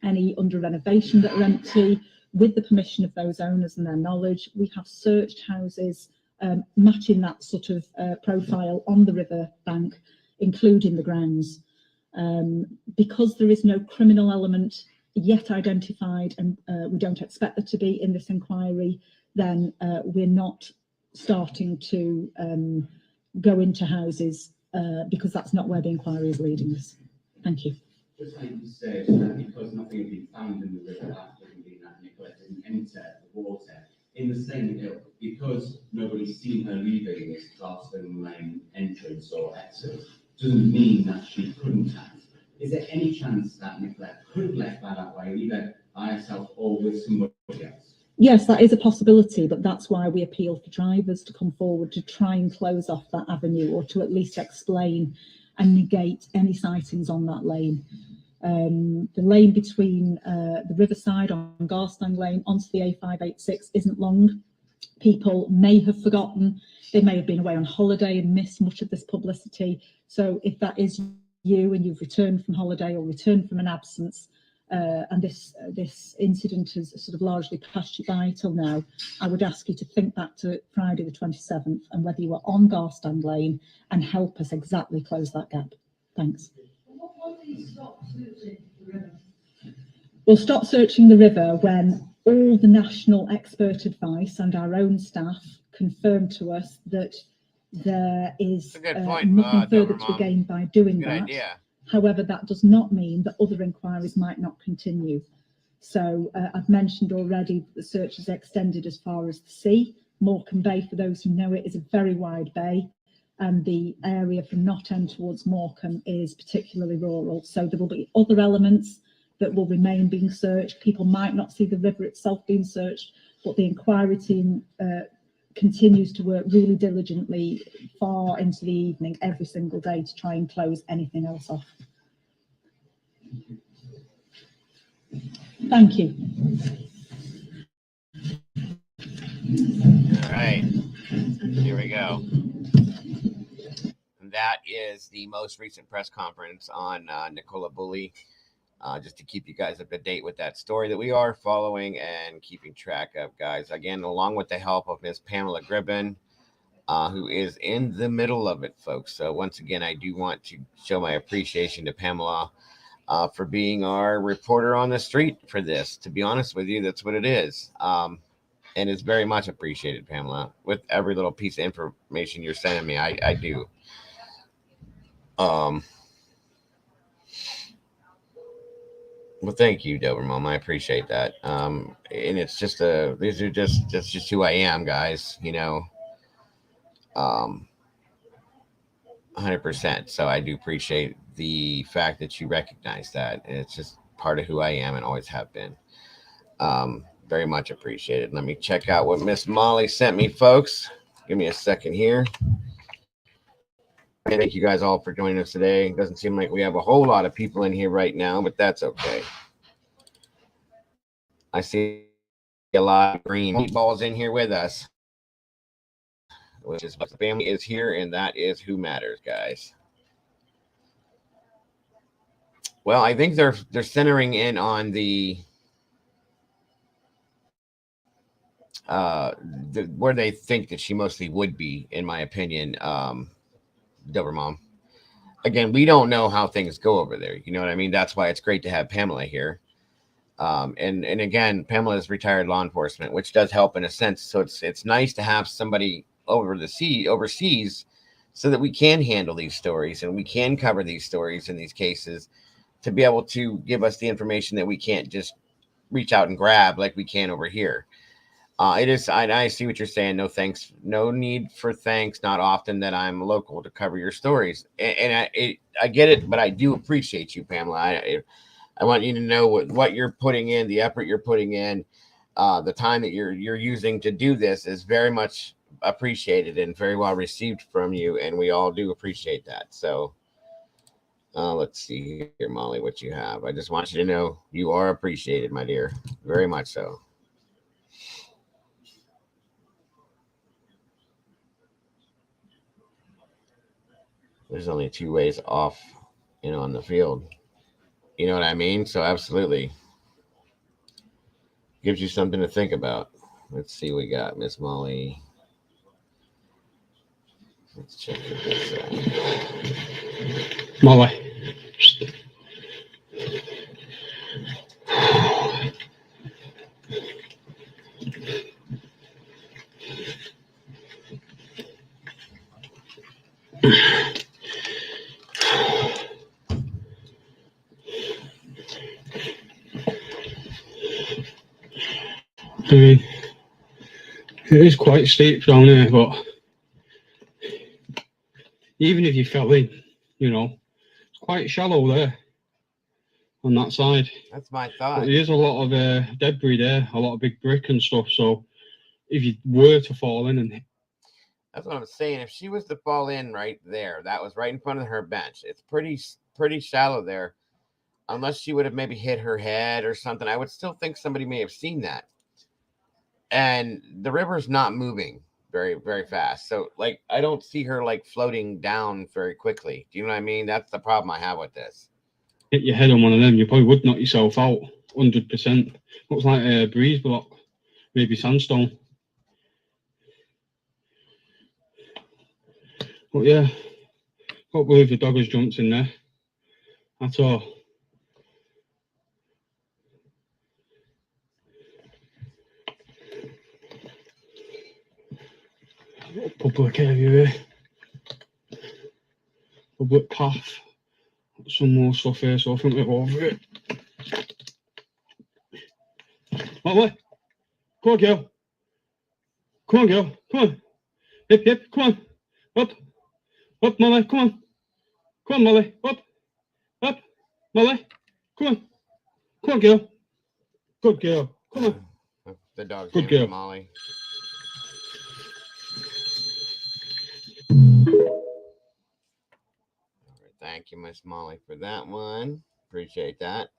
any under renovation that are empty, with the permission of those owners and their knowledge. We have searched houses matching that sort of profile on the river bank, including the grounds. Because there is no criminal element yet identified, and we don't expect there to be in this inquiry, then we're not starting to go into houses because that's not where the inquiry is leading us. Thank you. Just like you said, that because nothing has been found in the river, that doesn't mean that Nicola didn't enter the water. In the same way, because nobody's seen her leaving this Garston Lane entrance or exit, doesn't mean that she couldn't have. Is there any chance that Nicola could have left by that way, either by herself or with somebody else? Yes, that is a possibility, but that's why we appeal for drivers to come forward to try and close off that avenue, or to at least explain and negate any sightings on that lane. The lane between the riverside on Garstang Lane onto the A586 isn't long. People may have forgotten, they may have been away on holiday and missed much of this publicity. So if that is you and you've returned from holiday or returned from an absence, and this incident has sort of largely passed you by till now, I would ask you to think back to Friday the 27th and whether you were on Garstang Lane, and help us exactly close that gap. Thanks. We'll stop searching the river when all the national expert advice and our own staff confirm to us that there is nothing further to be gained by doing that. Idea. However, that does not mean that other inquiries might not continue. So I've mentioned already that the search is extended as far as the sea. Morecambe Bay, for those who know it, is a very wide bay, and the area from Knott End towards Morecambe is particularly rural. So there will be other elements that will remain being searched. People might not see the river itself being searched, but the inquiry team continues to work really diligently far into the evening every single day to try and close anything else off. Thank you. All right, here we go. And that is the most recent press conference on Nicola Bulley. Just to keep you guys up to date with that story that we are following and keeping track of, guys. Again, along with the help of Miss Pamela Gribben, who is in the middle of it, folks. So once again, I do want to show my appreciation to Pamela for being our reporter on the street for this. To be honest with you, that's what it is. And it's very much appreciated, Pamela, with every little piece of information you're sending me. I do. Well, thank you, Dobermom. I appreciate that. And it's just these are just who I am, guys. You know, 100%. So I do appreciate the fact that you recognize that. And it's just part of who I am and always have been. Very much appreciated. Let me check out what Miss Molly sent me, folks. Give me a second here. Thank you guys all for joining us today. It doesn't seem like we have a whole lot of people in here right now, but that's okay. I see a lot of green meatballs in here with us, which is what the family is here, and that is who matters, guys. Well, I think they're centering in on the where they think that she mostly would be, in my opinion. Dobermom. Again, we don't know how things go over there. You know what I mean? That's why it's great to have Pamela here. And again, Pamela is retired law enforcement, which does help in a sense. So it's nice to have somebody overseas, so that we can handle these stories and we can cover these stories in these cases, to be able to give us the information that we can't just reach out and grab like we can over here. It is. I see what you're saying. No thanks. No need for thanks. Not often that I'm local to cover your stories, and I get it, but I do appreciate you, Pamela. I want you to know what you're putting in, the effort you're putting in, the time that you're using to do this is very much appreciated and very well received from you, and we all do appreciate that. So let's see here, Molly, what you have. I just want you to know you are appreciated, my dear, very much so. there's only 2 ways off, on the field. You know what I mean? So absolutely. Gives you something to think about. Let's see what we got, Miss Molly. Let's check this out. Molly. I mean, it is quite steep down here, but even if you fell in, it's quite shallow there on that side. That's my thought. But there is a lot of debris there, a lot of big brick and stuff. So if you were to fall in and that's what I'm saying. If she was to fall in right there, that was right in front of her bench. It's pretty shallow there. Unless she would have maybe hit her head or something, I would still think somebody may have seen that. And the river's not moving very, very fast. So, like, I don't see her, like, floating down very quickly. Do you know what I mean? That's the problem I have with this. hit your head on one of them, you probably would knock yourself out 100%. Looks like a breeze block, maybe sandstone. But yeah, can't believe the dog has jumped in there at all. Public area here. Public path. Some more stuff here, so I think we'll go over it. Molly, come on, girl. Come on, girl. Come on. Hip, hip, come on. Up. Up, Molly, come on. Come on, Molly. Up. Up. Molly, come on. Come on, girl. Good girl. Come on. The dog's good girl. Molly. Thank you, Miss Molly, for that one. Appreciate that.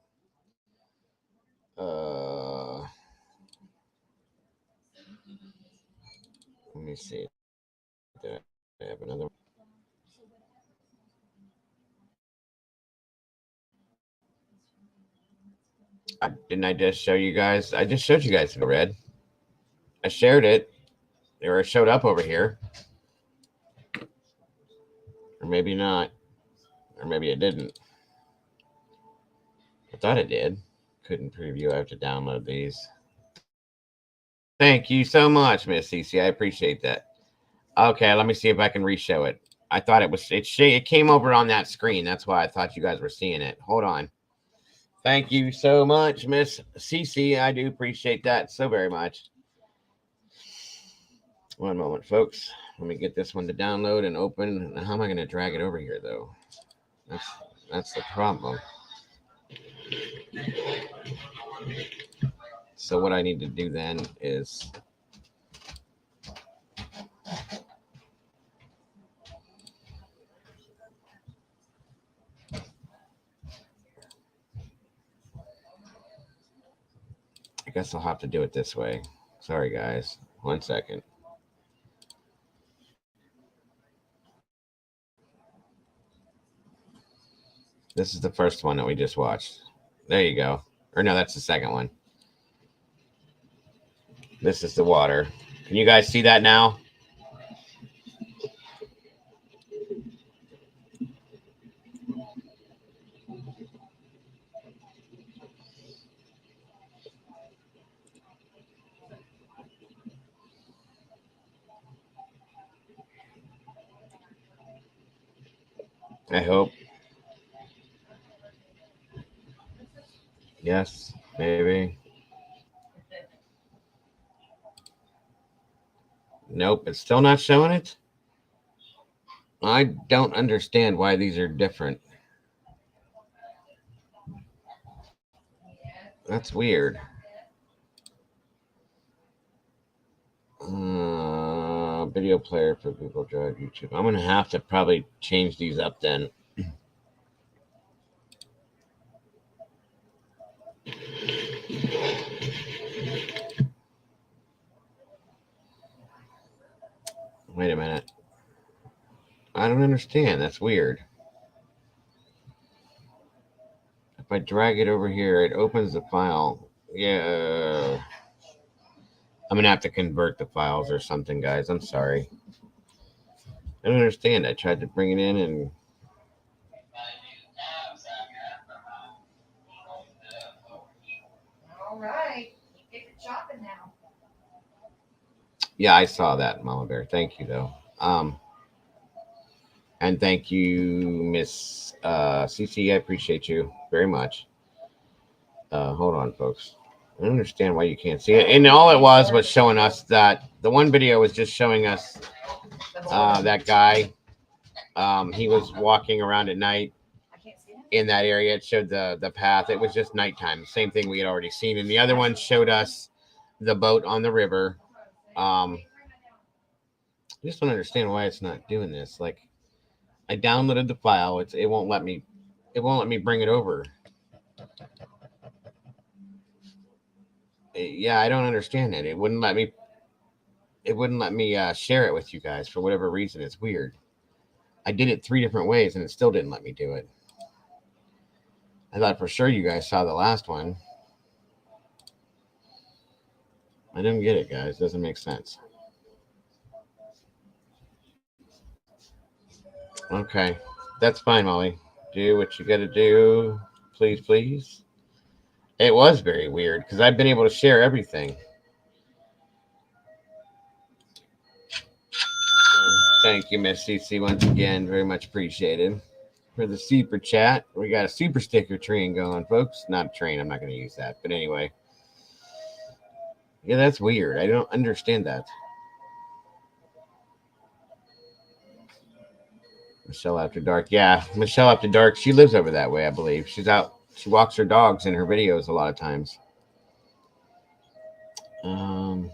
Let me see. Did I have another one? Didn't I just show you guys? I just showed you guys the red. I shared it. Or it showed up over here. Or maybe not. Or maybe it didn't. I thought it did. Couldn't preview. I have to download these. Thank you so much, Miss CC. I appreciate that. Okay, let me see if I can re-show it. I thought it came over on that screen. That's why I thought you guys were seeing it. Hold on. Thank you so much, Miss CC. I do appreciate that so very much. One moment, folks. Let me get this one to download and open. How am I going to drag it over here, though? That's the problem. So what I need to do then is I guess I'll have to do it this way. Sorry, guys. 1 second. This is the first one that we just watched. There you go. Or no, that's the second one. This is the water. Can you guys see that now? I hope. Yes, maybe. Nope, it's still not showing it. I don't understand why these are different. That's weird. Video player for Google Drive, YouTube. I'm going to have to probably change these up then. Wait a minute. I don't understand. That's weird. If I drag it over here, it opens the file. Yeah. I'm going to have to convert the files or something, guys. I'm sorry. I don't understand. I tried to bring it in and... All right. Get to chopping now. Yeah, I saw that, Mama Bear. Thank you, though. And thank you, Miss CC. I appreciate you very much. Hold on, folks. I don't understand why you can't see it. And all it was showing us that the one video was just showing us that guy. He was walking around at night in that area. It showed the path. It was just nighttime. Same thing we had already seen. And the other one showed us the boat on the river. I just don't understand why it's not doing this. Like, I downloaded the file. It won't let me. It won't let me bring it over. Yeah, I don't understand it. It wouldn't let me. It wouldn't let me share it with you guys for whatever reason. It's weird. I did it 3 different ways and it still didn't let me do it. I thought for sure you guys saw the last one. I don't get it, guys. It doesn't make sense. Okay, that's fine, Molly. Do what you got to do, please, please. It was very weird because I've been able to share everything. Thank you, Miss CC, once again. Very much appreciated. For the super chat, we got a super sticker train going, folks. Not a train. I'm not going to use that. But anyway. Yeah, that's weird. I don't understand that. Michelle After Dark. Yeah, Michelle After Dark. She lives over that way, I believe. She's out. She walks her dogs in her videos a lot of times. I'm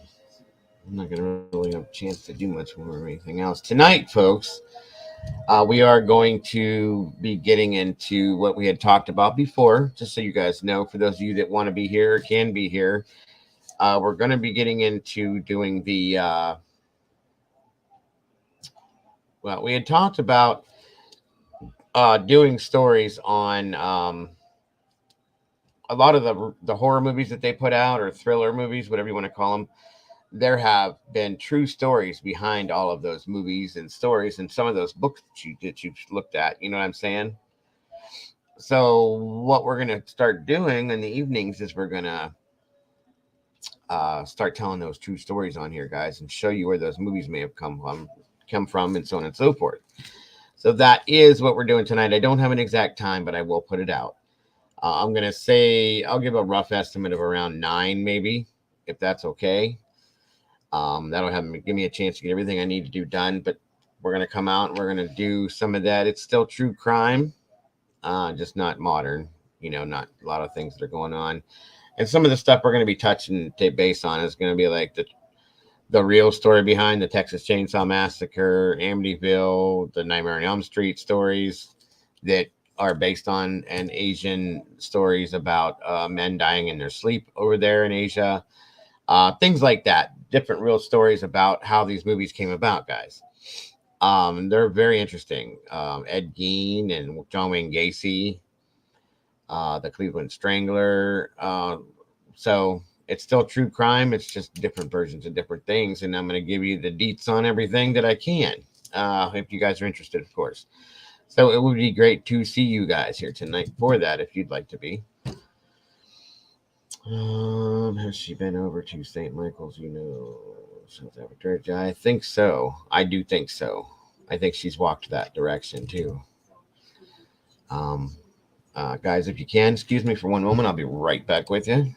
not going to really have a chance to do much more or anything else. Tonight, folks, we are going to be getting into what we had talked about before, just so you guys know, for those of you that want to be here, can be here. We're going to be getting into doing the, well, we had talked about doing stories on a lot of the horror movies that they put out, or thriller movies, whatever you want to call them. There have been true stories behind all of those movies and stories and some of those books that you've looked at. You know what I'm saying? So what we're going to start doing in the evenings is we're going to start telling those true stories on here, guys, and show you where those movies may have come from and so on and so forth. So that is what we're doing tonight. I don't have an exact time, but I will put it out. I'm going to say I'll give a rough estimate of around 9, maybe, if that's okay. That'll give me a chance to get everything I need to do done, but we're going to come out and we're going to do some of that. It's still true crime, just not modern, not a lot of things that are going on. And some of the stuff we're going to be touching base on is going to be like the real story behind the Texas Chainsaw Massacre, Amityville, the Nightmare on Elm Street stories that are based on Asian stories about men dying in their sleep over there in Asia. Things like that. Different real stories about how these movies came about, guys. They're very interesting. Ed Gein and John Wayne Gacy, the Cleveland Strangler. So it's still true crime. It's just different versions of different things. And I'm going to give you the deets on everything that I can, if you guys are interested, of course. So it would be great to see you guys here tonight for that, if you'd like to be. Has she been over to St. Michael's, South Africa? I think so. I do think so. I think she's walked that direction too. Guys, if you can, excuse me for one moment. I'll be right back with you.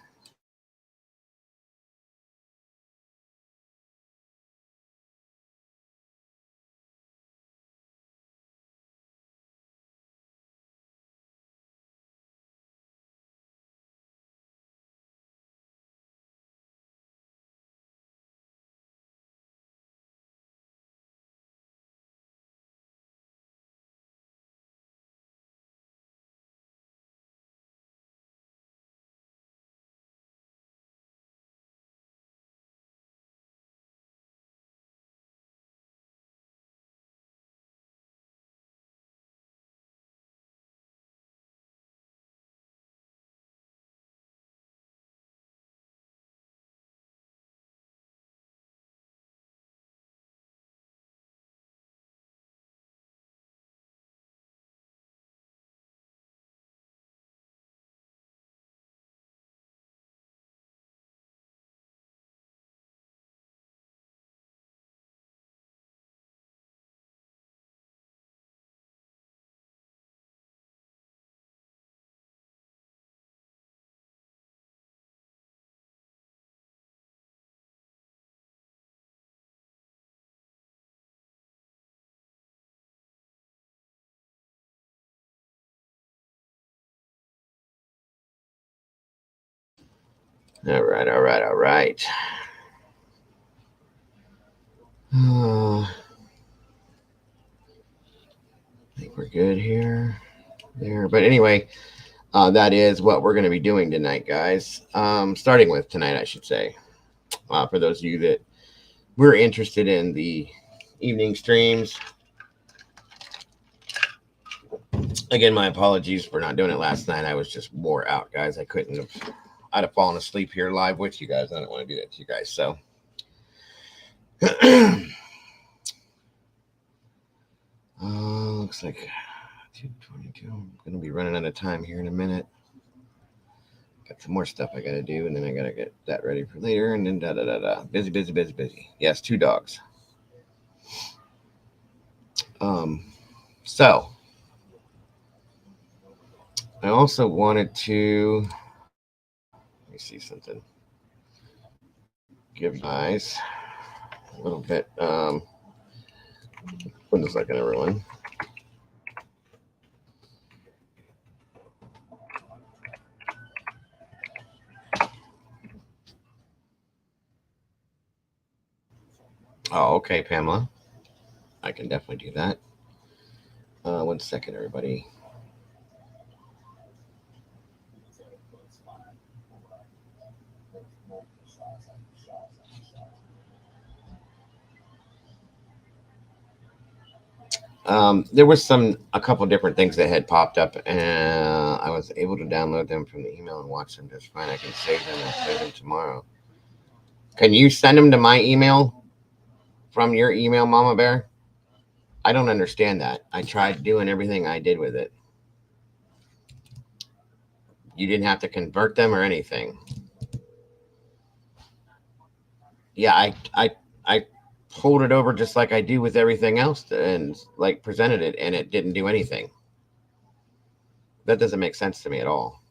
All right, all right, all right. I think we're good here. There. But anyway, that is what we're going to be doing tonight, guys. Starting with tonight, I should say. For those of you that were interested in the evening streams. Again, my apologies for not doing it last night. I was just wore out, guys. I'd have fallen asleep here live with you guys. I don't want to do that to you guys. So looks like 2:22. I'm going to be running out of time here in a minute. Got some more stuff I got to do, and then I got to get that ready for later, and then da-da-da-da. Busy, busy, busy, busy. Yes, 2 dogs. So I also wanted to, let me see something. Give you guys a little bit. One second, everyone. Oh, okay, Pamela. I can definitely do that. 1 second, everybody. There was a couple different things that had popped up, and I was able to download them from the email and watch them just fine. I can save them and play them tomorrow. Can you send them to my email from your email, Mama Bear? I don't understand that. I tried doing everything I did with it. You didn't have to convert them or anything. Yeah, I pulled it over just like I do with everything else and like presented it, and it didn't do anything. That doesn't make sense to me at all.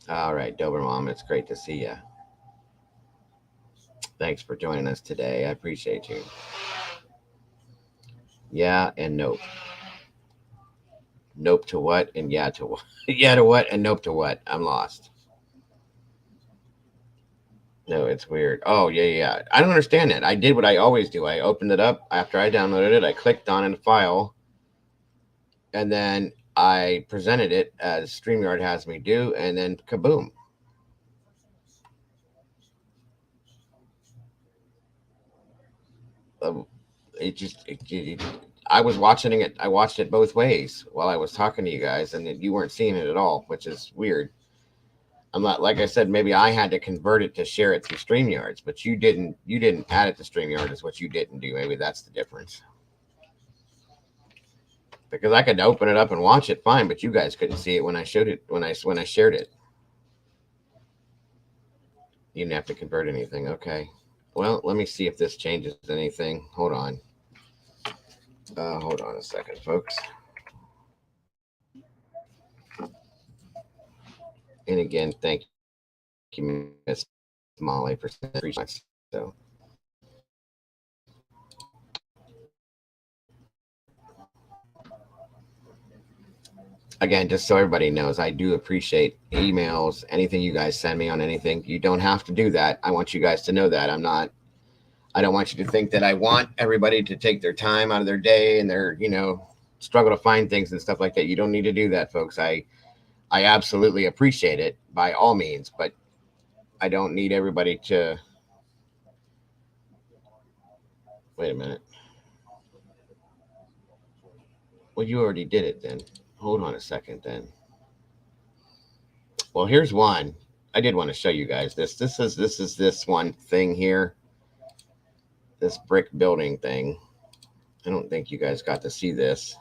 All right, Dober Mom, it's great to see you. Thanks for joining us today. I appreciate you. Yeah and nope. Nope to what and yeah to what? Yeah to what and nope to what? I'm lost. No, it's weird. Oh, yeah. I don't understand that. I did what I always do. I opened it up after I downloaded it. I clicked on a file, and then I presented it as StreamYard has me do, and then kaboom. I was watching it. I watched it both ways while I was talking to you guys, and you weren't seeing it at all, which is weird. I'm not, like I said, maybe I had to convert it to share it through StreamYards, but you didn't add it to StreamYard is what you didn't do. Maybe that's the difference. Because I could open it up and watch it fine, but you guys couldn't see it when I showed it when I shared it. You didn't have to convert anything. Okay. Well, let me see if this changes anything. Hold on. Hold on a second, folks. And again, thank you, Miss Molly, for so. Again, just so everybody knows, I do appreciate emails, anything you guys send me on anything. You don't have to do that. I want you guys to know that. I don't want you to think that I want everybody to take their time out of their day and their, struggle to find things and stuff like that. You don't need to do that, folks. I absolutely appreciate it by all means, but I don't need everybody to. Wait a minute. Well, you already did it then. Hold on a second then. Well, here's one. I did want to show you guys this. This is this one thing here. This brick building thing. I don't think you guys got to see this.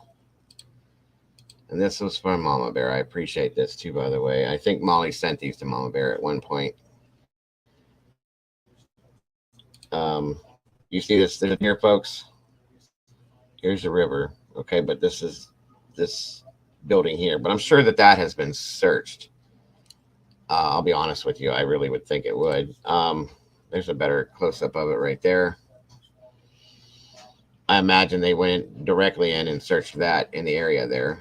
And this was from Mama Bear. I appreciate this too, by the way. I think Molly sent these to Mama Bear at one point. You see this here, folks? Here's the river. Okay, but this is this building here. But I'm sure that has been searched. I'll be honest with you. I really would think it would. There's a better close-up of it right there. I imagine they went directly in and searched that in the area there.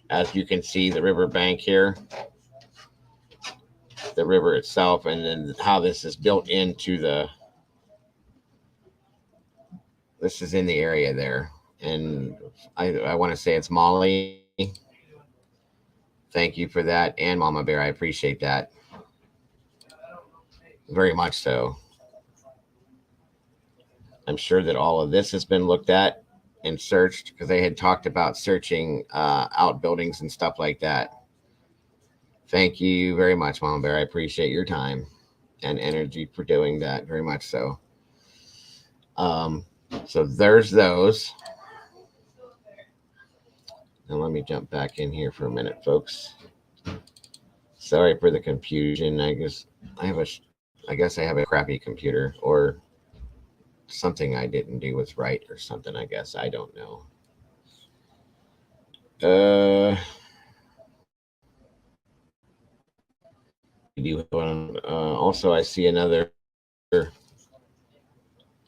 As you can see, the river bank here, the river itself, and then how this is built into the, this is in the area there. And I want to say it's Molly. Thank you for that. And Mama Bear, I appreciate that. Very much so. I'm sure that all of this has been looked at and searched, because they had talked about searching outbuildings and stuff like that. Thank you very much, Mama Bear. I appreciate your time and energy for doing that. Very much so. So there's those. Now let me jump back in here for a minute, folks. Sorry for the confusion. I guess I have a crappy computer, or something I didn't do was right or something. I guess I don't know. Also, I see another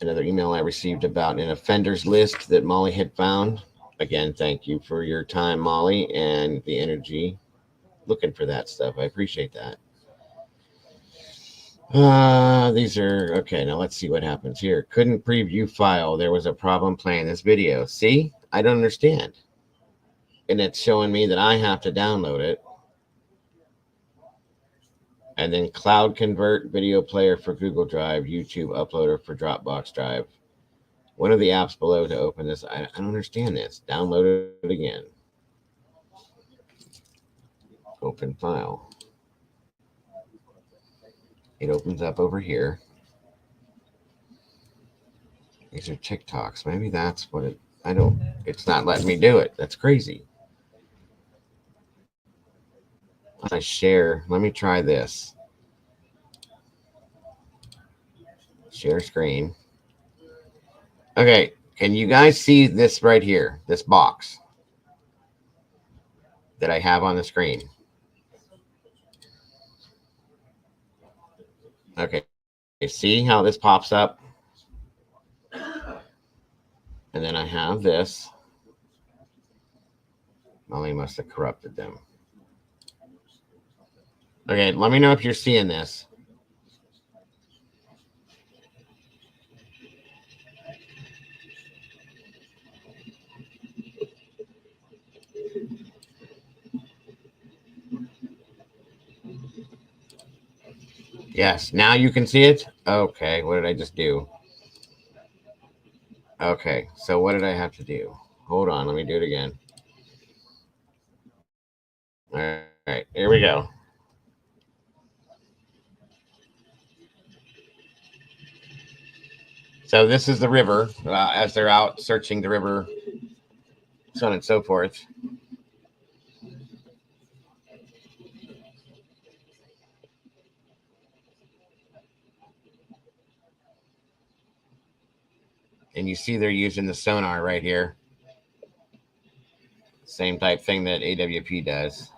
email I received about an offenders list that Molly had found. Again, thank you for your time, Molly, and the energy looking for that stuff. I appreciate that. These are okay. Now let's see what happens here. Couldn't preview file. There was a problem playing this video. See, I don't understand. And it's showing me that I have to download it. And then cloud convert video player for Google Drive, YouTube uploader for Dropbox Drive. One of the apps below to open this. I don't understand this. Download it again. Open file. It opens up over here. These are TikToks. Maybe that's what it, it's not letting me do it. That's crazy. I share. Let me try this. Share screen. Okay. Can you guys see this right here? This box that I have on the screen. Okay. You see how this pops up? And then I have this. Molly must have corrupted them. Okay, let me know if you're seeing this. Yes, now you can see it? Okay, what did I just do? Okay, so what did I have to do? Hold on, let me do it again. All right, here we go. So this is the river as they're out searching the river, so on and so forth. And you see they're using the sonar right here. Same type thing that AWP does.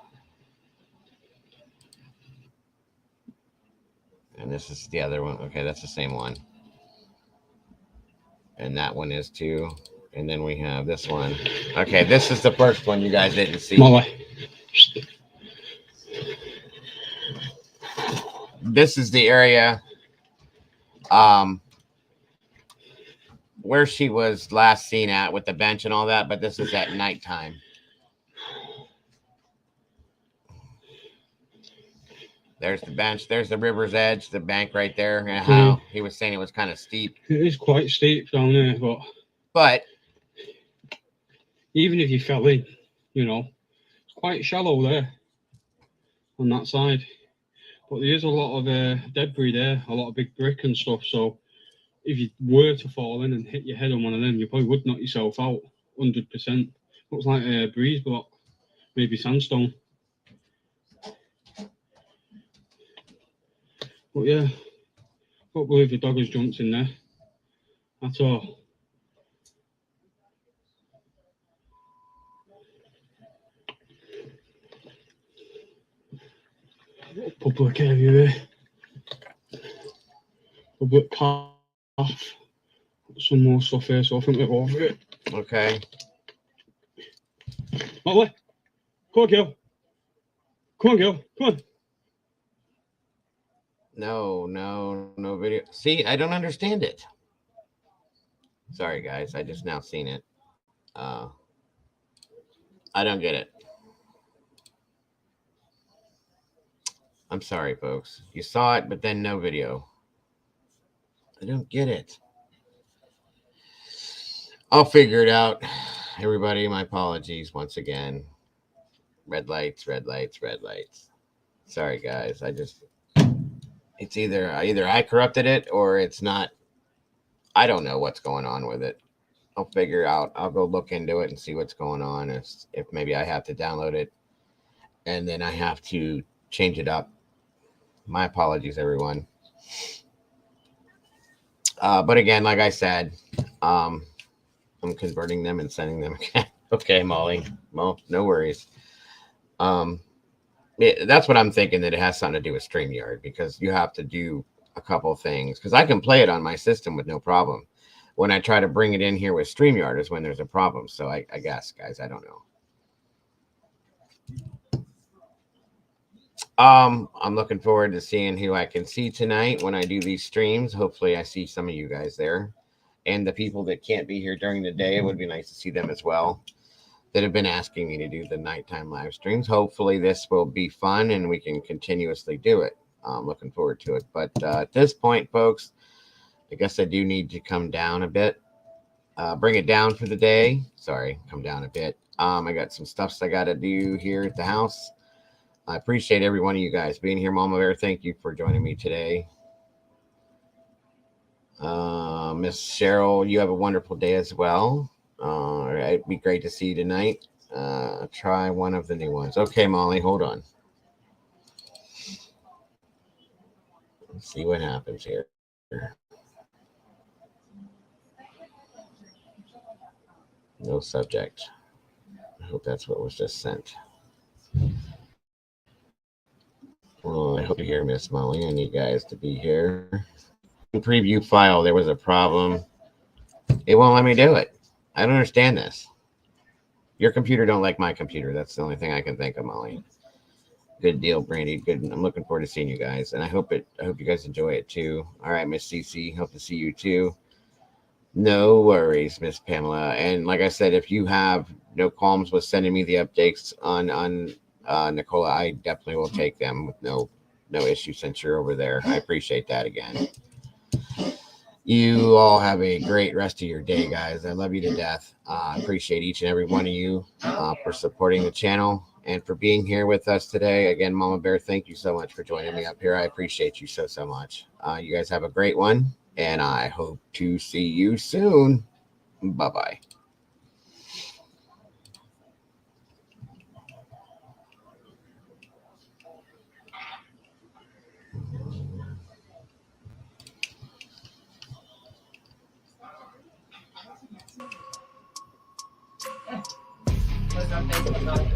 And this is the other one. Okay, that's the same one. And that one is too. And then we have this one. Okay, this is the first one you guys didn't see. This is the area where she was last seen at with the bench and all that, but this is at nighttime. There's the bench. There's the river's edge, the bank right there. And how he was saying it was kind of steep. It is quite steep down there, but even if you fell in, you know, it's quite shallow there on that side. But there is a lot of debris there, a lot of big brick and stuff. So if you were to fall in and hit your head on one of them, you probably would knock yourself out 100%. Looks like a breeze block, maybe sandstone. But yeah, don't believe the dog has jumped in there at all. Public area here. Public path. some more stuff here, so I think we're over it. Okay. Molly, come on, girl. Come on, girl. Come on. No video. See, I don't understand it. Sorry, guys. I just now seen it. I don't get it. I'm sorry, folks. You saw it, but then no video. I don't get it. I'll figure it out. Everybody, my apologies once again. Red lights, red lights, red lights. Sorry, guys. It's either I corrupted it or it's not. I don't know what's going on with it. I'll figure out. I'll go look into it and see what's going on. If maybe I have to download it and then I have to change it up. My apologies, everyone. But again, like I said, I'm converting them and sending them again. Okay, Molly. Well, no worries. That's what I'm thinking, that it has something to do with StreamYard, because you have to do a couple things. Because I can play it on my system with no problem. When I try to bring it in here with StreamYard is when there's a problem. So I guess, guys, I don't know. I'm looking forward to seeing who I can see tonight when I do these streams. Hopefully I see some of you guys there. And the people that can't be here during the day, it would be nice to see them as well, that have been asking me to do the nighttime live streams. Hopefully this will be fun and we can continuously do it. I'm looking forward to it. But at this point, folks, I guess I do need to come down a bit. Bring it down for the day. Sorry, come down a bit. I got some stuffs I got to do here at the house. I appreciate every one of you guys being here. Mama Bear, thank you for joining me today. Miss Cheryl, you have a wonderful day as well. It'd be great to see you tonight. Try one of the new ones. Okay, Molly, hold on. Let's see what happens here. No subject. I hope that's what was just sent. Well, I hope you're here, Miss Molly. I need you guys to be here. In preview file, there was a problem. It won't let me do it. I don't understand this. Your computer don't like my computer. That's the only thing I can think of, Molly. Good deal, Brandy. Good. I'm looking forward to seeing you guys, and I hope you guys enjoy it too. All right, Miss CC. Hope to see you too. No worries, Miss Pamela. And like I said, if you have no qualms with sending me the updates on Nicola, I definitely will take them with no issue since you're over there. I appreciate that again. You all have a great rest of your day, guys. I love you to death. I appreciate each and every one of you for supporting the channel and for being here with us today. Again, Mama Bear, thank you so much for joining me up here. I appreciate you so much. You guys have a great one, and I hope to see you soon. Bye-bye. Let's not think about it.